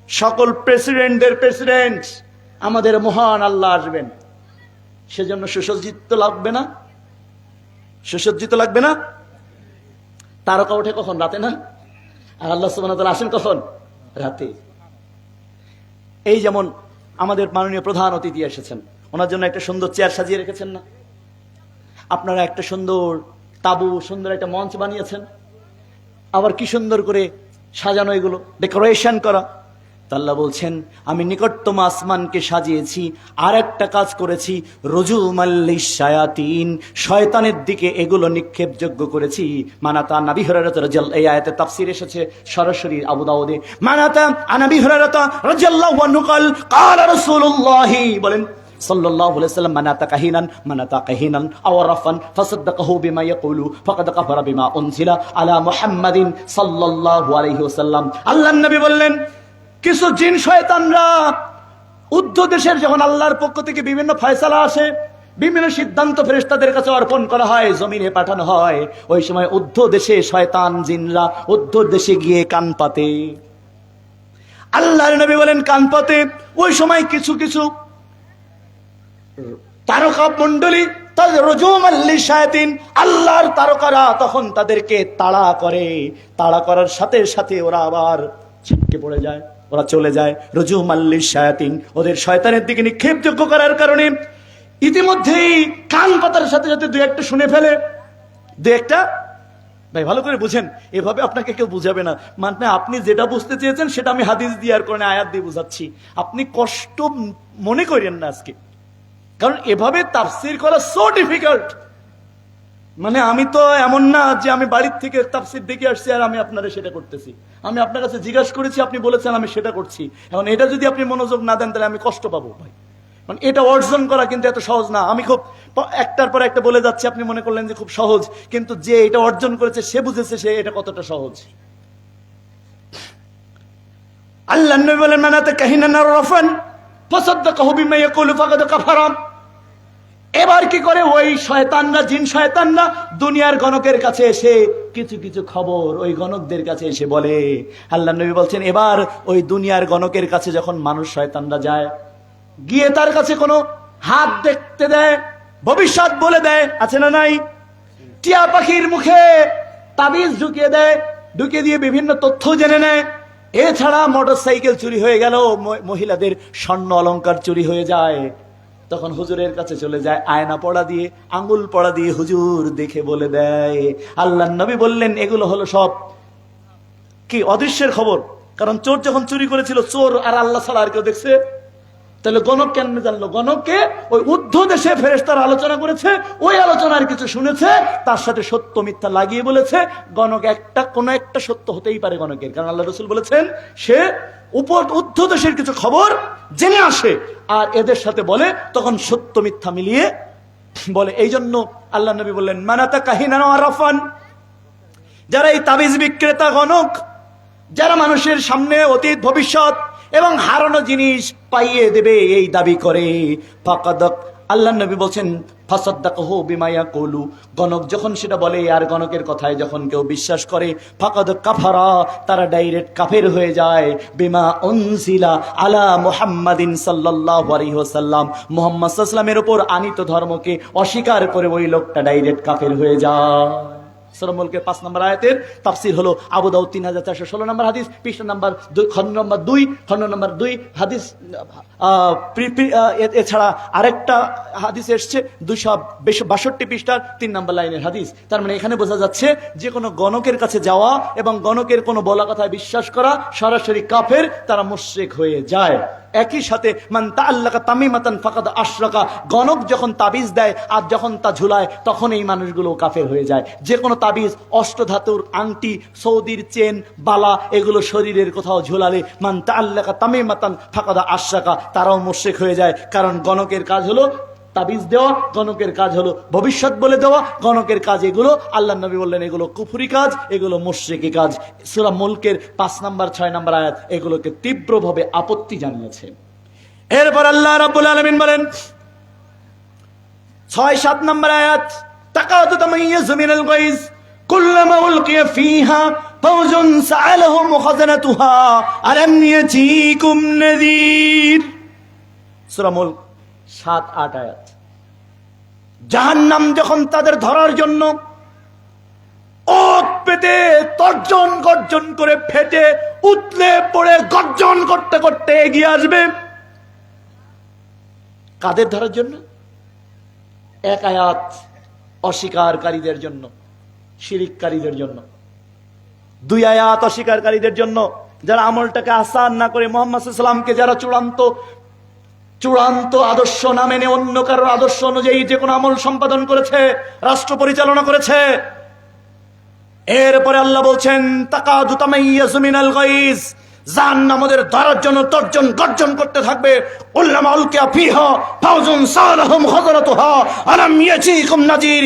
Speaker 2: সকল প্রেসিডেন্টদের প্রেসিডেন্ট, আমাদের মহান আল্লাহ আসবেন, সেজন্য সুসজ্জিত লাগবে না? সুসজ্জিত লাগবে না? তারকা ওঠে কখন? রাতে না? আর আল্লাহ সুবহানাহু ওয়া তাআলা আসেন কখন? রাতে। এই যেমন আমাদের মাননীয় প্রধান অতিথি এসেছেন, ওনার জন্য একটা সুন্দর চেয়ার সাজিয়ে রেখেছেন না? আপনারা একটা সুন্দর তাবু, সুন্দর একটা মঞ্চ বানিয়েছেন, আবার কি সুন্দর করে সাজানো, এগুলো ডেকোরেশন করা। আল্লাহ বলছেন আমি নিকটতম আসমানকে সাজিয়েছি, আর একটা কাজ করেছি, রুজুমাল লিশ-শায়াতিন, শয়তানের দিকে এগুলো নিক্ষেপযোগ্য করেছি। মানাতা নবী হুরায়রা রাদিয়াল্লাহু, এই আয়াতে তাফসীর এসেছে সরাসরি আবু দাউদে। মানাতা নবী হুরায়রা রাদিয়াল্লাহু আনহু قال قال رسول الله, বলেন সাল্লাল্লাহু আলাইহি ওয়াসাল্লাম মান আতা কাহিনান আও রাফান ফাসাদদাকাহু বিমা ইয়াকুলু ফাকাদ কাফারা বিমা উনজিলা আলা মুহাম্মাদিন সাল্লাল্লাহু আলাইহি ওয়াসাল্লাম। আল্লাহর নবী বললেন, কিছু জিন শয়তানরা উদ্ধ দেশের যখন আল্লাহর পক্ষ থেকে বিভিন্ন ফয়সালা আসে, বিভিন্ন সিদ্ধান্ত ফেরেশতাদের কাছে অর্পণ করা হয়, জমিনে পাঠানো হয়, ওই সময় উদ্ধ দেশে শয়তান জিনরা উদ্ধ দেশে গিয়ে কান পাতে। আল্লাহর নবী বলেন কান পাতে। ওই সময় কিছু কিছু তারকা মণ্ডলী আল্লাহর তারকারা তখন তাদেরকে তাড়া করে, তাড়া করার সাথে সাথে ওরা আবার ছিটকে পড়ে যায়, ওরা চলে যায়। রুজুম আল্লি শায়াতিন, ওদের শয়তানের দিকে নিক্ষেপযোগ্য করার কারণে ইতিমধ্যেই কান পাতার সাথে সাথে দুই একটা শুনে ফেলে। দুই একটা, ভাই ভালো করে বুঝেন, এভাবে আপনাকে কেউ বুঝাবে না। মানে আপনি যেটা বুঝতে চেয়েছেন সেটা আমি হাদিস দিয়ে আর কোরআনে আয়াত দিয়ে বুঝাচ্ছি, আপনি কষ্ট মনে করেন না আজকে, কারণ এভাবে তাফসীর করা সো ডিফিকাল্ট। মানে আমি তো এমন না যে আমি বাড়ির থেকে তাফসীর দেখে আসছি আর আমি আপনারা সেটা করতেছি। আমি আপনার কাছে জিজ্ঞাসা করেছি, আপনি বলেছেন, আমি সেটা করছি। এখন এটা যদি আপনি মনোযোগ না দেন তাহলে আমি কষ্ট পাবো ভাই। মানে এটা অর্জন করা কিন্তু এত সহজ না। আমি খুব একটার পর একটা বলে যাচ্ছি, আপনি মনে করলেন যে খুব সহজ, কিন্তু যে এটা অর্জন করেছে সে বুঝেছে সে এটা কতটা সহজ। আল্লাহ নবী বলেন, মান আতা কাহিনান আও রাফান ফাসাদদাকাহু বিমা ইয়াকুলু ফাকাদ কাফারা। এবার কি করে ওই শয়তানরা, জিন শয়তানরা দুনিয়ার গণকের কাছে এসে কিছু কিছু খবর ওই গণকদের কাছে এসে বলে। আল্লাহ নবী বলছেন, এবার ওই দুনিয়ার গণকের কাছে যখন মানুষ শয়তানরা যায়, গিয়ে তার কাছে কোনো হাত দেখতে দেয়, ভবিষ্যৎ বলে দেয়, আছে না নাই? টিয়া পাখির মুখে তাবিজ ঢুকিয়ে দেয়, ঢুকিয়ে দিয়ে বিভিন্ন তথ্য জেনে নেয়। এছাড়া মোটরসাইকেল চুরি হয়ে গেল, মহিলাদের স্বর্ণ অলংকার চুরি হয়ে যায়, তখন হুজুরের কাছে চলে যায়, আয়না পড়া দিয়ে, আঙ্গুল পড়া দিয়ে হুজুর দেখে বলে দেয়। আল্লাহ নবী বললেন, এগুলো হলো সব কি অদৃশ্যের খবর। কারণ চোর যখন চুরি করেছিল, চোর আর আল্লাহ ছাড়া আর কেউ দেখছে? তাহলে গণক কেন জানলো? গণককে ওই উদ্ধ দেশে ফেরেশতারা আলোচনা করেছে, ওই আলোচনার কিছু শুনেছে, তার সাথে সত্য মিথ্যা লাগিয়ে বলেছে। গণক একটা, কোন একটা সত্য হতেই পারে গণকের, কারণ আল্লাহ রাসূল বলেছেন সে উদ্ধ দেশের কিছু খবর জেনে আসে আর এদের সাথে বলে, তখন সত্য মিথ্যা মিলিয়ে বলে। এই জন্য আল্লাহ নবী বললেন, মান আতা কাহিনান আও রাফান, যারা এই তাবিজ বিক্রেতা গণক, যারা মানুষের সামনে অতীত ভবিষ্যৎ এবং হারানো জিনিস পাইয়ে দেবে এই দাবি করে, ফাকাদ, আল্লাহ নবী বলছেন, ফাসাদদাকাহু বিমা ইয়াকুলু, গণক যখন সেটা বলে আর গণকের কথায় যখন কেউ বিশ্বাস করে, ফাকাদ কাফারা, তারা ডাইরেক্ট কাফের হয়ে যায়। বিমা উনজিলা আলা মুহাম্মাদিন সাল্লাল্লাহু আলাইহি ওয়াসাল্লাম, মুহাম্মদ সাল্লাল্লাহু আলাইহি ওয়াসাল্লামের উপর আনীত ধর্মকে অস্বীকার করে ওই লোকটা ডাইরেক্ট কাফের হয়ে যায়। সূরা মুলকের 5 নম্বর আয়াতের তাফসীর হলো আবু দাউদ 3416 নম্বর হাদিস, পৃষ্ঠা নম্বর 2, খণ্ড নম্বর 2 হাদিস। এছাড়া আরেকটা হাদিস এসছে 262 পৃষ্ঠার 3 নম্বর লাইনের হাদিস। তার মানে এখানে বোঝা যাচ্ছে যে কোনো গণকের কাছে যাওয়া এবং গণকের কোনো বলা কথায় বিশ্বাস করা সরাসরি কাফের, তারা মুশরিক হয়ে যায়। একই সাথে মান তাআল্লাকা তামিমাতান ফাকাদ আশরাকা, গণক যখন তাবিজ দেয় আর যখন তা ঝুলায় তখন এই মানুষগুলো কাফের হয়ে যায়। যে কোনো তাবিজ, অষ্টধাতুর আংটি, সৌদির চেন, বালা, এগুলো শরীরের কোথাও ঝুলালে মান তাআল্লাকা তামিমাতান ফাকাদ আশরাকা, তারাও মুশরিক হয়ে যায়। কারণ গণকের কাজ হলো তাবিজ দেওয়া, গণকের কাজ হলো ভবিষ্যৎ বলে দেওয়া, গণকের কাজ এগুলো। আল্লাহ নবী বললেন এগুলো কুফরি কাজ, এগুলো মুশরিকি কাজ। সূরা মুলকের 5 নম্বর 6 নম্বর আয়াত এগুলোকে তীব্রভাবে আপত্তি জানিয়েছে। এরপর আল্লাহ রাব্বুল আলামিন বলেন 6-7 নম্বর আয়াত, তাকাতু তামাইয়াজু মিনাল গায়জ কুল্লামা উলকিয়া ফিহা ফাওজুন সাআলাহুম খাযানাতুহা আলাম ইয়াতিকুম নাযীর। সূরা মুলক 7-8 আয়াত। জাহান্নাম যখন তাদের ধরার জন্য ওত পেতে তর্জন গর্জন করে ফেটে উতলে পড়ে গর্জন করতে করতে এগিয়ে আসবে, কাদের ধরার জন্য? এক আয়াত অস্বীকারীদের জন্য, শিরিককারীদের জন্য। 2 আয়াত অস্বীকারীদের জন্য, যারা আমলটাকে আসান না করে মুহাম্মদ সাল্লাল্লাহু আলাইহি ওয়াসাল্লামকে যারা চূড়ান্ত আদর্শ না মেনে অন্য কারোর আদর্শ অনুযায়ী যে কোনো আমল সম্পাদন করেছে, রাষ্ট্র পরিচালনা করেছে। এরপরে আল্লাহ বলছেন তাকাদু তামাইয়াজু মিনাল গায়জ জাহান্নাম ওদের ধরার জন্য তর্জন গর্জন করতে থাকবে। উল্লামা উলকিয়া ফিহা ফাউজুন সালাহুম খাযরাতুহা আলাম ইয়াতিকুম নাযির।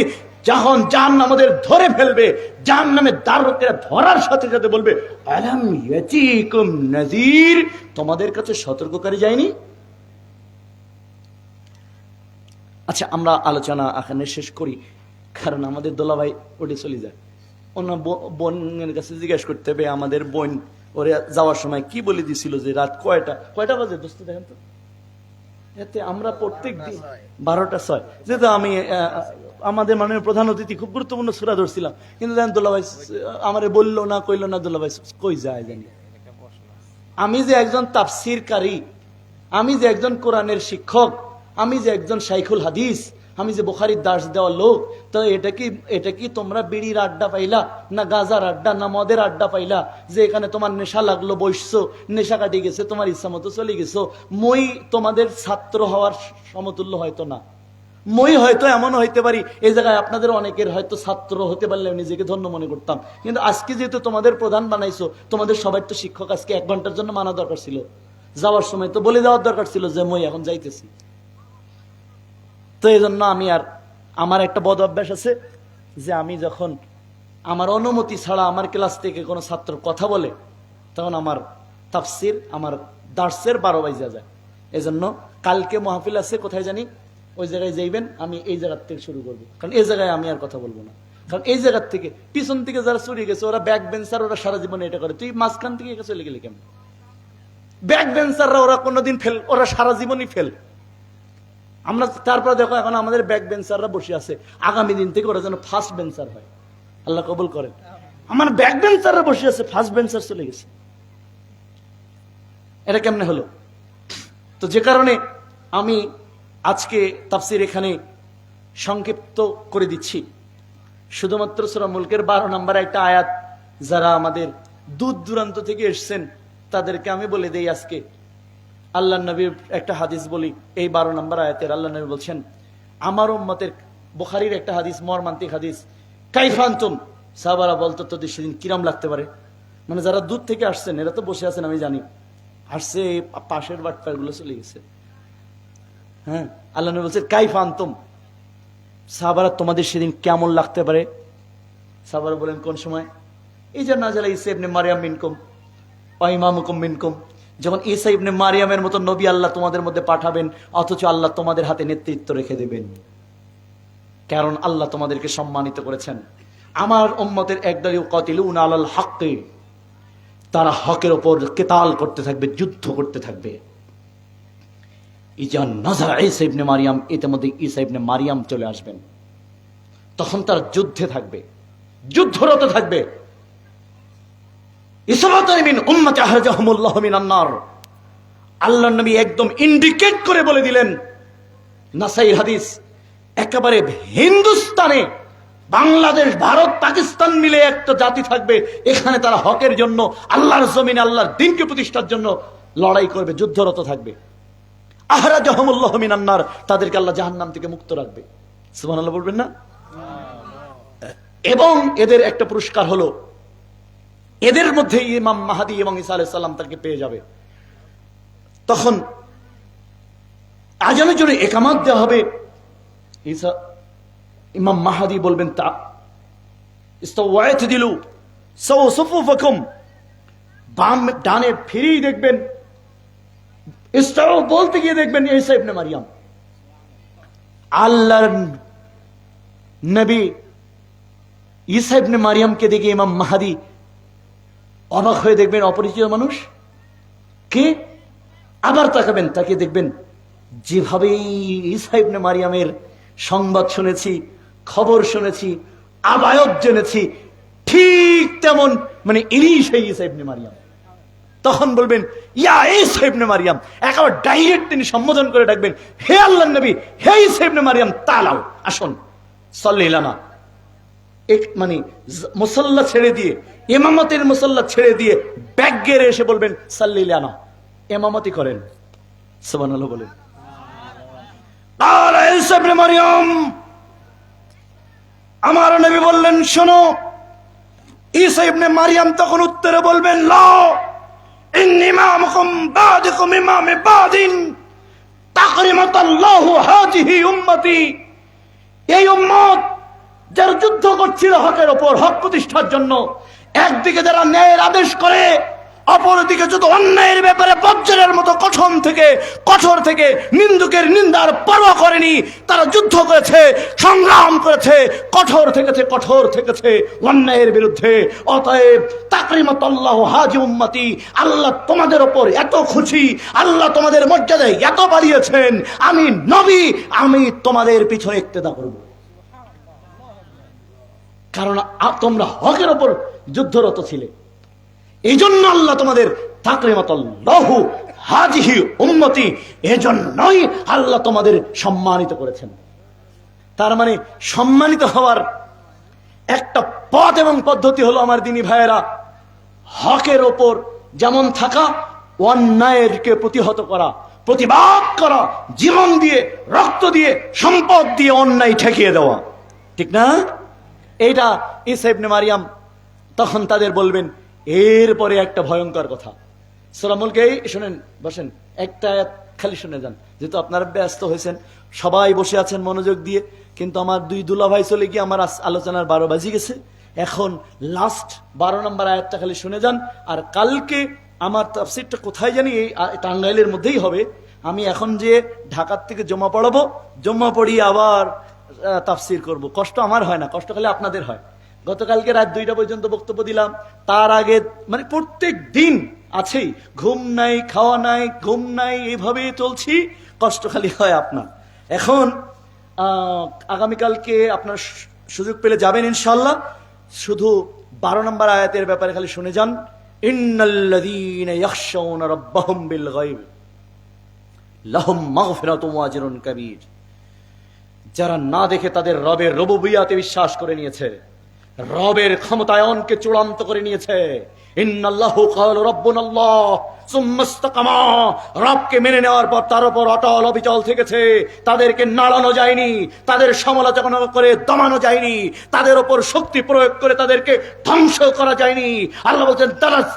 Speaker 2: যখন জাহান্নাম ওদের ধরে ফেলবে, জাহান্নামের দ্বারকেরা ধরার সাথে সাথে বলবে আলাম ইয়াতিকুম নাযির, তোমাদের কাছে সতর্ককারী যায়নি? আচ্ছা, আমরা আলোচনা এখানে শেষ করি, কারণ আমাদের দোলাভাই ওটি চলে যায়। অন্য বোনের কাছে জিজ্ঞেস করতে হবে, আমাদের বোন ওরে যাওয়ার সময় কি বলে দিছিল যে রাত কয়টা বাজে দোস্ত দেখেন তো। এতে আমরা প্রত্যেক দিন 12:06, যেহেতু আমি আমাদের মাননীয় প্রধান অতিথি খুব গুরুত্বপূর্ণ সূরা ধরছিলাম, কিন্তু দেখেন দোলাভাই আমারে বললো না, কইলো না, দোলাভাই কই যায় জানি। আমি যে একজন তাফসিরকারী, আমি যে একজন কোরআনের শিক্ষক, আমি যে একজন শাইখুল হাদিস, আমি যে বুখারীর দাস দেওয়া লোক, তো এটা কি তোমরা বিড়ির আড্ডা পাইলা, না গাজার আড্ডা, না মদের আড্ডা পাইলা যে এখানে তোমার নেশা লাগলো, বসছো, নেশা কাটি গেছে, তোমার ইচ্ছা মতো চলে গেছো? মই তোমাদের ছাত্র হওয়ার সমতুল্য হয়তো না। মই হয়তো এমন হইতে পারি, এই জায়গায় আপনাদের অনেকের হয়তো ছাত্র হতে পারলে নিজেকে ধন্য মনে করতাম, কিন্তু আজকে যেহেতু তোমাদের প্রধান বানাইছো, তোমাদের সবাই তো শিক্ষক, আজকে 1 ঘন্টার জন্য মানা দরকার ছিল। যাওয়ার সময় তো বলে দেওয়ার দরকার ছিল যে মই এখন যাইতেছি। তো এই জন্য আমি আর, আমার একটা বদ অভ্যাস আছে যে আমি যখন আমার অনুমতি ছাড়া আমার ক্লাস থেকে কোনো ছাত্র কথা বলে, তখন আমার তাফসির, আমার দার্সের 12 বাজে যায়। এই জন্য কালকে মাহফিল আছে কোথায় জানি, ওই জায়গায় যাইবেন, আমি এই জায়গার থেকে শুরু করবো, কারণ এই জায়গায় আমি আর কথা বলবো না। কারণ এই জায়গার থেকে পিছন থেকে যারা চুরি গেছে, ওরা ব্যাক বেঞ্চার, ওরা সারা জীবনে এটা করে, তুই মাঝখান থেকে চলে গেলি কেমন? ব্যাক বেঞ্চাররা ওরা কোনোদিন ফেল, ওরা সারা জীবনই ফেল। আমরা তারপরে দেখো এখন আমাদের ব্যাক বেঞ্চাররা বসে আছে, আগামী দিন থেকে ওরা যেন ফার্স্ট বেঞ্চার হয়, আল্লাহ কবুল করেন। আমার ব্যাক বেঞ্চাররা বসে আছে, ফার্স্ট বেঞ্চার চলে গেছে, এটা কেমনে হলো? তো যে কারণে আমি আজকে তাফসির এখানে সংক্ষিপ্ত করে দিচ্ছি। শুধুমাত্র সূরা মুলকের 12 নম্বর একটা আয়াত, যারা আমাদের দূর দূরান্ত থেকে এসছেন তাদেরকে আমি বলে দেই আজকে। আল্লাহ নবীর একটা হাদিস বলি, এই 12 নম্বর আয়াতের আল্লাহ নবী বলছেন, আমার উম্মতের, বুখারীর একটা হাদিস, মর্মান্তিক হাদিস, কাইফা আনতুম, সাহাবারা বলতো তো সেদিন কিরম লাগতে পারে, মানে যারা দূর থেকে আসছেন, এরা তো বসে আছেন আমি জানি, আসছে পাশের বাটপাড়গুলো চলে গেছে। হ্যাঁ, আল্লাহ নবী বলছেন কাইফা আনতুম, সাহাবারা তোমাদের সেদিন কেমন লাগতে পারে? সাহাবারা বলেন কোন সময়? এই যে নাযালা ঈসা ইবনে মারইয়াম মিনকুম ওয়া ইমামুকুম মিনকুম, যখন ঈসা ইবনে মারইয়ামের মতো নবী আল্লাহ তোমাদের মধ্যে পাঠাবেন, অথচ আল্লাহ তোমাদের হাতে নেতৃত্ব রেখে দেবেন, কারণ আল্লাহ তোমাদেরকে সম্মানিত করেছেন। আমার উম্মতের একদল ইউকাতিলুনা আলাল হাক্কি, তারা হকের উপর কিতাল করতে থাকবে, যুদ্ধ করতে থাকবে। ইজা নাযারা ঈসা ইবনে মারইয়াম, ইতিমধ্যে ঈসা ইবনে মারইয়াম চলে আসবেন, তখন তারা যুদ্ধে থাকবে, যুদ্ধরত থাকবে। আল্লাহর নবী একদম ইন্ডিকেট করে বলে দিলেন, নাসাই হাদিস, একেবারে হিন্দুস্তানে, বাংলাদেশ, ভারত, পাকিস্তান মিলে একটা জাতি থাকবে, এখানে তারা হকের জন্য, আল্লাহর জমিনে আল্লাহর দ্বীনকে প্রতিষ্ঠার জন্য লড়াই করবে, যুদ্ধরত থাকবে। আহরাজাহুমুল্লাহু মিনান নার, তাদেরকে আল্লাহ জাহান্নাম থেকে মুক্ত রাখবে। সুবহানাল্লাহ বলবেন না? এবং এদের একটা পুরস্কার হলো, এদের মধ্যে ইমাম মাহদী এবং ঈসা আলাইহিস সালাম তাকে পেয়ে যাবে। তখন আজানের জন্য ইকামত দেওয়া হবে। ঈসা, ইমাম মাহদী বলবেন, তা ইস্তাওয়াইতদিলু সাওসুফুফাকুম, বাম ডানে ফিরেই দেখবেন, ইস্তাও বলতে গিয়ে দেখবেন ঈসা ইবনে মারইয়াম। আল্লাহর নবী ঈসা ইবনে মারইয়ামকে দেখে ইমাম মাহদী অবাক হয়ে দেখবেন, অপরিচিত মানুষ কে? আবার তাকাবেন, তাকে দেখবেন যেভাবে ঈসা ইবনে মারইয়ামের সংবাদ শুনেছি, খবর শুনেছি, আবায়ত জেনেছি, ঠিক তেমন, মানে ইনি সেই ঈসা ইবনে মারইয়াম। তখন বলবেন ইয়া ঈসা ইবনে মারইয়াম, একেবারে ডাইরেক্ট তিনি সম্বোধন করে ডাকবেন, হে আল্লাহর নবী, হে ঈসা ইবনে মারইয়াম, তালাও, আসুন, সাল্লি লানা। এক মানে মুসাল্লা ছেড়ে দিয়ে, ইমামতের মুসাল্লা ছেড়ে দিয়ে ব্যাগ গেড়ে এসে বলবেন সাল্লি লানা, ইমামতি করেন। সুবহানাল্লাহ বলেন। আর ঈসা ইবনে মারইয়াম, আমার নবী বললেন শোনো। ঈসা ইবনে মারইয়াম তখন উত্তরে বলবেন লা ইন্নিমামুকুম বাদিকুম ইমামে বাদিন তাকরিমাতাল্লাহু হাযিহি উম্মতি। এই উম্মত যারা যুদ্ধ করছিল হকের ওপর, হক প্রতিষ্ঠার জন্য, একদিকে যারা ন্যায়ের আদেশ করে, অপরদিকে যত অন্যায়ের ব্যাপারে বজ্রের মতো কঠোর থেকে নিন্দুকের নিন্দার পরোয়া করেনি, তারা যুদ্ধ করেছে, সংগ্রাম করেছে, কঠোর থেকেছে অন্যায়ের বিরুদ্ধে। অতএব তাকরিমাতাল্লাহু হাযি উম্মতি, আল্লাহ তোমাদের ওপর এত খুশি, আল্লাহ তোমাদের মর্যাদায় এত বাড়িয়েছেন, আমি নবী, আমি তোমাদের পিছনে ইক্তেদা করব। কারণ তোমরা হকের ওপর যুদ্ধরত ছিলে, এই জন্য আল্লাহ তোমাদের তাকরিমাতাল্লাহু হাযিহি উম্মতি, এজন্যই আল্লাহ তোমাদের সম্মানিত করেছেন। তার মানে সম্মানিত হওয়ার একটা পথ এবং পদ্ধতি হলো আমার দিনী ভাইয়েরা, হকের ওপর যেমন থাকা, অন্যায়কে প্রতিহত করা, প্রতিবাদ করা, জীবন দিয়ে, রক্ত দিয়ে, সম্পদ দিয়ে অন্যায় ঠেকিয়ে দেওয়া, ঠিক না? এইটা ঈসা ইবনে মারিয়াম তখন তাদের বলবেন। এরপরে একটা ভয়ঙ্কর কথা, সূরা মুলকে শুনেন, বসেন, একটা আয়াত খালি শুনে যান, যেহেতু আপনারা ব্যস্ত হয়েছেন, সবাই বসে আছেন মনোযোগ দিয়ে, কিন্তু আমার দুই দুলাভাই চলে গিয়ে আমার আলোচনার 12 বাজি গেছে। এখন লাস্ট 12 নম্বর আয়াতটা খালি শুনে যান। আর কালকে আমার তাফসীরটা কোথায় জানি, এই টাঙ্গাইলের মধ্যেই হবে। আমি এখন যে ঢাকার থেকে জমা পড়াবো, জমা পড়িয়ে আবার তাফসীর করব। কষ্ট আমার হয় না, কষ্ট খালি আপনাদের হয়। গতকালকে রাত 2টা পর্যন্ত বক্তব্য দিলাম, তার আগে মানে প্রত্যেক দিন আছেই, ঘুম নাই, খাওয়া নাই, ঘুম নাই, এইভাবেই চলছি, কষ্ট খালি হয় আপনার। এখন আগামীকালকে আপনার সুযোগ পেলে যাবেন ইনশাল্লাহ। শুধু 12 নম্বর আয়াতের ব্যাপারে খালি শুনে যান। ইন্নাল্লাযীনা ইয়াখশাউনা রাব্বাহুম বিল গায়ব লাহুম মাগফিরাতুন ওয়া আজরুন কাবীর। যারা না দেখে তাদের রবের রুবুবিয়াতে বিশ্বাস করে নিয়েছে, রবের ক্ষমতায়নকে চূড়ান্ত করে নিয়েছে। ইন্নাল্লাহু ক্বালা রাব্বুনাল্লাহ সুম্মা ইসতাকামা, রবকে মেনে নেওয়ার পর তার উপর অটল অবিচল থেকেছে, তাদেরকে নাড়ানো যায়নি, তাদের সমালোচনা করে দমানো যায়নি, তাদের উপর শক্তি প্রয়োগ করে তাদেরকে ধ্বংস করা যায়নি। আল্লাহ বলছেন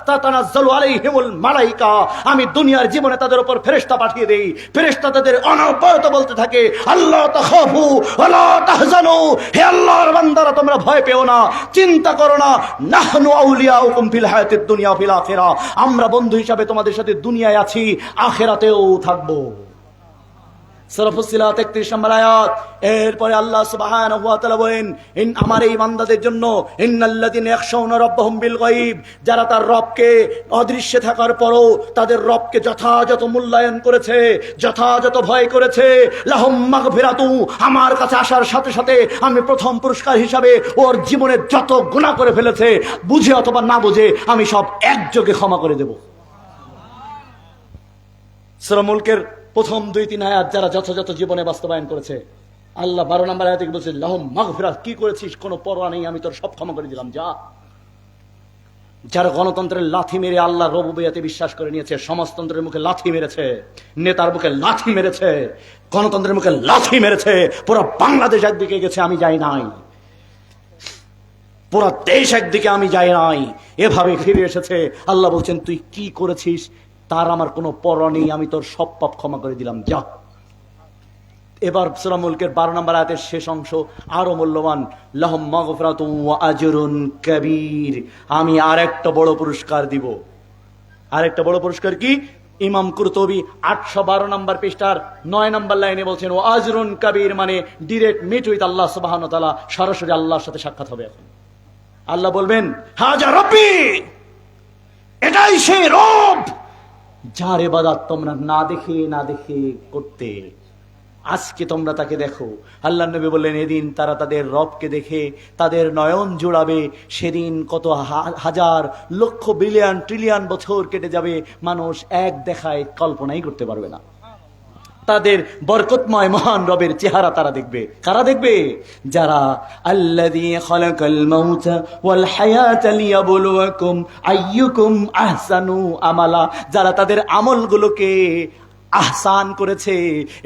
Speaker 2: তাতানাজ্জালু আলাইহিমুল মালাইকা, আমি দুনিয়ার জীবনে তাদের উপর ফেরেশতা পাঠিয়ে দেই, ফেরেশতা তাদের অনবরত বলতে থাকে আল্লাহ তাখাফু ওয়ালা তাহজানু, হে আল্লাহর বান্দারা তোমরা ভয় পেও না, চিন্তা করো না, নাহনু আউলিয়াউকুম ফিল হায়াতিদ দুনিয়া ফিল আখিরা, আমরা বন্ধু হিসাবে তোমাদের সাথে দুনিয়ায় আছি, আখিরাতেও থাকবো। সূরা ফুসসিলাত 31 নম্বর আয়াত। এরপরে আল্লাহ সুবহানাহু ওয়া তাআলা বলেন, আমার এই বান্দাদের জন্য ইন্নাল্লাযীনা ইয়াখশাউনা রাব্বাহুম বিল গায়ব, যারা তার রবকে অদৃশ্যে থাকার পরও তাদের রবকে যথাযথ মূল্যায়ন করেছে, যথাযথ ভয় করেছে, লাহুম মাগফিরাতু, আমার কাছে আসার সাথে সাথে আমি প্রথম পুরস্কার হিসাবে ওর জীবনে যত গুনাহ করে ফেলেছে, বুঝে অথবা না বুঝে, আমি সব একযোগে ক্ষমা করে দেব। সূরা মুলকের প্রথম 2-3 আয়াত যারা যথাযথ জীবনে বাস্তবায়ন করেছে, আল্লাহ 12 নম্বর আয়াতে বলছে লাহুম মাগফিরাত, কি করেছিস কোনো পরোয়া নেই, আমি তোর সব ক্ষমা করে দিলাম, যা। যারা গণতন্ত্রের লাথি মেরে আল্লাহ রুবুবিয়াতে বিশ্বাস করে নিয়েছে, সমাজতন্ত্রের মুখে লাথি মেরেছে, নেতার মুখে লাথি মেরেছে, গণতন্ত্রের মুখে লাথি মেরেছে, পুরো বাংলাদেশ একদিকে গেছে, আমি যাই নাই, পুরো দেশ একদিকে, আমি যাই নাই, এভাবে ফিরে এসেছে। আল্লাহ বলছেন তুই কি করেছিস তার আমার কোনো পরোয়া নেই, আমি তোর সব পাপ ক্ষমা করে দিলাম, যা। এবার সূরা মুলকের 12 নম্বর আয়াতের শেষ অংশ আরো মূল্যবান, লাহুম মাগফিরাতুন ওয়া আজরুন কাবীর, আমি আরেকটা বড় পুরস্কার দিব। আরেকটা বড় পুরস্কার কি? ইমাম কুরতুবী 812 নম্বর পৃষ্ঠার 9 নম্বর লাইনে বলছেন ওয়া আজরুন কাবীর, মানে ডিরেক্ট মিট উইথ আল্লাহ সুবহানাহু ওয়া তাআলা, সরাসরি আল্লাহর সাথে সাক্ষাৎ হবে। এখন আল্লাহ বলবেন হাজা রব্বি, এটাই সেই রব যার ইবাদত তোমরা না দেখে করতে, আজকে তোমরা তাকে দেখো। আল্লাহর নবী বললেন এদিন তারা তাদের রবকে দেখে তাদের নয়ন জোড়াবে, সেদিন কত হাজার লক্ষ বিলিয়ন ট্রিলিয়ন বছর কেটে যাবে, মানুষ এক দেখায় কল্পনাই করতে পারবে না। তাদের বরকতময় মহান রবের চেহারা তারা দেখবে। কারা দেখবে? যারা আল্লাযী খালাকাল মাউতা ওয়াল হায়াতা লিয়াবলুয়াকুম আইয়ুকুম আহসানু আমালা, যারা তাদের আমলগুলোকে আহসান করেছে,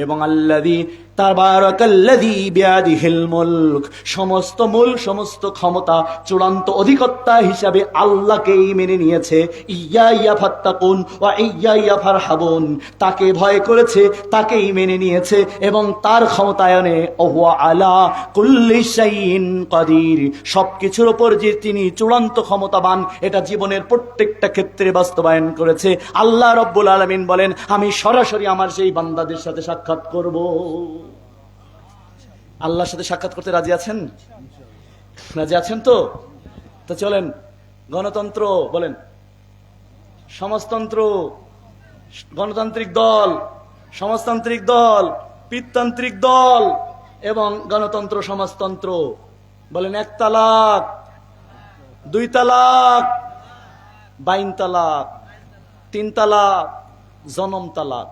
Speaker 2: এবং আল্লাযী তাবারাকাল্লাযী বিয়াদিহিল মুলক, সমস্ত মুলক, সমস্ত ক্ষমতা চূড়ান্ত অধিকর্তা হিসাবে আল্লাহকেই মেনে নিয়েছে। ইয়া ফাত্তাকুন ওয়া ইয়া ফারহাবুন, তাকে ভয় করেছে, তাকেই মেনে নিয়েছে এবং তার ক্ষমতায়নে ওয়া আলা কুল্লি শাইইন কাদির, সবকিছুর উপর যে তিনি চূড়ান্ত ক্ষমতাবান, এটা জীবনের প্রত্যেকটা ক্ষেত্রে বাস্তবায়ন করেছে। আল্লাহ রাব্বুল আলামিন বলেন, আমি সরাসরি আমার সেই বান্দাদের সাথে সাক্ষাৎ করব। আল্লাহর সাথে সাক্ষাৎ করতে রাজি আছেন? রাজি আছেন তো? তো চলেন, গণতন্ত্র বলেন, সমাজতন্ত্র, গণতান্ত্রিক দল, সমাজতান্ত্রিক দল, পিততান্ত্রিক দল এবং গণতন্ত্র সমাজতন্ত্র বলেন, 1 তালাক, 2 তালাক, বাইন তালাক, 3 তালাক, জনম তালাক।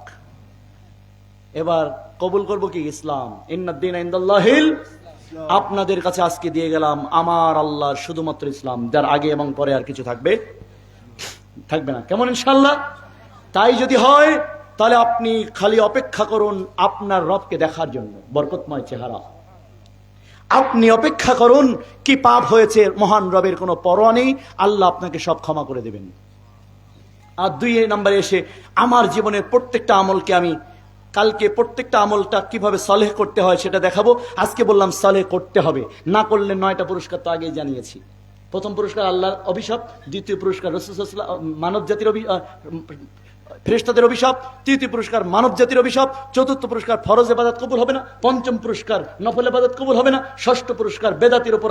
Speaker 2: এবার কবুল করব কি? ইসলাম। ইন্নাদ-দীনা ইনদাল্লাহিল, আপনাদের কাছে আজকে দিয়ে গেলাম আমার আল্লাহর শুধুমাত্র ইসলাম, যার আগে এবং পরে আর কিছু থাকবে না। কেমন ইনশাআল্লাহ? তাই যদি হয় তাহলে আপনি খালি অপেক্ষা করুন আপনার রবকে দেখার জন্য, বরকতময় চেহারা। আপনি অপেক্ষা করুন, কি পাপ হয়েছে মহান রবের কোনো পরোয়া নেই, আল্লাহ আপনাকে সব ক্ষমা করে দেবেন। আর 2 নম্বরে এসে আমার জীবনের প্রত্যেকটা আমলকে আমি কালকে প্রত্যেকটা আমলটা কিভাবে সলেহ করতে হয় সেটা দেখাবো। আজকে বললাম সলেহ করতে হবে, না করলে 9টা পুরস্কার তো আগেই জানিয়েছি। প্রথম পুরস্কার আল্লাহর অভিশাপ, দ্বিতীয় পুরস্কার রাসূল মানব জাতির ফেরেশতাদের অভিশাপ, তৃতীয় পুরস্কার মানব জাতির অভিশাপ, চতুর্থ পুরস্কার ফরজ ইবাদত কবুল হবে না, পঞ্চম পুরস্কার নফল ইবাদত কবুল হবে না, ষষ্ঠ পুরস্কার বেদাতির উপর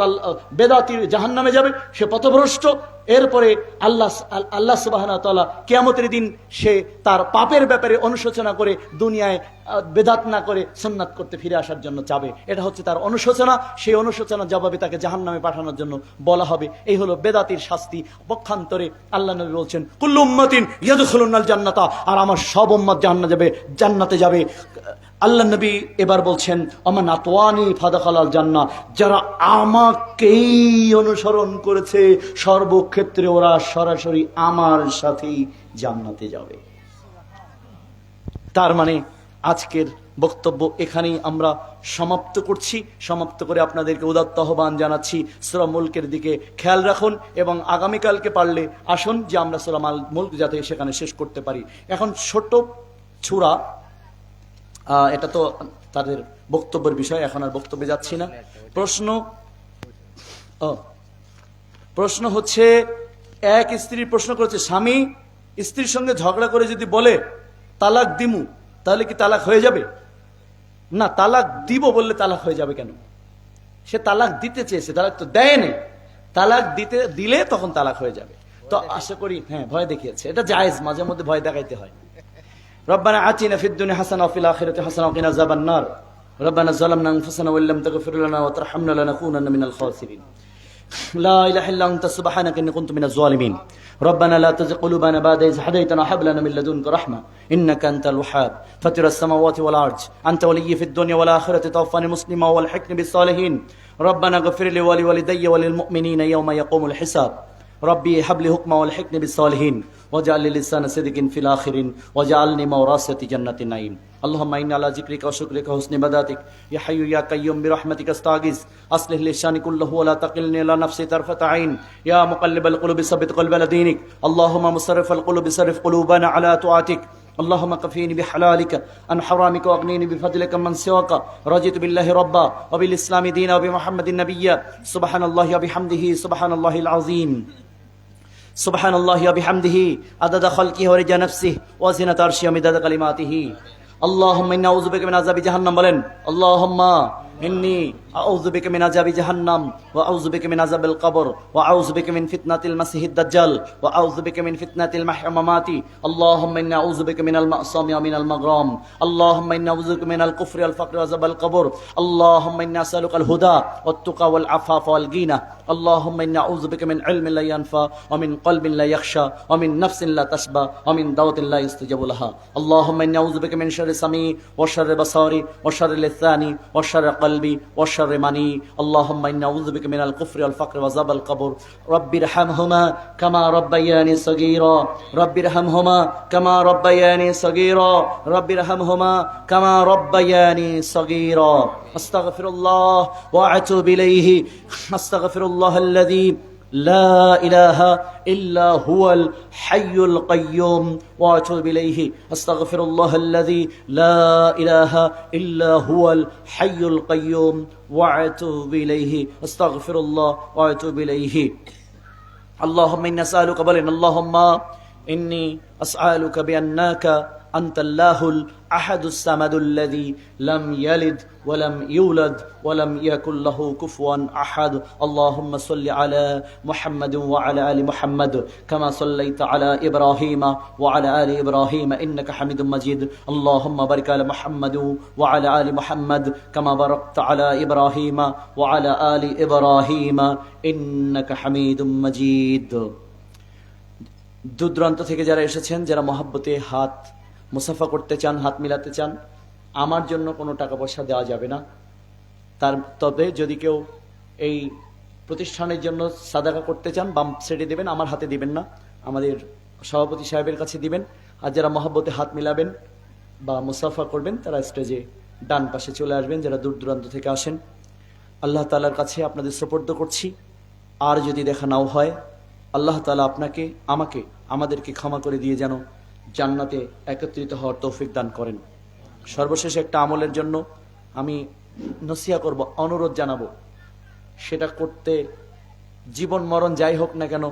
Speaker 2: বেদাতির জাহান্নামে যাবে, সে পথভ্রষ্ট। এরপরে আল্লাহ সুবহানাহু ওয়া তাআলা কিয়ামতের দিন সে তার পাপের ব্যাপারে অনুশোচনা করে দুনিয়ায় বেদাত না করে সুন্নাত করতে ফিরে আসার জন্য চাবে। এটা হচ্ছে তার অনুশোচনা। সেই অনুশোচনার জবাবে তাকে জাহান্নামে পাঠানোর জন্য বলা হবে। এই হলো বেদাতির শাস্তি। পক্ষান্তরে আল্লাহ নবী বলছেন, কুল্লু উম্মাতিন ইয়াদখুলুনাল জান্নাতা, আর আমার সব উম্মত জান্নাতে যাবে। আল্লাহ নবী এবার বলছেন, আমান আতওয়ানি ফাদাখালাল জান্নাহ, যারা আমাকেই অনুসরণ করেছে সর্বক্ষেত্রে ওরা সরাসরি আমার সাথেই জান্নাতে যাবে। তার মানে আজকের বক্তব্য এখানেই আমরা সমাপ্ত করছি। সমাপ্ত করে আপনাদেরকে উদাত্ত আহ্বান জানাচ্ছি, সূরা মুলকের দিকে খেয়াল রাখুন এবং আগামীকালকে পারলে আসুন যে আমরা সূরা মুলক যাতে সেখানে শেষ করতে পারি। এখন ছোট সূরা, এটা তো তাদের বক্তব্যের বিষয়, এখন আর বক্তব্যে যাচ্ছি না। প্রশ্ন হচ্ছে, এক স্ত্রী প্রশ্ন করেছে, স্বামী স্ত্রীর সঙ্গে ঝগড়া করে যদি বলে তালাক দিমু, তাহলে কি তালাক হয়ে যাবে? না, তালাক দিব বললে তালাক হয়ে যাবে কেন? সে তালাক দিতে চেয়েছে, তালাক তো দেয় নেই। তালাক দিলে তখন তালাক হয়ে যাবে। তো আশা করি, হ্যাঁ, ভয় দেখিয়েছে, এটা জায়েজ, মাঝে মধ্যে ভয় দেখাইতে হয়। রব্বানা আতিনা ফিদ দুনিয়া হাসানা ওয়া ফিল আখিরাতি হাসানা ওয়া কিনা আযাবান নার। রব্বানা যালামনা আনফুসানা ওয়া ইল্লাম তাগফির লানা ওয়া তারহামনা লানাকুনান্না মিনাল খাসিরিন। লা ইলাহা ইল্লা আনতা সুবহানাকা ইন্নী কুনতু মিনাজ জালিমিন। ربنا لا تزغ قلوبنا بعد إذ هديتنا وهب لنا من لدنك رحمة إنك أنت الوهاب فاطر السماوات والأرض أنت ولي في الدنيا والآخرة توفني مسلما والحقني بالصالحين ربنا اغفر لي ولوالدي وللمؤمنين يوم يقوم الحساب ربي هب لي حكما والحقني بالصالحين واجعل لي لسان صدق في الآخرين واجعلني من ورثة جنة النعيم اللهم إنا على ذكرك وشكرك وحسن عبادتك يا حي يا قيوم برحمتك استغيث أصلح لي شأني كله ولا تقلني إلى نفسي طرفة عين يا مقلب القلوب ثبت قلبي على دينك اللهم مصرف القلوب صرف قلوبنا على طاعتك اللهم كفيني بحلالك عن حرامك واغنيني بفضلك من سواك رضيت بالله ربا وبالإسلام دينا وبمحمد نبيا سبحان الله وبحمده سبحان الله العظيم سبحان الله وبحمده عدد خلقه ورضا نفسه وزنة عرشه ومداد كلماته اللهم إنا أعوذ بك من عذاب جهنم بلن اللهم إني أعوذ بك من عذاب جهنم وأعوذ بك من عذاب القبر وأعوذ بك من فتنة المسيح الدجال وأعوذ بك من فتنة المحيا والممات اللهم إنا أعوذ بك من المعصم ومن المغرام اللهم إنا أعوذ بك من الكفر والفقر وعذاب القبر اللهم إنا أسألك الهدى والتقى والعفاف والغنى اللهم إنا أعوذ بك من علم لا ينفع ومن قلب لا يخشى ومن نفس لا تشبع ومن دعوة لا يستجاب لها اللهم إنا أعوذ بك من شر سمعي وشر بصري وشر لساني وشر قلبي وشر مني اللهم إني أعوذ بك من الكفر والفقر وعذاب القبر رب ارحمهما كما ربياني صغيرا رب ارحمهما كما ربياني صغيرا رب ارحمهما كما ربياني صغيرا أستغفر الله وأتوب إليه أستغفر الله الذي لا إله إلا هو الحي القيوم وأتوب إليه أستغفر الله الذي لا إله إلا هو الحي القيوم وأتوب إليه أستغفر الله وأتوب إليه اللهم إني أسألك بلن اللهم إني أسألك بأنك أنت الله الأحد الصمد الذي لم يلد ولم يولد ولم يكن له كفوا أحد اللهم صل على محمد وعلى آل محمد كما صليت على إبراهيم وعلى آل إبراهيم إنك حميد مجيد اللهم بارك على محمد وعلى آل محمد كما باركت على إبراهيم وعلى آل إبراهيم إنك حميد مجيد দূর দূরান্ত থেকে যারা এসেছেন যারা মহাব্বতে হাত মুসাফা করতে চান হাত মিলাতে চান আমার জন্য কোনো টাকা পয়সা দেওয়া যাবে না তবে যদি কেউ এই প্রতিষ্ঠানের জন্য সাদাকা করতে চান বাম সাইডে দিবেন আমার হাতে দিবেন না আমাদের সভাপতি সাহেবের কাছে দিবেন আর যারা মহাব্বতে হাত মিলাবেন বা মুসাফা করবেন তারা স্টেজে ডান পাশে চলে আসবেন যারা দূর দূরান্ত থেকে আসেন আল্লাহ তাআলার কাছে আপনাদের সুপর্দ করছি আর যদি দেখা নাও হয় আল্লাহ তাআলা আপনাকে আমাকে আমাদেরকে ক্ষমা করে দিয়ে যেন জান্নাতে একত্রিত হওয়ার তৌফিক দান করেন সর্বশেষ একটা আমলের জন্য আমি নসিহত করব অনুরোধ জানাবো সেটা করতে জীবন মরণ যাই হোক না কেন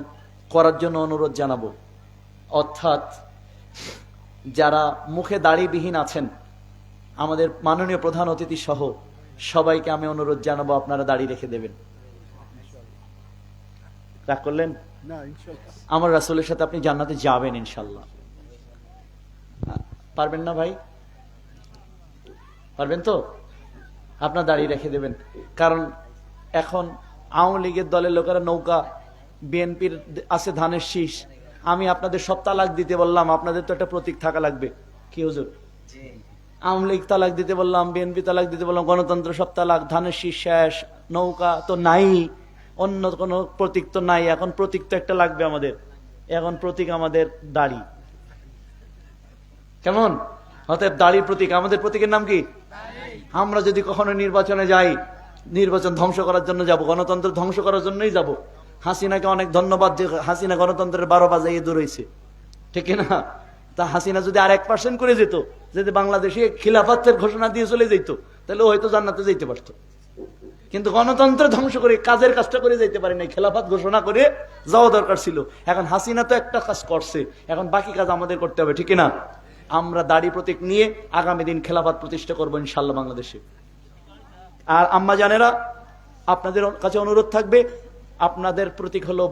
Speaker 2: করার জন্য অনুরোধ জানাবো অর্থাৎ যারা মুখে দাড়িবিহীন আছেন আমাদের মাননীয় প্রধান অতিথি সহ সবাইকে আমি অনুরোধ জানাবো আপনারা দাড়ি রেখে দেবেন রাগ করলেন
Speaker 3: না ইনশাআল্লাহ
Speaker 2: আমার রাসূলের সাথে আপনি জান্নাতে যাবেন ইনশাআল্লাহ পারবেন না ভাই পারবেন তো আপনার দাড়ি রেখে দেবেন কারণ এখন আওয়ামী লীগের দলের লোকেরা নৌকা বিএনপির আছে ধানের শীষ আমি আপনাদের সব তালাক দিতে বললাম আপনাদের তো একটা প্রতীক থাকা লাগবে কি হুজুর আওয়ামী লীগ তালাক দিতে বললাম বিএনপি তালাক দিতে বললাম গণতন্ত্র সব তালাক ধানের শীষ শেষ নৌকা তো নাই অন্য কোনো প্রতীক তো নাই এখন প্রতীক তো একটা লাগবে আমাদের এখন প্রতীক আমাদের দাড়ি কেমন অতএব দাড়ির প্রতীক আমাদের প্রতীকের নাম কি আমরা যদি কখনো নির্বাচনে যাই নির্বাচন ধ্বংস করার জন্য যাব গণতন্ত্র ধ্বংস করার জন্যই যাব হাসিনাকে অনেক ধন্যবাদ যে হাসিনা গণতন্ত্রের 12 বাজাইয়ে দৌড়াইছে ঠিক না তা হাসিনা যদি আর 1% করে যেত যদি বাংলাদেশে খিলাফতের ঘোষণা দিয়ে চলে যেত তাহলে ও হয়তো জান্নাতে যেতে পারতো কিন্তু গণতন্ত্র ধ্বংস করে কাজের কাজটা করে যেতে পারে নাই খেলাফত ঘোষণা করে যাওয়া দরকার ছিল এখন হাসিনা তো একটা কাজ করছে এখন বাকি কাজ আমাদের করতে হবে ঠিক না আমরা দাড়ি প্রতীক নিয়ে আগামী দিন খেলাফত প্রতিষ্ঠা করবো ইনশাআল্লাহ বাংলাদেশে আর আম্মা জানেরা আপনাদের কাছে অনুরোধ থাকবে আপনাদের প্রতীক হলো